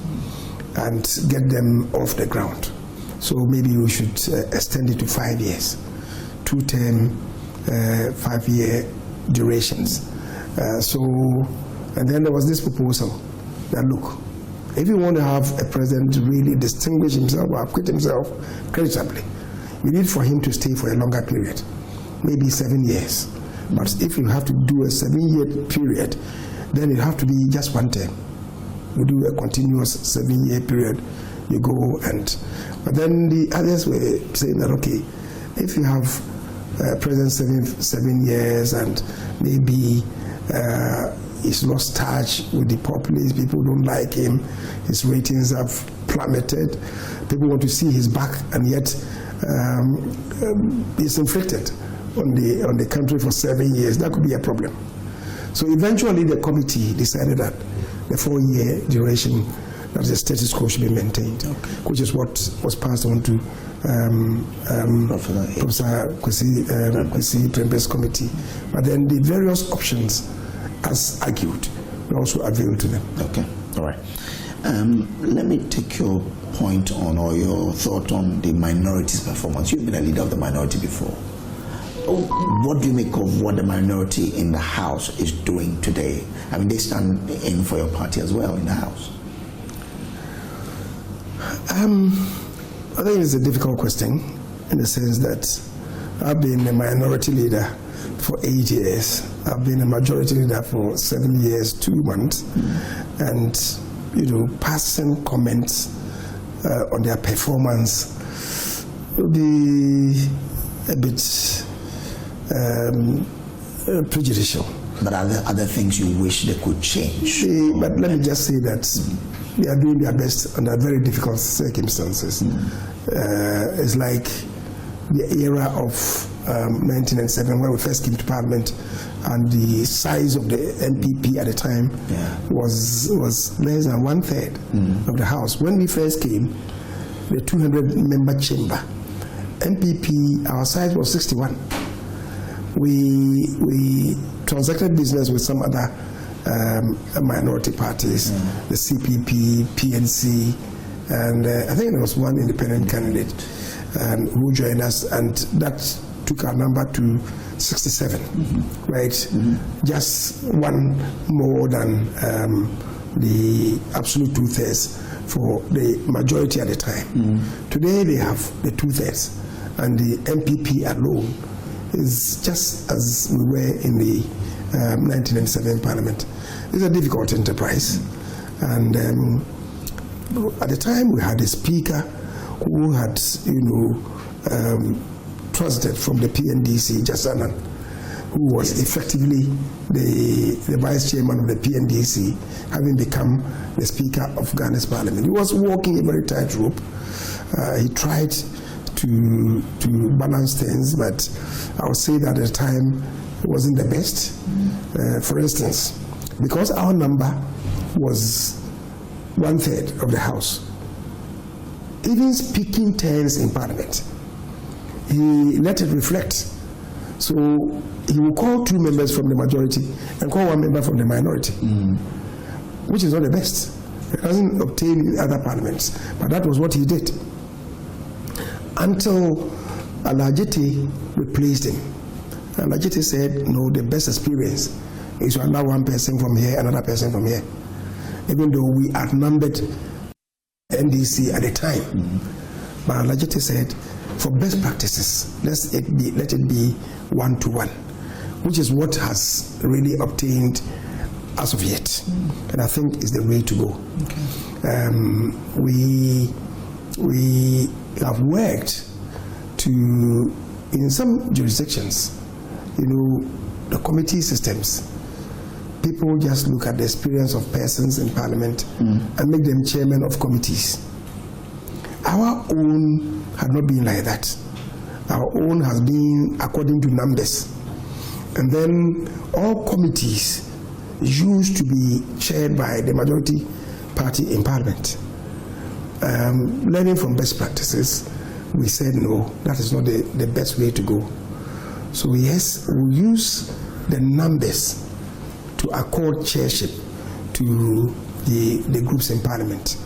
and get them off the ground. So maybe we should extend it to 5 years, 2-term, 5-year durations. And then there was this proposal that, look, if you want to have a president to really distinguish himself or acquit himself creditably, you need for him to stay for a longer period, maybe 7 years. But if you have to do a 7-year period, then it have to be just 1 term. You do a continuous 7-year period, you go and. But then the others were saying that, okay, if you have president 7 years and maybe he's lost touch with the populace, people don't like him, his ratings have plummeted, people want to see his back, and yet is inflicted on the country for 7 years, that could be a problem. So eventually the committee decided that the 4-year duration, that the status quo should be maintained, which is what was passed on to Professor Kwesi Prempe's committee. But then the various options, as argued, we also availed to them. Okay, all right. Let me take your point on, or your thought on the minority's performance. You've been a leader of the minority before. What do you make of what the minority in the House is doing today? I mean, they stand in for your party as well in the House. I think it's a difficult question in the sense that I've been a minority leader for 8 years. I've been a majority leader for 7 years, 2 months. And, passing comments on their performance will be a bit prejudicial. But are there other things you wish they could change? But let me just say that they are doing their best under very difficult circumstances. It's like the era of 1997 when we first came to Parliament, and the size of the MPP at the time was less than 1/3 of the House. When we first came, the 200-member chamber, MPP, our size was 61. We transacted business with some other minority parties, the CPP, PNC, and I think there was one independent candidate who joined us, and that took our number to 67, right? Just one more than the absolute 2/3 for the majority at the time. Today they have the 2/3, and the MPP alone is just as we were in the 1997 Parliament. It's a difficult enterprise, and at the time we had a speaker who had, transited from the PNDC, Jasanan, who was effectively the vice chairman of the PNDC, having become the speaker of Ghana's Parliament. He was walking a very tight rope. He tried to balance things, but I would say that at the time it wasn't the best. For instance, because our number was 1/3 of the House, even speaking turns in Parliament, he let it reflect. So he will call 2 members from the majority and call 1 member from the minority, which is not the best. It doesn't obtain in other parliaments, but that was what he did. Until Alajete replaced him. Alajete said, no, the best experience is to allow 1 person from here, another person from here. Even though we outnumbered NDC at the time. But Alajete said, for best practices, let it be 1-to-1, which is what has really obtained as of yet. And I think is the way to go. We have worked to, in some jurisdictions, the committee systems, people just look at the experience of persons in Parliament and make them chairman of committees. Our own had not been like that. Our own has been according to numbers. And then all committees used to be chaired by the majority party in Parliament. Learning from best practices, we said no, that is not the best way to go. So yes, we use the numbers to accord chairship to the groups in Parliament.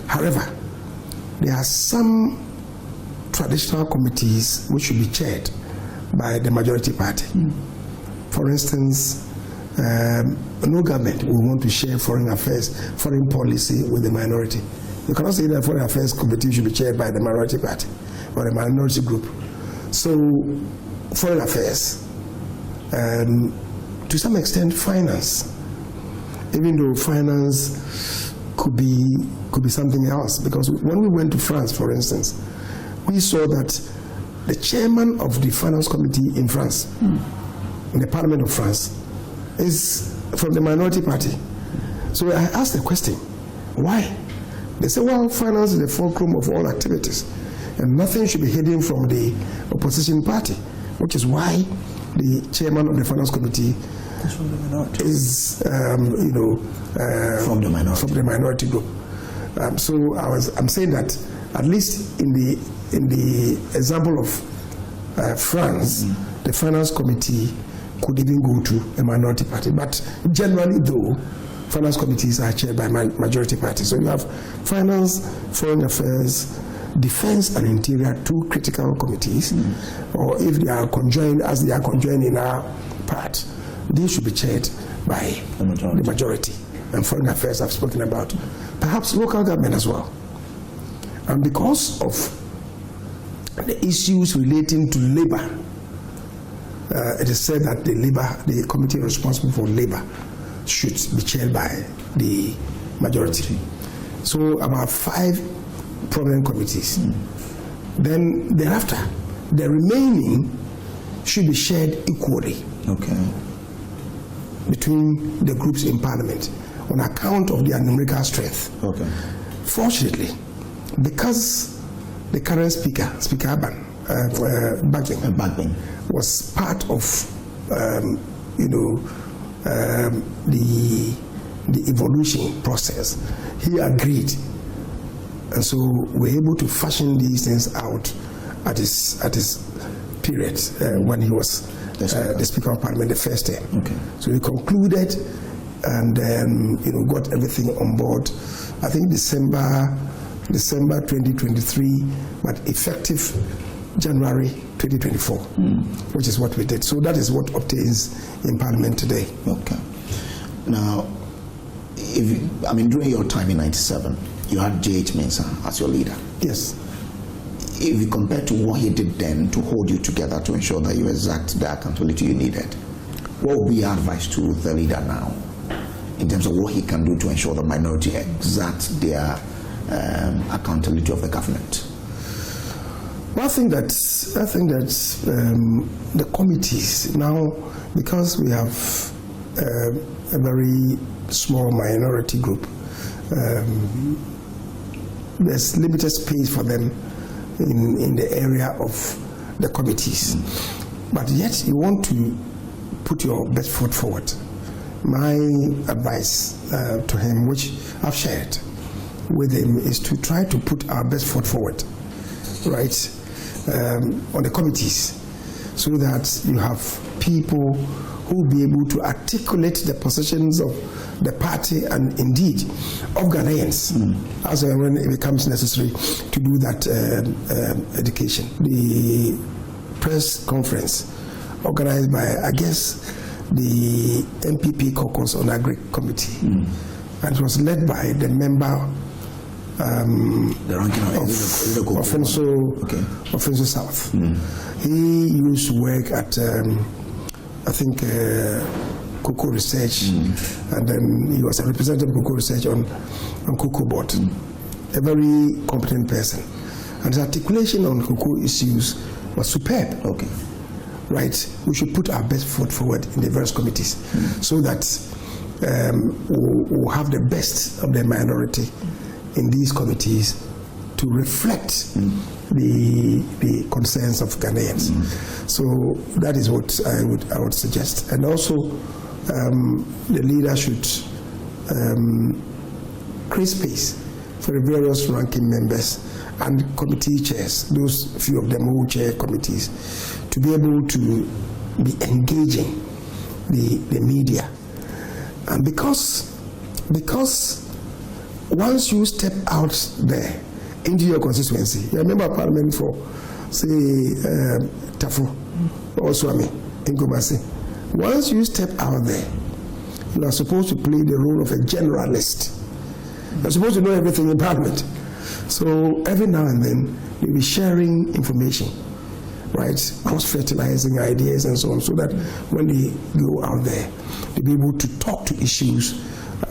However, there are some traditional committees which should be chaired by the majority party. For instance, no government will want to share foreign affairs, foreign policy with the minority. You cannot say that foreign affairs committee should be chaired by the minority party or the minority group. So, foreign affairs, to some extent, finance, even though finance could be something else. Because when we went to France, for instance, we saw that the chairman of the finance committee in France, in the Parliament of France, is from the minority party. So I asked the question, why? They say, well, finance is the fulcrum of all activities. And nothing should be hidden from the opposition party, which is why the chairman of the Finance Committee is, from the minority group. So I'm saying that at least in the example of France, the Finance Committee could even go to a minority party. But generally, though, Finance Committees are chaired by majority parties. So you have Finance, Foreign Affairs, Defense and Interior, 2 critical committees, or if they are conjoined, as they are conjoined in our part, they should be chaired by the majority. And Foreign Affairs I've spoken about. Perhaps local government as well. And because of the issues relating to labor, it is said that the committee responsible for labor should be chaired by the majority. So about 5 prominent committees. Then thereafter, the remaining should be shared equally between the groups in Parliament on account of their numerical strength. Fortunately, because the current Speaker Bagling, was part of the evolution process, he agreed. And so we're able to fashion these things out at his period when he was the Speaker of Parliament the first term. So we concluded and got everything on board. I think December 2023, but effective January 2024, which is what we did. So that is what obtains in Parliament today. Now, during your time in '97, you had J.H. Mensah as your leader. Yes. If you compare to what he did then to hold you together to ensure that you exact the accountability you needed, what would be your advice to the leader now in terms of what he can do to ensure the minority exact their accountability of the government? Well, I think that the committees now, because we have a very small minority group, there's limited space for them in the area of the committees. But yet you want to put your best foot forward. My advice to him, which I've shared with him, is to try to put our best foot forward, right, on the committees, so that you have people who will be able to articulate the positions of the party and indeed of Ghanaians as when it becomes necessary to do that education. The press conference organized by, I guess, the MPP caucus on Agri Committee, and it was led by the member Offenso South. He used to work at I think cocoa research, and then he was a representative of cocoa research on cocoa board. A very competent person, and his articulation on cocoa issues was superb. Right, we should put our best foot forward in the various committees, so that we'll have the best of the minority in these committees to reflect the concerns of Ghanaians. So that is what I would suggest. And also, the leader should create space for the various ranking members and committee chairs, those few of them who chair committees, to be able to be engaging the media. And because once you step out there into your constituency, you remember Parliament for, say, Tafu or Swami in Kumasi. Once you step out there, you are supposed to play the role of a generalist. You're supposed to know everything in Parliament. So every now and then, you'll be sharing information, right? Cross-fertilizing ideas and so on, so that when they go out there, they'll be able to talk to issues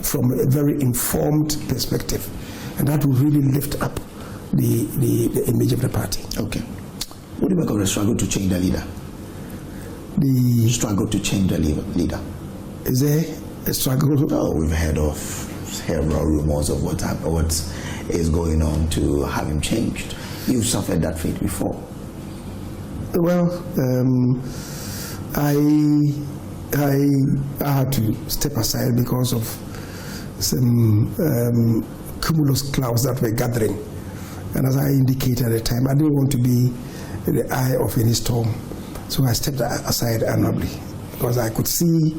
from a very informed perspective. And that will really lift up the image of the party. Okay. What do you make of the struggle to change the leader? The struggle to change the leader. Is there a struggle? Oh, we've heard of several rumors of what is going on to have him changed. You suffered that fate before. Well, I had to step aside because of some cumulus clouds that were gathering. And as I indicated at the time, I didn't want to be in the eye of any storm. So I stepped aside honorably because I could see,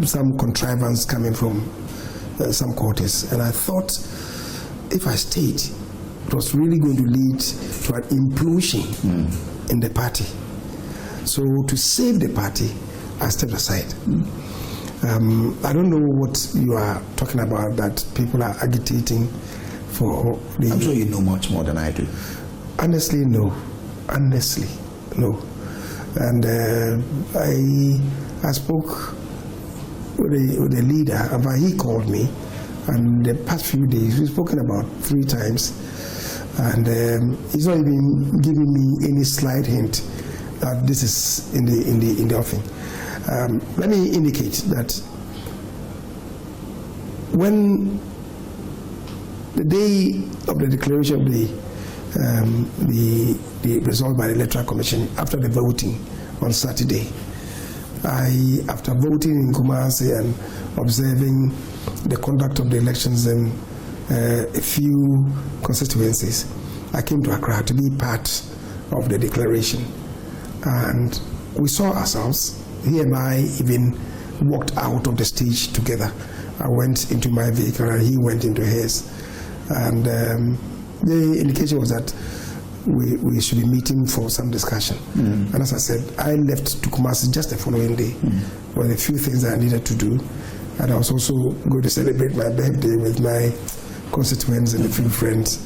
some contrivance coming from some quarters. And I thought if I stayed, it was really going to lead to an implosion in the party. So to save the party, I stepped aside. I don't know what you are talking about, that people are agitating for the... I'm sure you know much more than I do. Honestly, no. Honestly, no. And I spoke with the leader, but he called me, and the past few days we've spoken about 3 times, and he's not even giving me any slight hint that this is in the offing. Let me indicate that when the day of the declaration of the result by the Electoral Commission, after the voting on Saturday, after voting in Kumasi and observing the conduct of the elections in a few constituencies, I came to Accra to be part of the declaration. And we saw ourselves, he and I even walked out of the stage together. I went into my vehicle and he went into his. And the indication was that we should be meeting for some discussion. And as I said, I left to Kumasi just the following day with a few things that I needed to do. And I was also going to celebrate my birthday with my constituents and a few friends.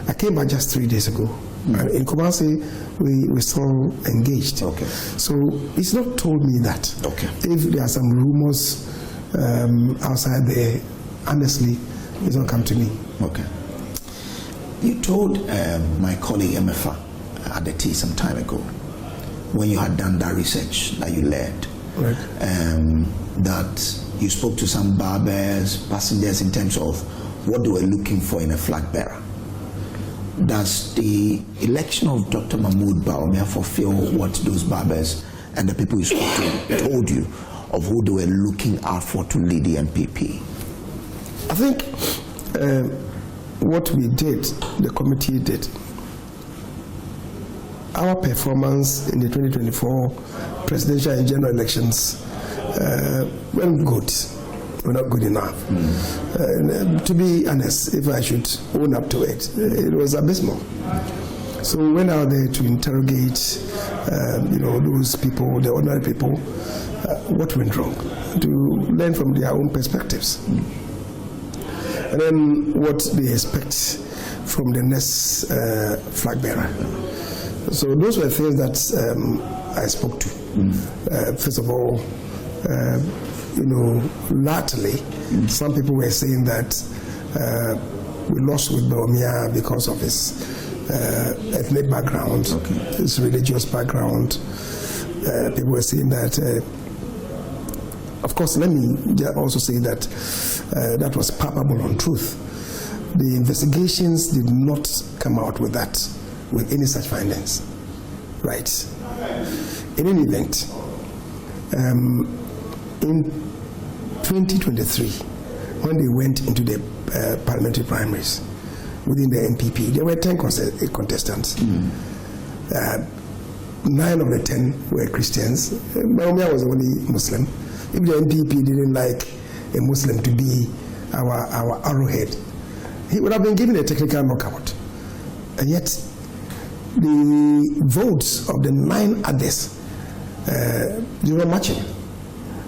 I came back just 3 days ago. And in Kumasi, we're still engaged. Okay. So he's not told me that. Okay. If there are some rumors outside there, honestly, it's not come to me. Okay. You told my colleague Emefa at the tea some time ago, when you had done that research that you led, right, that you spoke to some barbers, passengers, in terms of what they were looking for in a flag bearer. Does the election of Dr. Mahmoud Bawumia fulfill what those barbers and the people you spoke to told you of who they were looking out for to lead the MPP? I think what we did, the committee did, our performance in the 2024 presidential and general elections weren't good. We're not good enough. To be honest, if I should own up to it, it was abysmal. So we went out there to interrogate, those people, the ordinary people, what went wrong, to learn from their own perspectives. And then what they expect from the next flag bearer. So those were things that I spoke to. First of all, latterly, some people were saying that we lost with Bawumia because of his ethnic background, his religious background. People were saying that. Of course, let me also say that that was palpable untruth. The investigations did not come out with any such findings. Right. In any event, in 2023, when they went into the parliamentary primaries within the NPP, there were 10 contestants. 9 of the 10 were Christians. Bawumia was the only Muslim. If the NPP didn't like a Muslim to be our arrowhead, he would have been given a technical knockout. And yet, the votes of the 9 others, they were matching,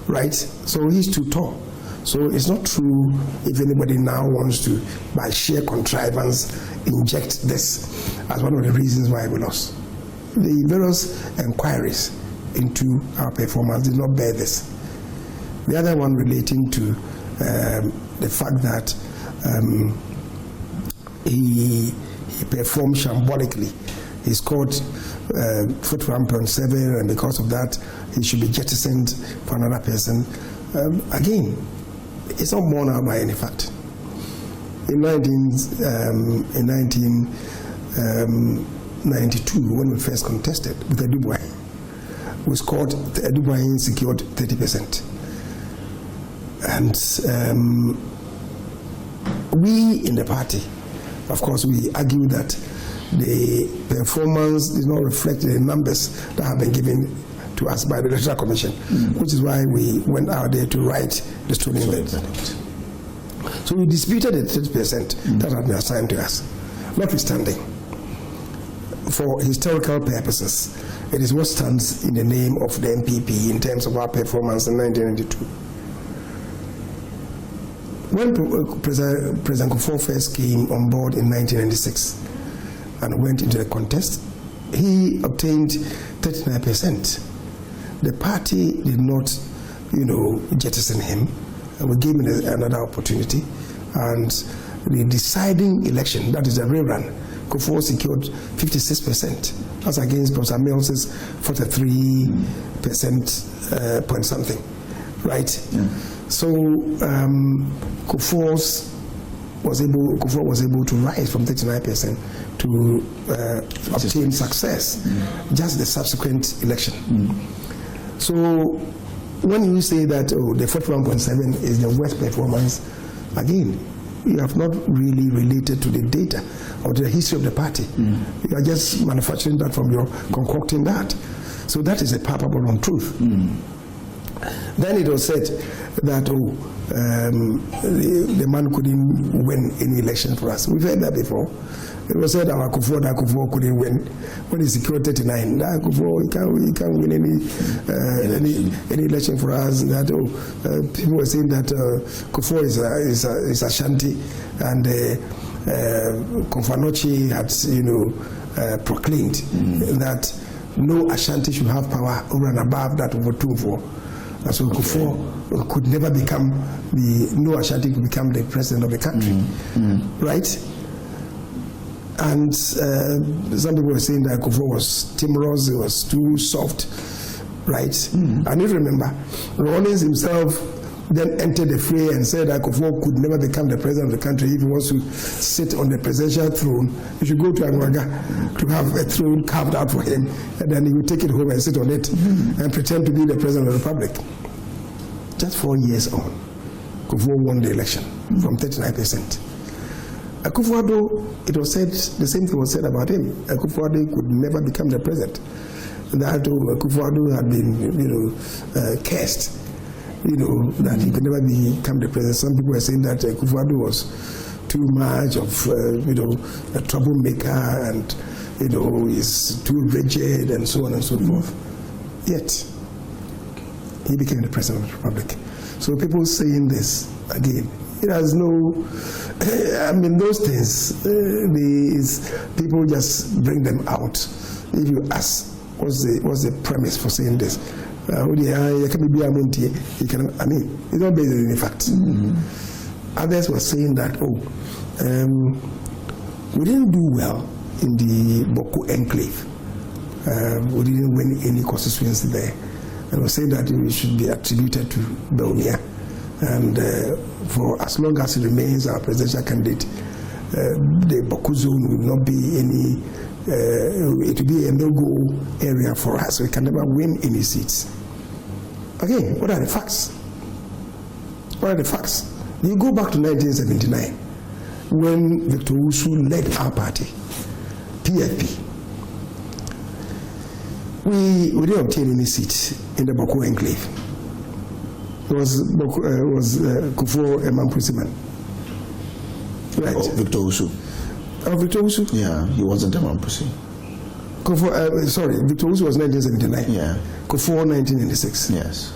right? So he's too tall. So it's not true if anybody now wants to, by sheer contrivance, inject this as one of the reasons why we lost. The various inquiries into our performance did not bear this. The other one relating to the fact that he performed shambolically. He scored 41.7, and because of that, he should be jettisoned for another person. Again, it's not borne out by any fact. In 1992, when we first contested with Eduboy, we scored, Eduboy secured 30%. And we in the party, of course, we argue that the performance did not reflect the numbers that have been given to us by the Electoral Commission, which is why we went out there to write the stolen verdict. So we disputed the 30% that had been assigned to us. Notwithstanding, for historical purposes, it is what stands in the name of the MPP in terms of our performance in 1992. When President Kufuor first came on board in 1996 and went into the contest, he obtained 39%. The party did not, jettison him, and we gave him another opportunity. And the deciding election, that is the rerun, Kufuor secured 56%. That's against Professor Mills's 43% point something, right? Yeah. So Kufuor was able to rise from 39% to obtain success, just the subsequent election. So when you say that the 41.7 is the worst performance, again, you have not really related to the data or to the history of the party. You are just manufacturing that from your concocting that. So that is a palpable untruth. Then it was said that the man couldn't win any election for us. We've heard that before. It was said our Kufuor couldn't win when he secured 39. Kufuor can't win any election for us. That people were saying that Kufuor is Ashanti, and Konfanochi had proclaimed that no Ashanti should have power over and above that of Otumfuo. And so Kufuor could never become no Ashanti could become the president of the country, right? And some people were saying that Kufuor was timorous, it was too soft, right? And if you remember, Rawlings himself then entered the fray and said that Kufuor could never become the president of the country. If he wants to sit on the presidential throne, he should go to Anwaga to have a throne carved out for him, and then he would take it home and sit on it and pretend to be the president of the republic. Just 4 years on, Kufuor won the election from 39%. Akufo-Addo, it was said, the same thing was said about him. Akufo-Addo could never become the president. That Akufo-Addo had been, cursed, that he could never become the president. Some people were saying that Akufo-Addo was too much of, a troublemaker, and, is too rigid, and so on and so forth. Yet, he became the president of the republic. So people saying this, again, it has no, those things, people just bring them out. If you ask, what's the premise for saying this? It's not based on any facts. Others were saying that, we didn't do well in the Boko enclave. We didn't win any constituency there. And we saying that it should be attributed to Belmia. And for as long as it remains our presidential candidate, the Boko zone will not be any, it will be a no-go area for us. We can never win any seats. Again, what are the facts? What are the facts? You go back to 1979, when Victor Usu led our party, PFP. We didn't obtain any seat in the Boko enclave. It was Kufuor Emampusiman. Right. Oh, Victor Usu. Victor Usu? Yeah, he wasn't Emampusi. Victor Usu was 1979. Yeah. Kufuor 1996. Yes.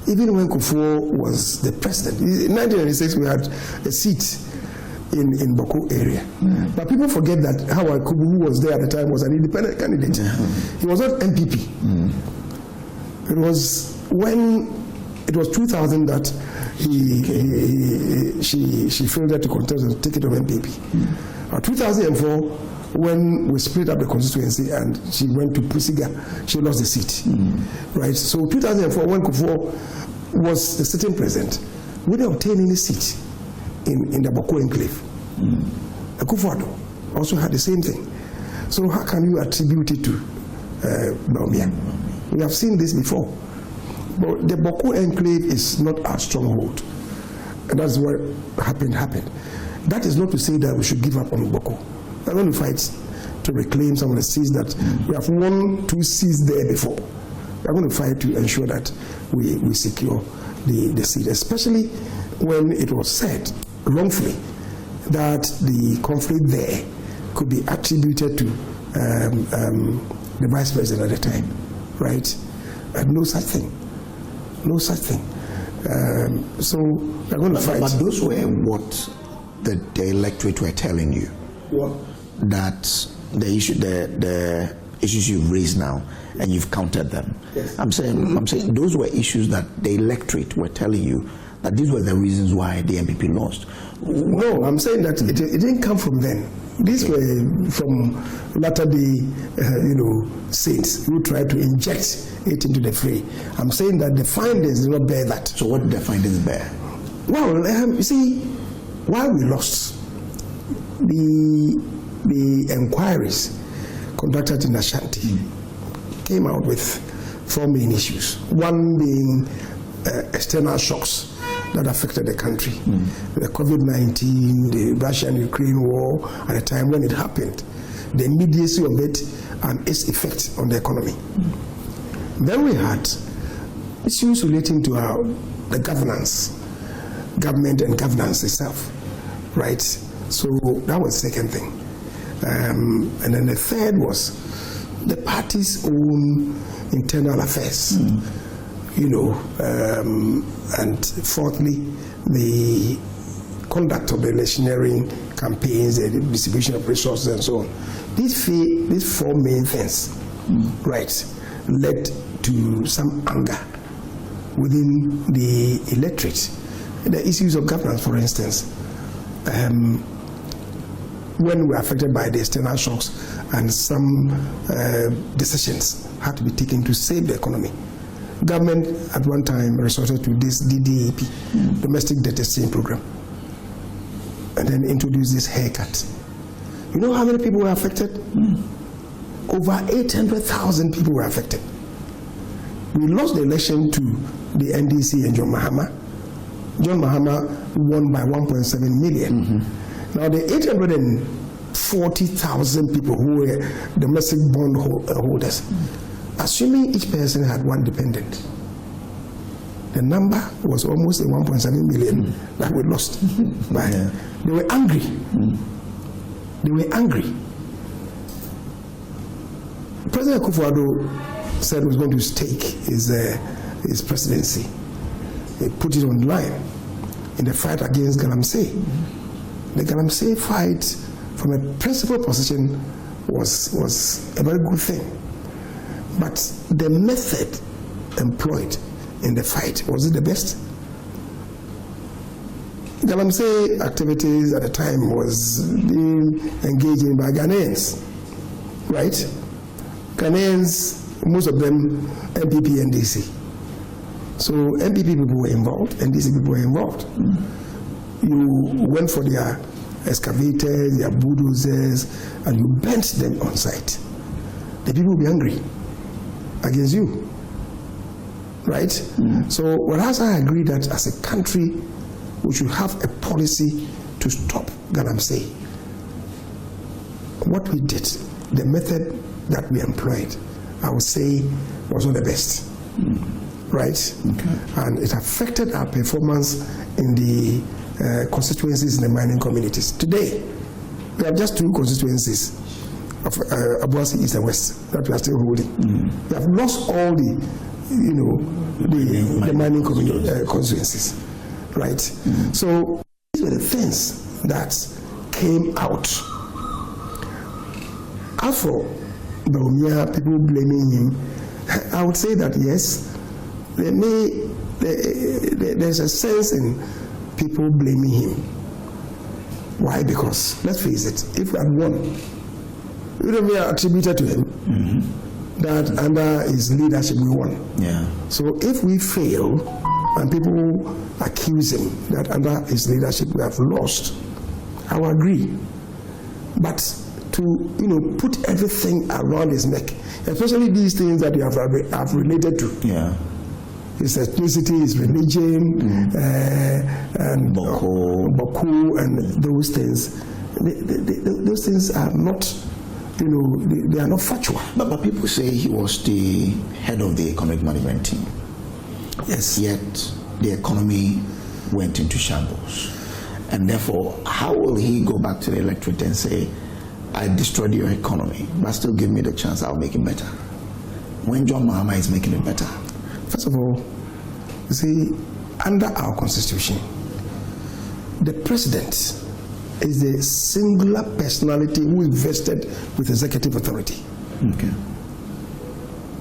Even when Kufuor was the president, in 1996 we had a seat in Boko area. But people forget that Howard Kubu, who was there at the time, was an independent candidate. He was not MPP. It was when it was 2000 that she failed to contest the ticket of MPP. 2004, when we split up the constituency and she went to Pusiga, she lost the seat. Right. So 2004, when Kufuor was the sitting president, we didn't obtain any seat in the Boko enclave. Akufo-Addo also had the same thing. So how can you attribute it to Bawumia? We have seen this before. But the Boko enclave is not our stronghold. And that's what happened. That is not to say that we should give up on Boko. We're going to fight to reclaim some of the seats that we have won 2 seats there before. We're going to fight to ensure that we secure the seat, especially when it was said wrongfully that the conflict there could be attributed to the vice president at the time, right? And no such thing. So we're going to fight. But those were what the electorate were telling you. What? That the issues you've raised now, and you've countered them. Yes. I'm saying those were issues that the electorate were telling you that these were the reasons why the MPP lost. No, I'm saying that it didn't come from them. These were from latter-day, saints who tried to inject it into the fray. I'm saying that the findings did not bear that. So what did the findings bear? Well, you see, why we lost, the inquiries conducted in Ashanti came out with 4 main issues. One being external shocks that affected the country. The COVID-19, the Russian-Ukraine war, at the time when it happened, the immediacy of it and its effect on the economy. Then we had issues relating to the government and governance itself, right? So that was the second thing. And then the third was the party's own internal affairs. And fourthly, the conduct of the electioneering campaigns, the distribution of resources, and so on. These 4 main things, right, led to some anger within the electorate. The issues of governance, for instance, when we were affected by the external shocks and some decisions had to be taken to save the economy. Government at one time resorted to this DDEP, Domestic Debt Exchange Program, and then introduced this haircut. You know how many people were affected? Over 800,000 people were affected. We lost the election to the NDC and John Mahama. John Mahama won by 1.7 million. Now the 840,000 people who were domestic bond holders, assuming each person had 1 dependent, the number was almost 1.7 million that we lost. They were angry. President Akufo-Addo said he was going to stake his presidency. He put it on the line in the fight against Galamsey. The Galamsey fight, from a principal position, was a very good thing. But the method employed in the fight, was it the best? Galamsey activities at the time was being engaged in by Ghanaians, right? Ghanaians, most of them MPP and DC. So MPP people were involved and DC people were involved. You went for their excavators, their bulldozers, and you bent them on site. The people will be angry against you, right? So whereas I agree that as a country we should have a policy to stop Galamsey, what we did, the method that we employed, I would say was not the best, right? And it affected our performance in the constituencies in the mining communities. Today, we have just 2 constituencies of Abuasi East and West that we are still holding. We have lost all the mining constituencies, right? So these were the things that came out. As for Bawumia, people blaming him, I would say that yes, there's a sense in people blaming him. Why? Because, let's face it, if we had won, it would have been attributed to him that under his leadership we won. So if we fail and people accuse him that under his leadership we have lost, I will agree. But to put everything around his neck, especially these things that you have related to. Yeah. His ethnicity, his religion, and Boko, and those things. Those things are not, they are not factual. But people say he was the head of the economic management team. Yes. Yet the economy went into shambles. And therefore, how will he go back to the electorate and say, I destroyed your economy, but still give me the chance, I'll make it better? When John Mahama is making it better? First of all, you see, under our constitution, the president is the singular personality who is vested with executive authority. Okay.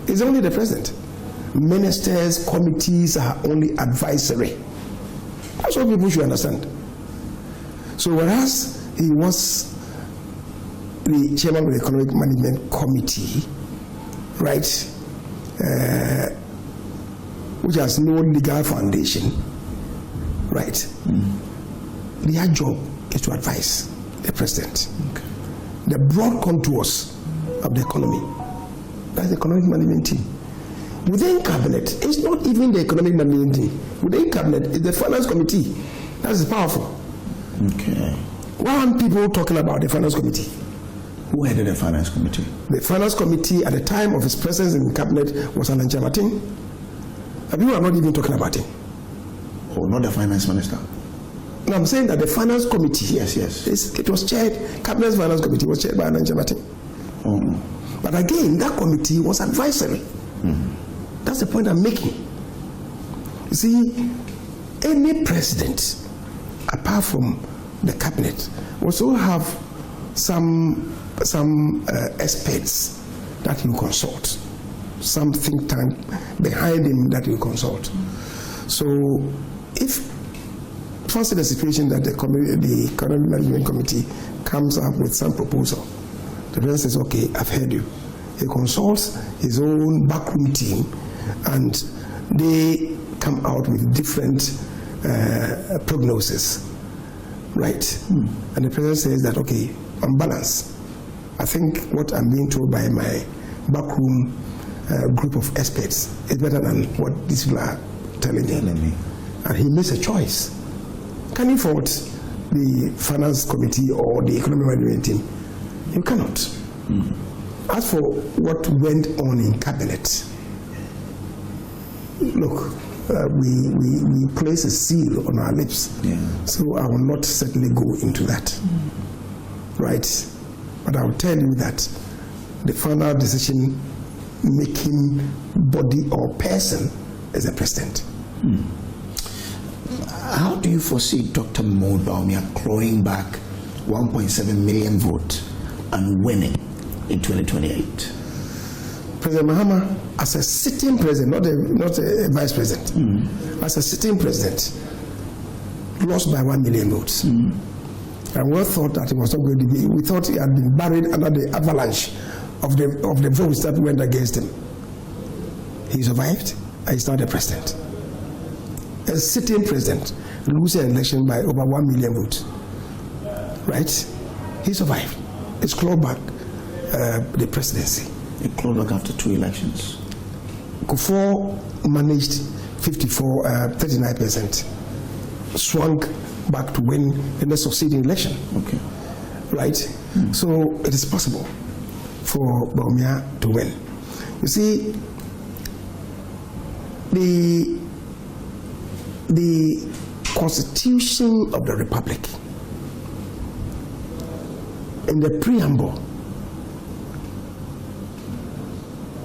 It's only the president. Ministers, committees are only advisory. That's what people should understand. So whereas he was the chairman of the Economic Management Committee, right, which has no legal foundation, right, their job is to advise the president. Okay. The broad contours of the economy, that's the Economic Management Team. Within cabinet, it's not even the Economic Management Team. Within cabinet, it's the Finance Committee. That's powerful. Okay. Why aren't people talking about the Finance Committee? Who headed the Finance Committee? The Finance Committee at the time of his presence in cabinet was Alan Jamatin. People are not even talking about him. Oh, not the Finance Minister? No, I'm saying that the Finance Committee, yes, it was chaired, Cabinet's Finance Committee was chaired by Alan Jamatin. But again, that committee was advisory. That's the point I'm making. You see, any president, apart from the cabinet, also have some experts that you consult, some think tank behind him that you consult. So if fancy the situation that the Economic Management Committee comes up with some proposal, the president says, okay, I've heard you. He consults his own backroom team and they come out with different prognosis, right? And the president says that, okay, on balance, I think what I'm being told by my backroom group of experts is better than what these people are telling me. And he makes a choice. Can you fault the Finance Committee or the Economic Management Team? You cannot. As for what went on in cabinet, look, we place a seal on our lips, so I will not certainly go into that, right? But I will tell you that the final decision-making body or person is the president. How do you foresee Dr. Maud Bawumia clawing back 1.7 million votes and winning in 2028? President Mahama, as a sitting president, not a vice president, as a sitting president, lost by 1 million votes. And we thought that it was not going to be. We thought he had been buried under the avalanche of the votes that went against him. He survived, and he's now the president. A sitting president loses an election by over 1 million votes, right? He survived. He's clawed back the presidency. He clawed back after 2 elections. Kufuor managed 39%, swung back to win in the succeeding election. Okay. Right? So it is possible for Bawumia to win. You see, the Constitution of the Republic, in the preamble,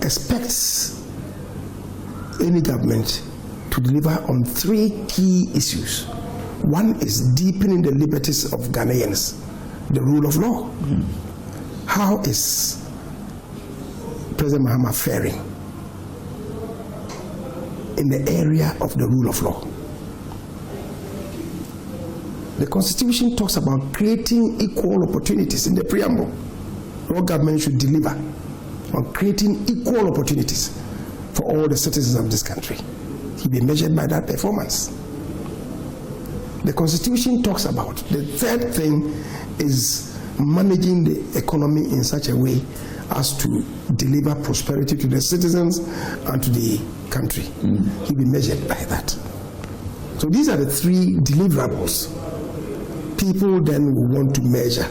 expects any government to deliver on 3 key issues. One is deepening the liberties of Ghanaians, the rule of law. How is President Mahama faring in the area of the rule of law? The Constitution talks about creating equal opportunities in the preamble. All government should deliver on creating equal opportunities for all the citizens of this country. He'll be measured by that performance. the Constitution talks about. The third thing is managing the economy in such a way as to deliver prosperity to the citizens and to the country. He'll be measured by that. So these are the three deliverables. People then will want to measure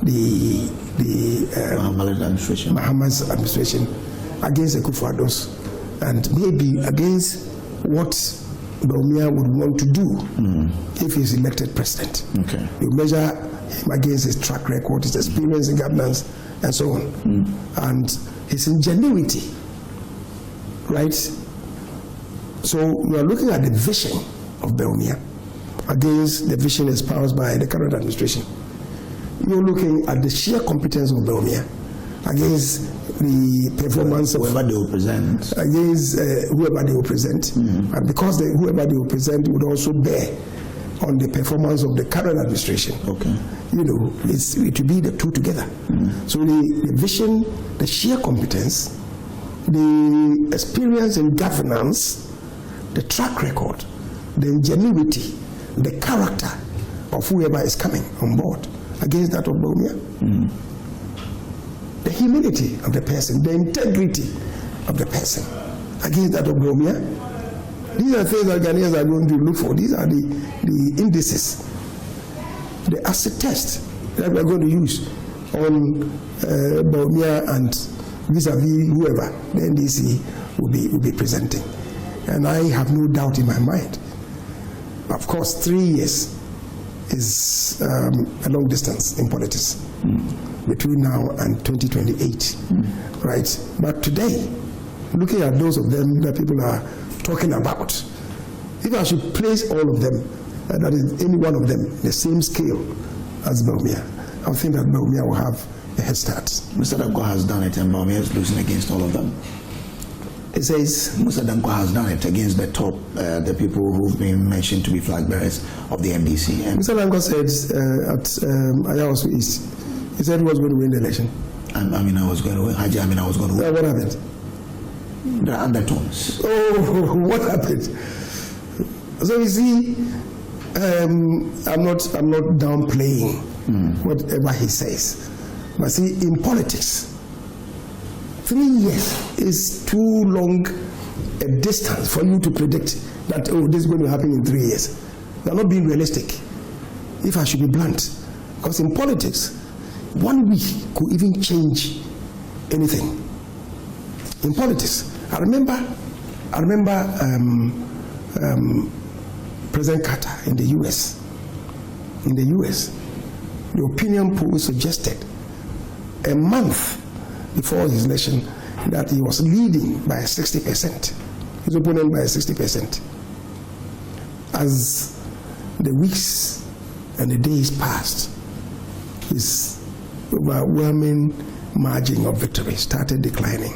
the Mahamad's administration against Akufo-Addo's, and maybe against what Bawumia would want to do if he's elected president. Okay. You measure him against his track record, his experience in governance, and so on, and his ingenuity, right? So we are looking at the vision of Bawumia against the vision espoused by the current administration. You're looking at the sheer competence of Bawumia against the performance of whoever they will present, against whoever they will present, and because whoever they will present would also bear on the performance of the current administration. Okay. You know, it will be the two together. So the vision, the sheer competence, the experience in governance, the track record, the ingenuity, the character of whoever is coming on board against that of Bawumia. The humility of the person, the integrity of the person against that of Bawumia. These are things that Ghanaians are going to look for. These are the indices, the acid test that we are going to use on Bawumia and vis-a-vis whoever the NDC will be presenting. And I have no doubt in my mind. Of course, 3 years is a long distance in politics between now and 2028, right? But today, looking at those of them that people are talking about, if I should place all of them, that is any one of them, the same scale as Bawumia, I think that Bawumia will have a head start. Mr. Danko has done it and Bawumia is losing against all of them. It says Mr. Danko has done it against the top, the people who've been mentioned to be flag bearers of the MDC. And Mr. Danko said at Ayawaso East, he said he was going to win the election. I mean, I was going to win. Haji, I mean, I was going to win. What happened? The undertones. Oh, what happened? So you see, I'm not downplaying whatever he says, but see, in politics, 3 years is too long a distance for you to predict that, oh, this is going to happen in 3 years. You're not being realistic, if I should be blunt. Because in politics, 1 week could even change anything. In politics, I remember President Carter in the U.S. The opinion poll suggested a month before his election that he was leading by 60%, his opponent by 60%. As the weeks and the days passed, his overwhelming margin of victory started declining.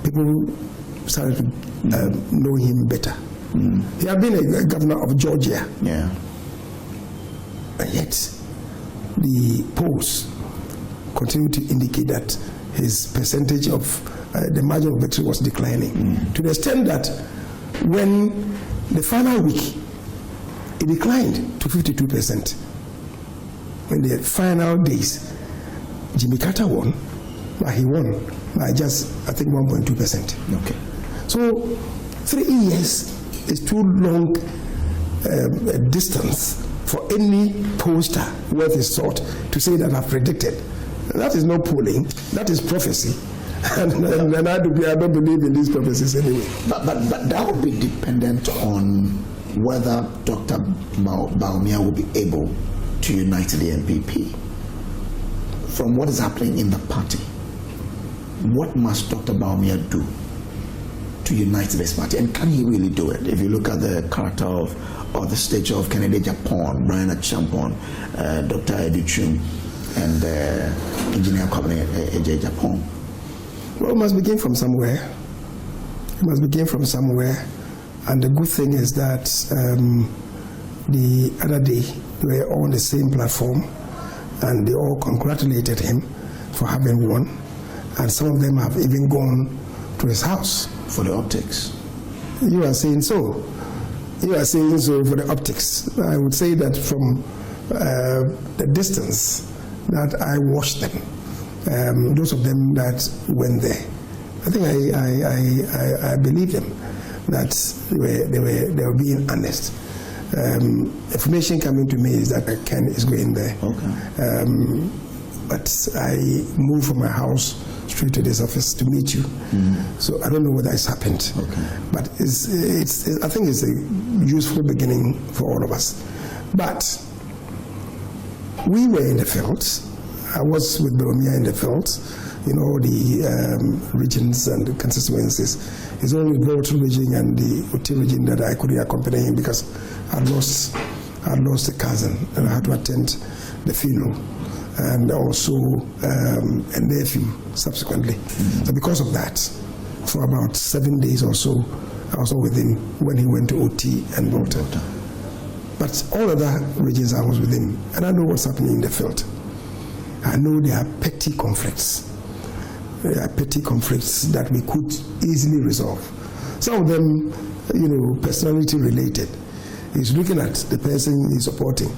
People started to know him better. He had been a governor of Georgia. Yeah. And yet, the polls continue to indicate that his percentage of the margin of victory was declining, to the extent that when the final week, it declined to 52%. In the final days, Jimmy Carter won, but he won by just, I think, 1.2%. Okay. So 3 years is too long a distance for any pollster worth his salt to say that I've predicted. That is not polling, that is prophecy. And I don't believe in these prophecies anyway. But that would be dependent on whether Dr. Bawumia will be able to unite the NPP. From what is happening in the party, what must Dr. Bawumia do to unite this party? And can he really do it? If you look at the character or the stature of Kennedy Japan, Brian Achampon, Dr. Edichum, and Engineer Kwabena AJ Japan. Well, it must begin from somewhere. It must begin from somewhere. And the good thing is that the other day, we were all on the same platform, and they all congratulated him for having won. And some of them have even gone to his house for the optics. You are saying so. You are saying so for the optics. I would say that from the distance that I watched them, those of them that went there, I think I believe them that they were being honest. Information coming to me is that Ken is going there. Okay. But I moved from my house straight to this office to meet you. So I don't know whether it's happened. Okay. But I think it's a useful beginning for all of us. But we were in the fields. I was with Boromia in the fields, in all the regions and the constituencies. It's only the Poultry region and the Oti region that I couldn't accompany him because I lost a cousin and I had to attend the funeral, and also a nephew subsequently. So because of that, for about 7 days or so, I was with him when he went to OT and Volta. But all other regions I was with him, and I know what's happening in the field. I know there are petty conflicts. There are petty conflicts that we could easily resolve. Some of them, personality related. He's looking at the person he's supporting,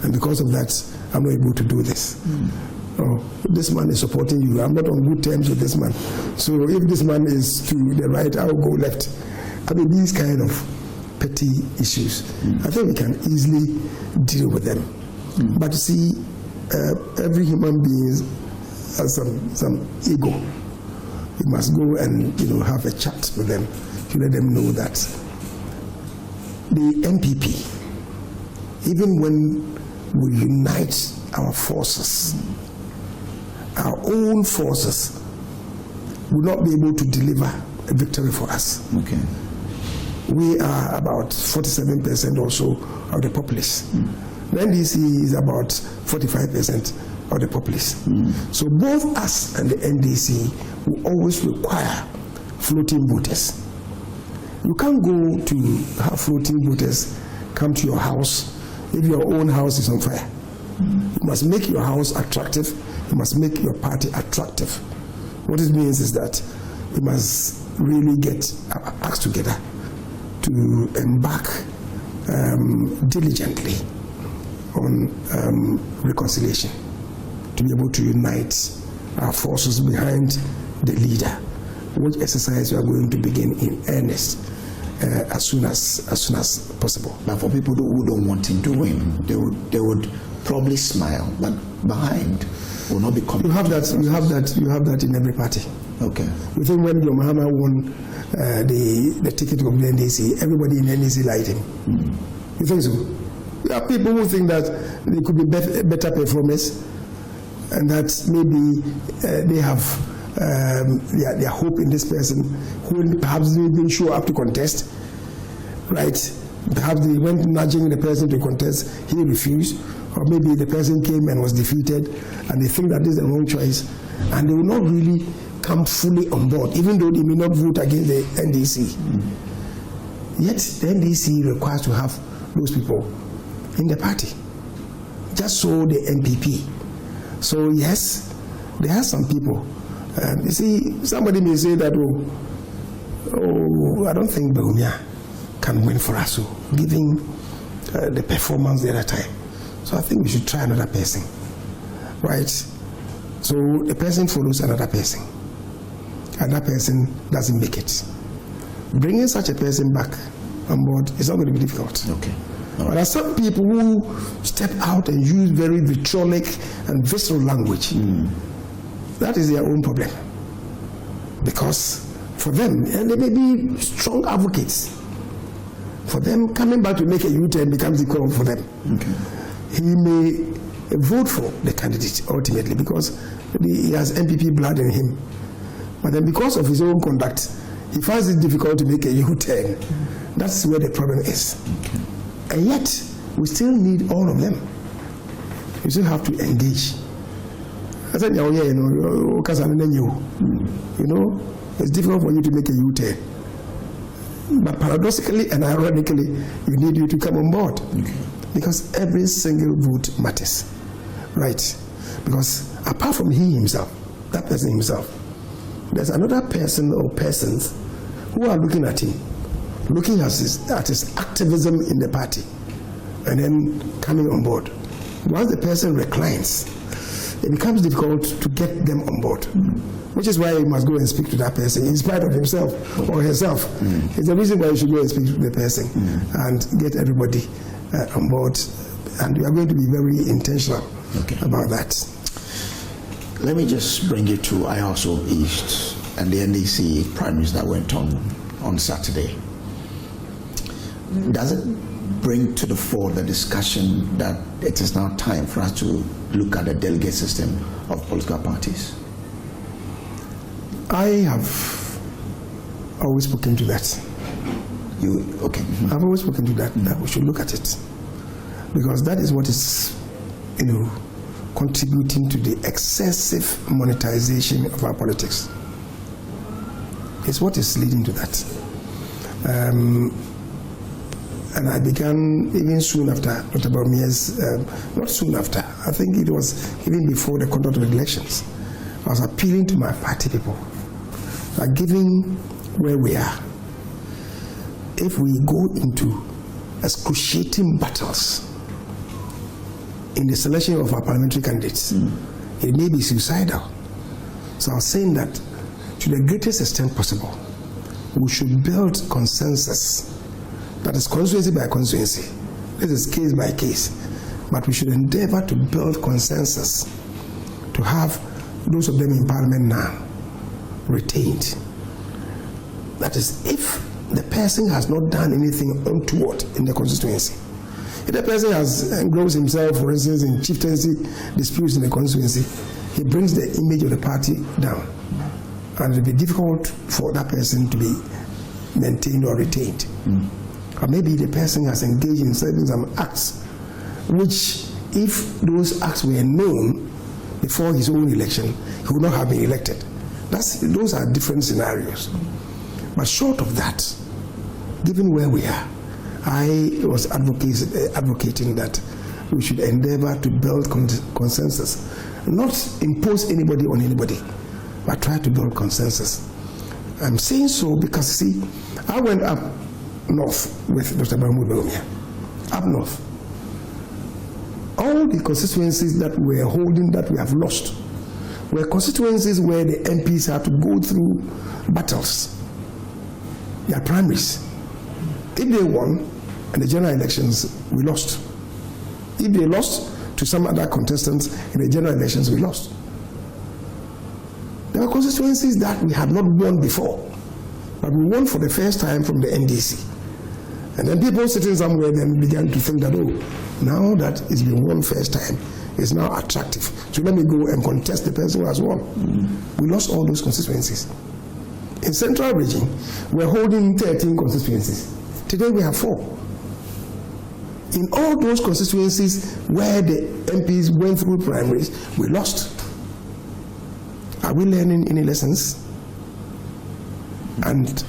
and because of that, I'm not able to do this. Oh, this man is supporting you. I'm not on good terms with this man. So if this man is to the right, I'll go left. I mean, these kind of petty issues, I think we can easily deal with them. But you see, every human being has some ego. You must go and have a chat with them to let them know that the MPP, even when we unite our forces, our own forces, will not be able to deliver a victory for us. Okay. We are about 47% or so of the populace. The NDC is about 45% of the populace. So both us and the NDC will always require floating voters. You can't go to have floating voters come to your house if your own house is on fire. You must make your house attractive. You must make your party attractive. What it means is that we must really get our acts together to embark diligently on reconciliation, to be able to unite our forces behind the leader, which exercise we are going to begin in earnest as soon as possible. But for people who don't want him to win, they would probably smile, but behind will not be coming. You have that in every party. Okay. You think when John Mahama won the ticket of the NDC, everybody in the NDC liked him. You think so? There are people who think that they could be better performers, and that maybe they have their hope in this person who perhaps they didn't show up to contest, right? Perhaps they went nudging the person to contest, he refused, or maybe the person came and was defeated, and they think that this is the wrong choice, and they will not really come fully on board, even though they may not vote against the NDC. Yet the NDC requires to have those people in the party, just so the MPP. So yes, there are some people. You see, somebody may say that, I don't think Boromia can win for us, giving the performance the other time. So I think we should try another person, right? So a person follows another person, and that person doesn't make it. Bringing such a person back on board is not going to be difficult. Okay. But there are some people who step out and use very vitriolic and visceral language. That is their own problem. Because for them, and they may be strong advocates, for them, coming back to make a U-turn becomes equal for them. Okay. He may vote for the candidate ultimately because he has MPP blood in him. But then because of his own conduct, he finds it difficult to make a U-turn. That's where the problem is. Okay. And yet, we still need all of them. We still have to engage. I said, it's difficult for you to make a U-turn. But paradoxically and ironically, we need you to come on board. Okay. Because every single vote matters. Right? Because apart from he himself, that person himself, there's another person or persons who are looking at him, looking at his activism in the party, and then coming on board. Once the person reclines, it becomes difficult to get them on board, which is why you must go and speak to that person in spite of himself or herself. It's the reason why you should go and speak to the person and get everybody on board. And we are going to be very intentional about that. Let me just bring you to IOSO East and the NDC primaries that went on Saturday. Does it bring to the fore the discussion that it is now time for us to look at the delegate system of political parties? I have always spoken to that. I've always spoken to that we should look at it, because that is what is, contributing to the excessive monetization of our politics. It's what is leading to that. And I began even soon after Dr. Bawumia's, not soon after, I think it was even before the conduct of elections. I was appealing to my party people that given where we are, if we go into excruciating battles in the selection of our parliamentary candidates, it may be suicidal. So I was saying that to the greatest extent possible, we should build consensus. That is constituency by constituency. This is case by case. But we should endeavor to build consensus, to have those of them in parliament now retained. That is, if the person has not done anything untoward in the constituency, if the person has engrossed himself, for instance, in chieftaincy disputes in the constituency, he brings the image of the party down. And it will be difficult for that person to be maintained or retained. Or maybe the person has engaged in some acts which, if those acts were known before his own election, he would not have been elected. Those are different scenarios. But short of that, given where we are, I was advocating that we should endeavor to build consensus, not impose anybody on anybody, but try to build consensus. I'm saying so because, see, I went up north with Dr. Bawumia, up north. All the constituencies that we're holding that we have lost were constituencies where the MPs had to go through battles. They are primaries. If they won in the general elections, we lost. If they lost to some other contestants in the general elections, we lost. There were constituencies that we had not won before, but we won for the first time from the NDC. And then people sitting somewhere then began to think that, now that it's been won first time, it's now attractive. So let me go and contest the person who has won. We lost all those constituencies. In Central Region, we're holding 13 constituencies. Today we have 4. In all those constituencies where the MPs went through primaries, we lost. Are we learning any lessons? And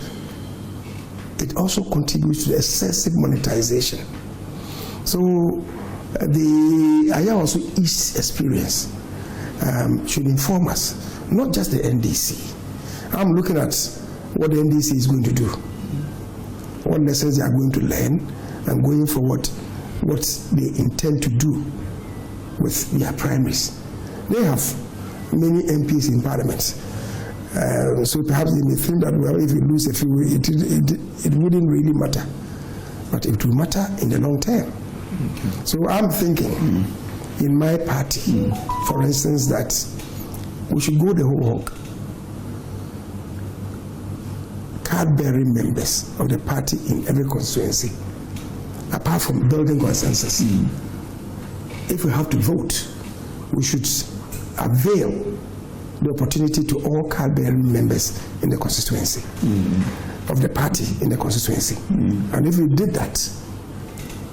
it also contributes to the excessive monetization. So the IOSO East experience should inform us, not just the NDC. I'm looking at what the NDC is going to do, what lessons they are going to learn, and going forward, what they intend to do with their primaries. They have many MPs in Parliament. So perhaps they may think that, well, if you lose a few, it wouldn't really matter. But it will matter in the long term. So I'm thinking in my party, for instance, that we should go the whole hog. Card-bearing members of the party in every constituency, apart from building consensus. If we have to vote, we should avail the opportunity to all card-bearing members in the constituency, of the party in the constituency. And if we did that,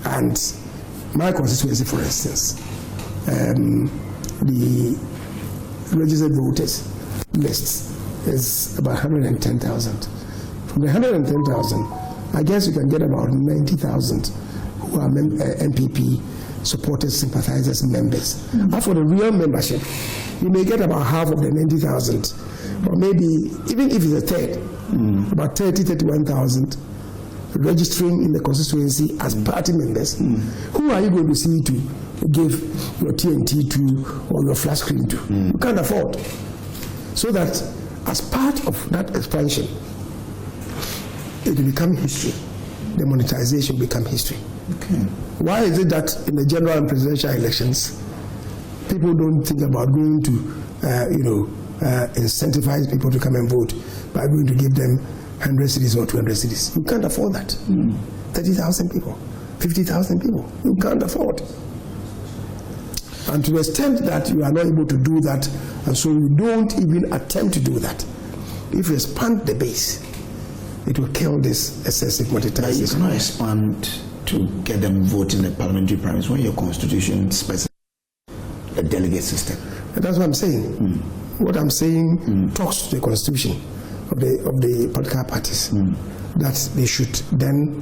and my constituency, for instance, the registered voters list is about 110,000. From the 110,000, I guess you can get about 90,000 who are MPP supporters, sympathizers, members. As for the real membership, you may get about half of the 90,000, or maybe even if it's a third, about 31,000 registering in the constituency as party members, who are you going to see to give your TNT to or your flash screen to? You can't afford. So that as part of that expansion, it will become history. The monetization will become history. Okay. Why is it that in the general and presidential elections, people don't think about going to, incentivize people to come and vote by going to give them 100 cities or 200 cities? You can't afford that. 30,000 people, 50,000 people, you can't afford. And to the extent that you are not able to do that, and so you don't even attempt to do that, if you expand the base, it will kill this excessive monetization. You cannot expand to get them voting in the parliamentary primaries when your constitution specifies a delegate system. And that's what I'm saying. What I'm saying talks to the constitution of the political parties, that they should then,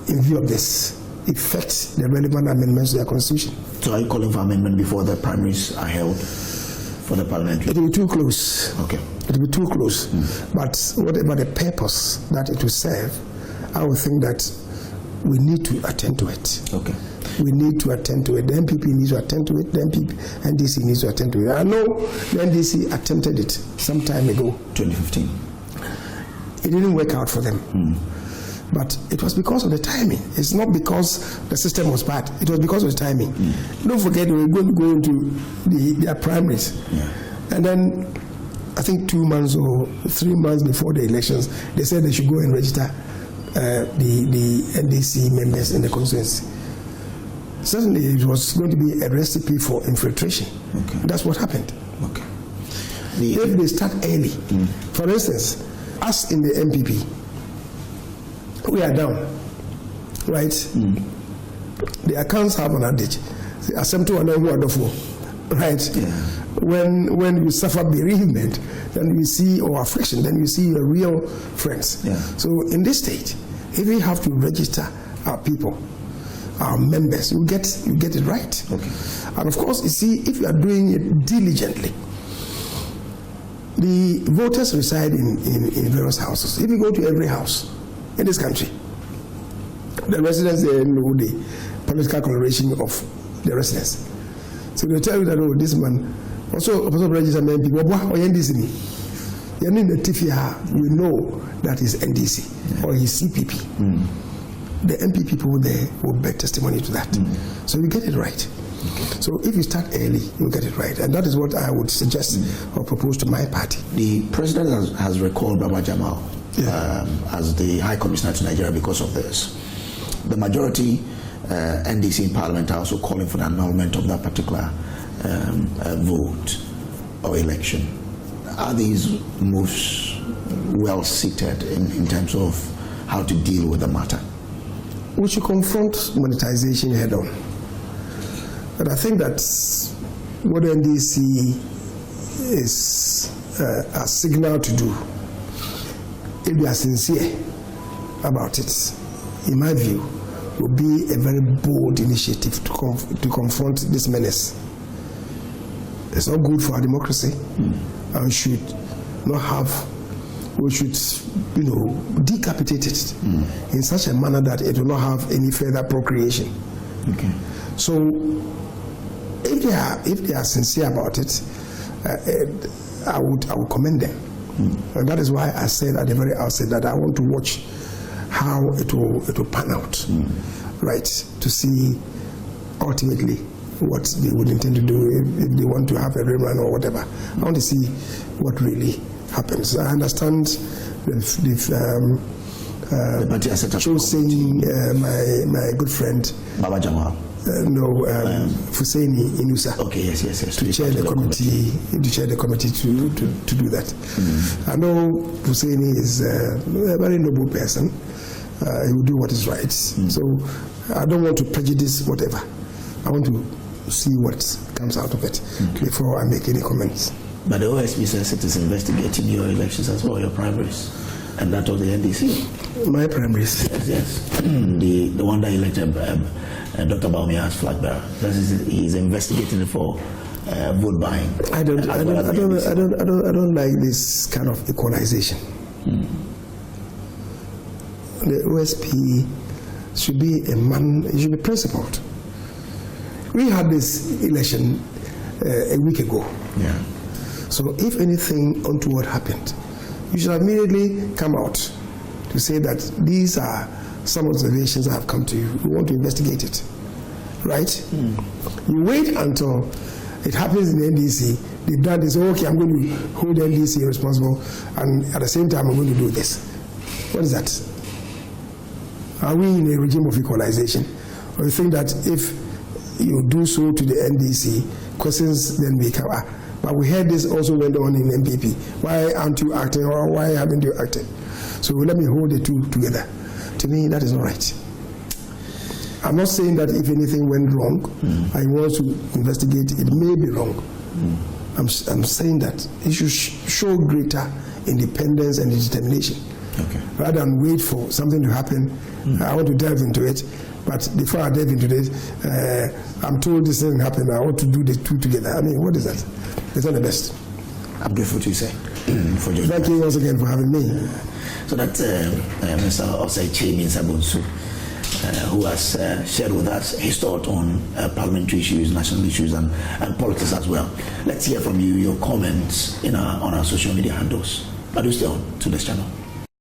in view of this, effect the relevant amendments to their constitution. So are you calling for amendment before the primaries are held for the parliamentary? It will be too close. Okay. It will be too close. But whatever the purpose that it will serve, I would think that we need to attend to it. Okay. We need to attend to it. The MPP needs to attend to it. The NDC needs to attend to it. I know the NDC attempted it some time ago. 2015. It didn't work out for them. But it was because of the timing. It's not because the system was bad. It was because of the timing. Don't forget, we were going to go into their primaries. And then, I think 2 months or 3 months before the elections, they said they should go and register the NDC members in the constituency. Certainly, it was going to be a recipe for infiltration. Okay. That's what happened. Okay. If they start early, for instance, us in the MPP, we are down, right? The accounts have an adage. Right? Yeah. When you suffer bereavement, then you see, or affliction, then you see your real friends. Yeah. So in this state, if we have to register our people, our members, you get it right. Okay. And of course, you see, if you are doing it diligently, the voters reside in various houses. If you go to every house in this country, the residents, they know the political coloration of the residents. So they tell you that, oh, this man also register people, or NDC. You know that is NDC or he's CPP. The MP people there will bear testimony to that. So you get it right. Okay. So if you start early, you get it right. And that is what I would suggest or propose to my party. The president has recalled Baba Jamal as the High Commissioner to Nigeria because of this. The majority NDC in Parliament are also calling for the annulment of that particular vote or election. Are these moves well seated in terms of how to deal with the matter? We should confront monetization head on. But I think that what the NDC is a signal to do, if they are sincere about it, in my view, will be a very bold initiative to confront this menace. It's not good for our democracy, and we should not have. We should, decapitate it in such a manner that it will not have any further procreation. Okay. So, if they are sincere about it, I would commend them, and that is why I said at the very outset that I want to watch how it will pan out, right? To see ultimately what they would intend to do if they want to have a rerun or whatever. I want to see what really happens. I understand they've chosen my good friend Baba Jamal. Fusaini Inusa. Okay, yes. To chair the committee, to do that. I know Fusaini is a very noble person. He will do what is right. So I don't want to prejudice whatever. I want to see what comes out of it before I make any comments. But the OSP says it is investigating your elections as well, your primaries, and that of the NDC. My primaries? Yes. The one that elected Dr. Baumia as flag bearer. He's investigating it for vote buying. I don't like this kind of equalization. the OSP should be a man, he should be principled. We had this election a week ago. Yeah. So if anything untoward happened, you should immediately come out to say that these are some observations that have come to you. We want to investigate it. Right? You wait until it happens in the NDC. They've done this, okay, I'm going to hold the NDC responsible, and at the same time I'm going to do this. What is that? Are we in a regime of equalization? Or you think that if you do so to the NDC, questions then may come? But we heard this also went on in MPP. Why aren't you acting, or why haven't you acted? So let me hold the two together. To me, that is not right. I'm not saying that if anything went wrong, I want to investigate, it may be wrong. I'm saying that it should show greater independence and determination. Okay. Rather than wait for something to happen. I want to delve into it, but before I delve into it, I'm told this didn't happen. I want to do the two together. I mean, what is that? It's not the best. I'm grateful to you, sir. Thank you once again for having me. So that's Mr. Osei Chairman Sabonsu, who has shared with us his thought on parliamentary issues, national issues, and politics as well. Let's hear from you, your comments on our social media handles. But do stay on to this channel.